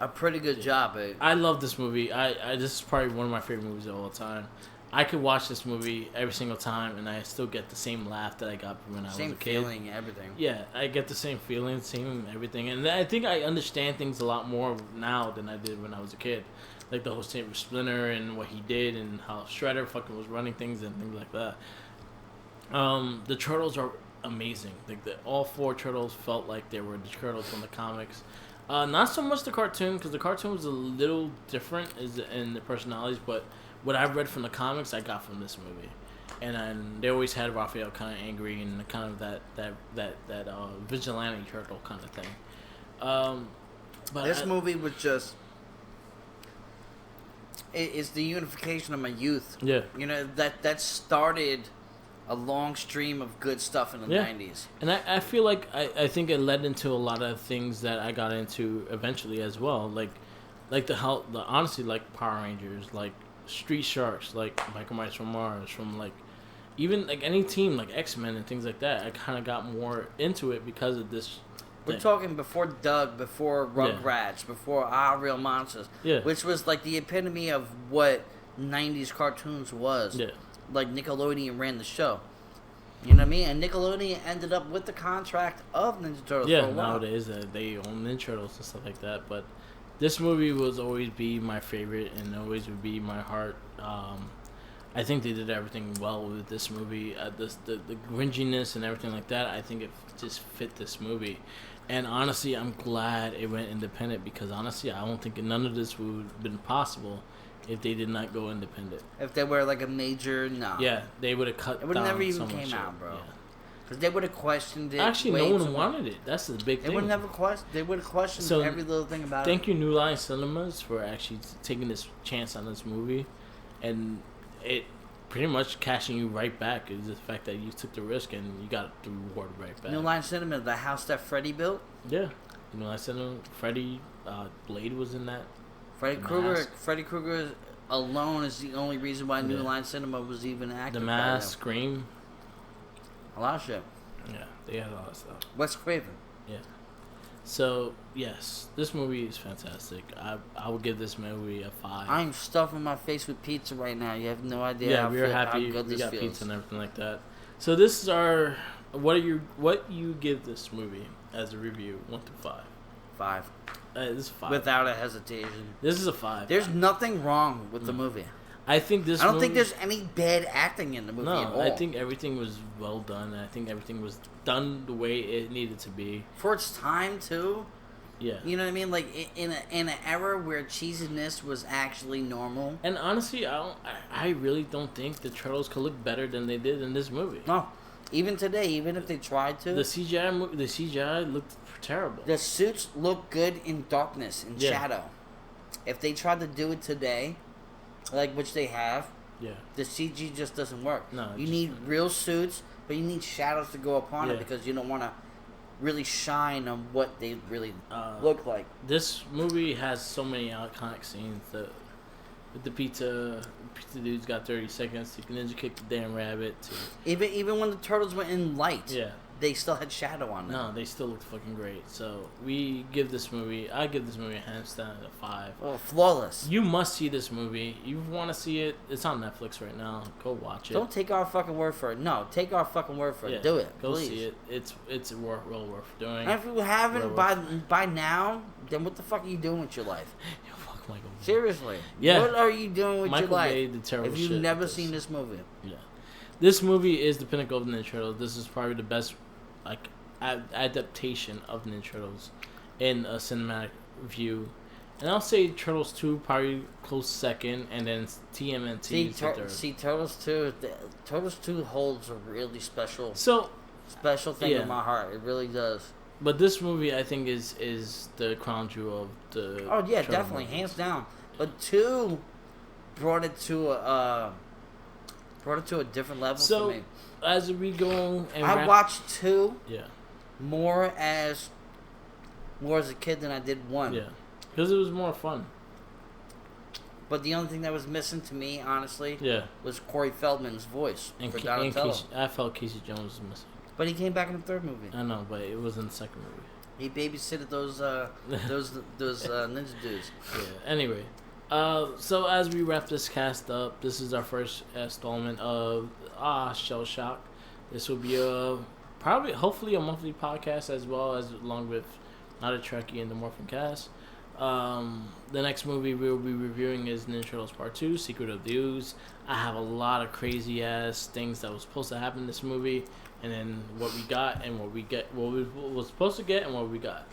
Speaker 2: a pretty good job.
Speaker 1: I love this movie. This is probably one of my favorite movies of all time. I could watch this movie every single time, and I still get the same laugh that I got when I was a kid.
Speaker 2: Same feeling, everything.
Speaker 1: Yeah, I get the same feeling, same everything. And I think I understand things a lot more now than I did when I was a kid. Like the whole thing with Splinter and what he did and how Shredder fucking was running things and things like that. The Turtles are amazing. Like all four Turtles felt like they were the Turtles from the comics. Not so much the cartoon, because the cartoon was a little different in the personalities, but what I've read from the comics, I got from this movie, and they always had Raphael kind of angry and kind of that vigilante turtle kind of thing. But
Speaker 2: this movie was just it's the unification of my youth.
Speaker 1: Yeah,
Speaker 2: that started a long stream of good stuff in the 90s.
Speaker 1: And I feel like I think it led into a lot of things that I got into eventually as well, like honestly like Power Rangers, like Street Sharks, like Michael Myers from Mars, from like even like any team like X-Men and things like that. I kind of got more into it because of this.
Speaker 2: We're talking before Doug, before Rugrats, before Real Monsters, which was like the epitome of what 90s cartoons was. Yeah. Like Nickelodeon ran the show. You know what I mean? And Nickelodeon ended up with the contract of Ninja Turtles for a while.
Speaker 1: Nowadays they own Ninja Turtles and stuff like that, but this movie will always be my favorite and always would be my heart. I think they did everything well with this movie. The gringiness and everything like that, I think it just fit this movie. And honestly, I'm glad it went independent because honestly, I don't think none of this would have been possible if they did not go independent.
Speaker 2: If they were like a major, no.
Speaker 1: Yeah, they would have cut.
Speaker 2: It would never even came out, bro. Because they would have questioned it.
Speaker 1: Actually, no one wanted it. That's the big thing.
Speaker 2: They would never They would have questioned every little thing about
Speaker 1: it. Thank you, New Line Cinemas, for actually taking this chance on this movie, and it pretty much cashing you right back is the fact that you took the risk and you got the reward right back.
Speaker 2: New Line Cinema, the house that Freddy built.
Speaker 1: Yeah, New Line Cinema. Freddy, Blade was in that.
Speaker 2: Freddy Krueger alone is the only reason why New Line Cinema was even active.
Speaker 1: The Mask, Scream.
Speaker 2: A lot of shit.
Speaker 1: Yeah, they had a lot of stuff.
Speaker 2: Wes Craven.
Speaker 1: Yeah. So, yes, this movie is fantastic. I would give this movie a 5.
Speaker 2: I'm stuffing my face with pizza right now. You have no idea how
Speaker 1: happy
Speaker 2: good
Speaker 1: we
Speaker 2: this
Speaker 1: got
Speaker 2: feels.
Speaker 1: Pizza and everything like that. So this is our... What you give this movie as a review, 1 to 5?
Speaker 2: 5.
Speaker 1: This is 5.
Speaker 2: Without a hesitation.
Speaker 1: This is a 5.
Speaker 2: There's nothing wrong with the movie.
Speaker 1: I think
Speaker 2: I don't think there's any bad acting in the movie at all.
Speaker 1: I think everything was well done. I think everything was done the way it needed to be.
Speaker 2: For its time, too.
Speaker 1: Yeah.
Speaker 2: You know what I mean? Like in an era where cheesiness was actually normal.
Speaker 1: And honestly, I really don't think the Turtles could look better than they did in this movie.
Speaker 2: No, even today, even if they tried to,
Speaker 1: the CGI looked terrible.
Speaker 2: The suits look good in darkness and shadow. If they tried to do it today, like which they have, the CG just doesn't work. No, you need real suits, but you need shadows to go upon it because you don't want to really shine on what they really look like.
Speaker 1: This movie has so many iconic scenes. With the pizza dude's got 30 seconds. You can ninja kick the damn rabbit.
Speaker 2: Even when the turtles went in light, they still had shadow on them.
Speaker 1: No, they still looked fucking great. So I give this movie a hands down a 5.
Speaker 2: Oh, flawless.
Speaker 1: You must see this movie. You want to see it? It's on Netflix right now. Go watch it.
Speaker 2: Don't take our fucking word for it. No, take our fucking word for it. Do it.
Speaker 1: Go
Speaker 2: please.
Speaker 1: see it. It's well worth doing.
Speaker 2: And if you haven't by now, then what the fuck are you doing with your life?
Speaker 1: Fuck Michael.
Speaker 2: Seriously.
Speaker 1: Yeah.
Speaker 2: What are you doing with your life?
Speaker 1: Made the terrible
Speaker 2: if you've never seen this movie.
Speaker 1: Yeah. This movie is the pinnacle of the Ninja Turtles. This is probably the best adaptation of Ninja Turtles in a cinematic view. And I'll say Turtles 2 probably close second, and then TMNT is third.
Speaker 2: See, Turtles 2 holds a really special thing in my heart. It really does.
Speaker 1: But this movie, I think, is the crown jewel of the.
Speaker 2: Oh yeah, definitely, hands down. But 2 brought it to a different level for me.
Speaker 1: As we go, and
Speaker 2: I watched 2.
Speaker 1: Yeah.
Speaker 2: More as a kid than I did 1.
Speaker 1: Yeah. Because it was more fun.
Speaker 2: But the only thing that was missing to me, honestly, was Corey Feldman's voice for Donatello.
Speaker 1: I felt Casey Jones was missing.
Speaker 2: But he came back in the third movie.
Speaker 1: I know, but it was in the second movie.
Speaker 2: He babysitted those ninja dudes.
Speaker 1: Yeah. Anyway, so as we wrap this cast up, this is our first installment of Shell Shock. This will be hopefully a monthly podcast as well as along with Not a Trekkie and the Morphin Cast. The next movie we'll be reviewing is Ninja Turtles Part 2, Secret of the Ooze. I have a lot of crazy ass things that was supposed to happen in this movie, and then what we got and what we was supposed to get and what we got.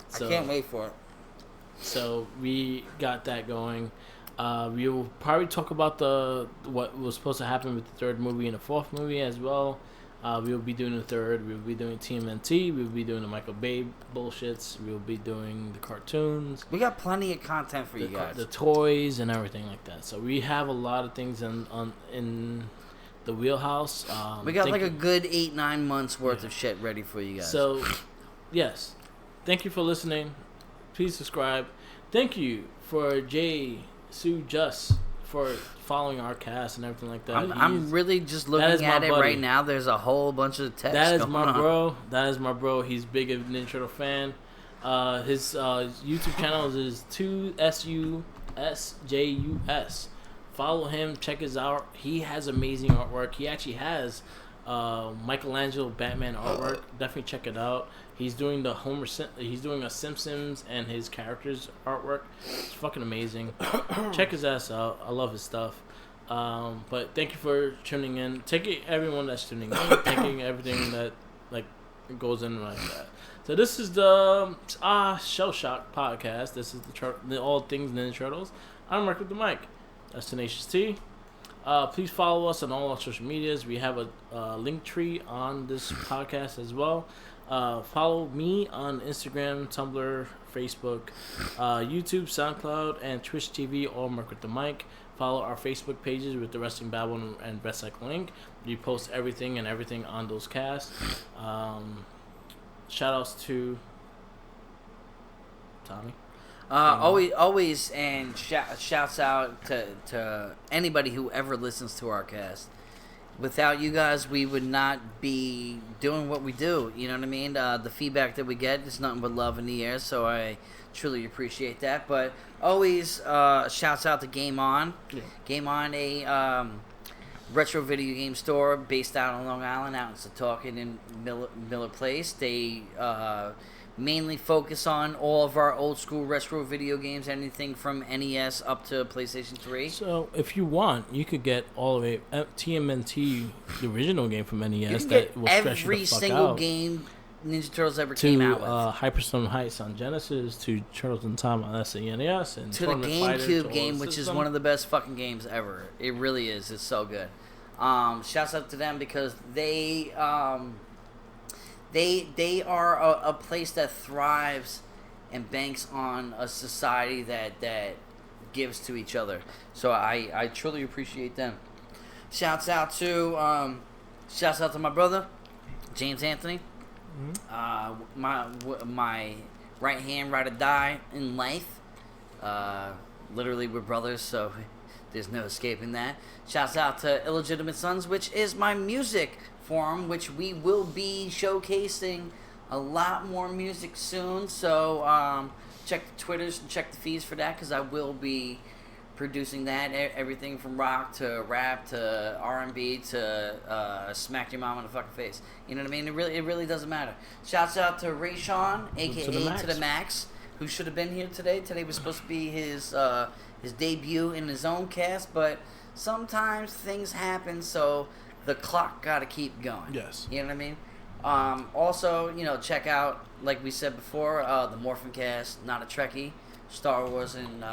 Speaker 2: So, I can't wait for it.
Speaker 1: So we got that going. We'll probably talk about what was supposed to happen with the third movie and the fourth movie as well. We'll be doing the third. We'll be doing TMNT. We'll be doing the Michael Bay bullshits. We'll be doing the cartoons.
Speaker 2: We got plenty of content for you guys.
Speaker 1: The toys and everything like that. So we have a lot of things in the wheelhouse.
Speaker 2: We got like a good 8-9 months worth of shit ready for you guys.
Speaker 1: So, yes. Thank you for listening. Please subscribe. Thank you for Sue Just for following our cast and everything like that.
Speaker 2: I'm really just looking at it right now. There's a whole bunch of text.
Speaker 1: That is my bro. That is my bro. He's big of a Ninja Turtle fan. His YouTube channel is 2SUSJUS. Follow him. Check his out. He has amazing artwork. He actually has Michelangelo Batman artwork. Definitely check it out. He's doing he's doing a Simpsons and his characters artwork. It's fucking amazing. Check his ass out. I love his stuff. But thank you for tuning in. Thank you everyone that's tuning in. Thanking everything that goes in like that. So this is the Shell Shock podcast. This is the all things Ninja Turtles. I'm Mark with the mic. That's Tenacious T. Please follow us on all our social medias. We have a link tree on this podcast as well. Follow me on Instagram, Tumblr, Facebook, YouTube, SoundCloud, and Twitch TV, all Mark with the mic. Follow our Facebook pages with the Wrestling Babble and Best Cycle Link. We post everything on those casts. Shout outs to Tommy.
Speaker 2: Always, and shouts out to anybody who ever listens to our cast. Without you guys, we would not be doing what we do. You know what I mean? The feedback that we get is nothing but love in the air, so I truly appreciate that. But always shouts out to Game On. Yeah. Game On, a retro video game store based out on Long Island, out in Setauket in Miller Place. They mainly focus on all of our old school retro video games, anything from NES up to PlayStation 3.
Speaker 1: So if you want, you could get all of it TMNT, the original game from NES.
Speaker 2: You can get every single game Ninja Turtles ever came out with.
Speaker 1: Hyperstorm Heights on Genesis, to Turtles in Time on SNES, and
Speaker 2: to the GameCube game, which is one of the best fucking games ever. It really is. It's so good. Shouts out to them because they are a place that thrives and banks on a society that gives to each other. So I truly appreciate them. Shouts out to my brother James Anthony. My right hand, ride or die in life. Literally, we're brothers, so there's no escaping that. Shouts out to Illegitimate Sons, which is my music forum, which we will be showcasing a lot more music soon. So check the Twitters and check the feeds for that, because I will be producing that. Everything from rock to rap to R&B to smack your mom in the fucking face. You know what I mean? It really doesn't matter. Shouts out to Ray Sean, aka to the Max, who should have been here today. Today was supposed to be his debut in his own cast, but sometimes things happen, so the clock gotta keep going.
Speaker 1: Yes.
Speaker 2: You know what I mean? Also, check out, like we said before, the Morphin Cast, Not a Trekkie, Star Wars, and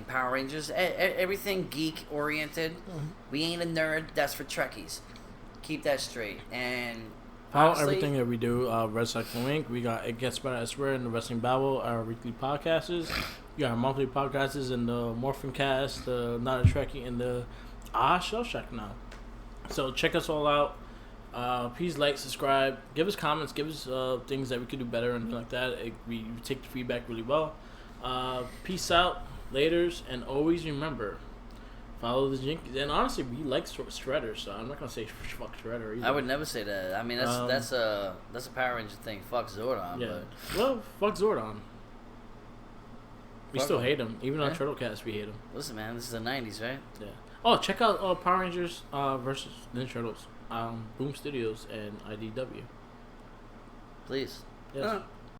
Speaker 2: Power Rangers. Everything geek oriented. Mm-hmm. We ain't a nerd. That's for Trekkies. Keep that straight. And honestly,
Speaker 1: everything that we do, Red Cycling Inc. We got It Gets Better, I Swear, and the Wrestling Babble, our weekly podcasts. We got our monthly podcasts in the Morphin Cast, the Not a Trekkie, and the Shell Shack now. So check us all out. Please like, subscribe, give us comments, give us things that we could do better and like that. We take the feedback really well. Peace out, laters, and always remember, follow the Jinkies. And honestly, we like Shredder, so I'm not gonna say fuck Shredder either.
Speaker 2: I would never say that. I mean, that's a Power Ranger thing. Fuck Zordon.
Speaker 1: Yeah.
Speaker 2: But
Speaker 1: Well, fuck Zordon. We still hate him. Even on Turtlecast, we hate him.
Speaker 2: Listen, man, this is the 90s, right?
Speaker 1: Yeah. Oh, check out Power Rangers versus Ninja Turtles. Boom Studios and IDW.
Speaker 2: Please.
Speaker 1: Yes.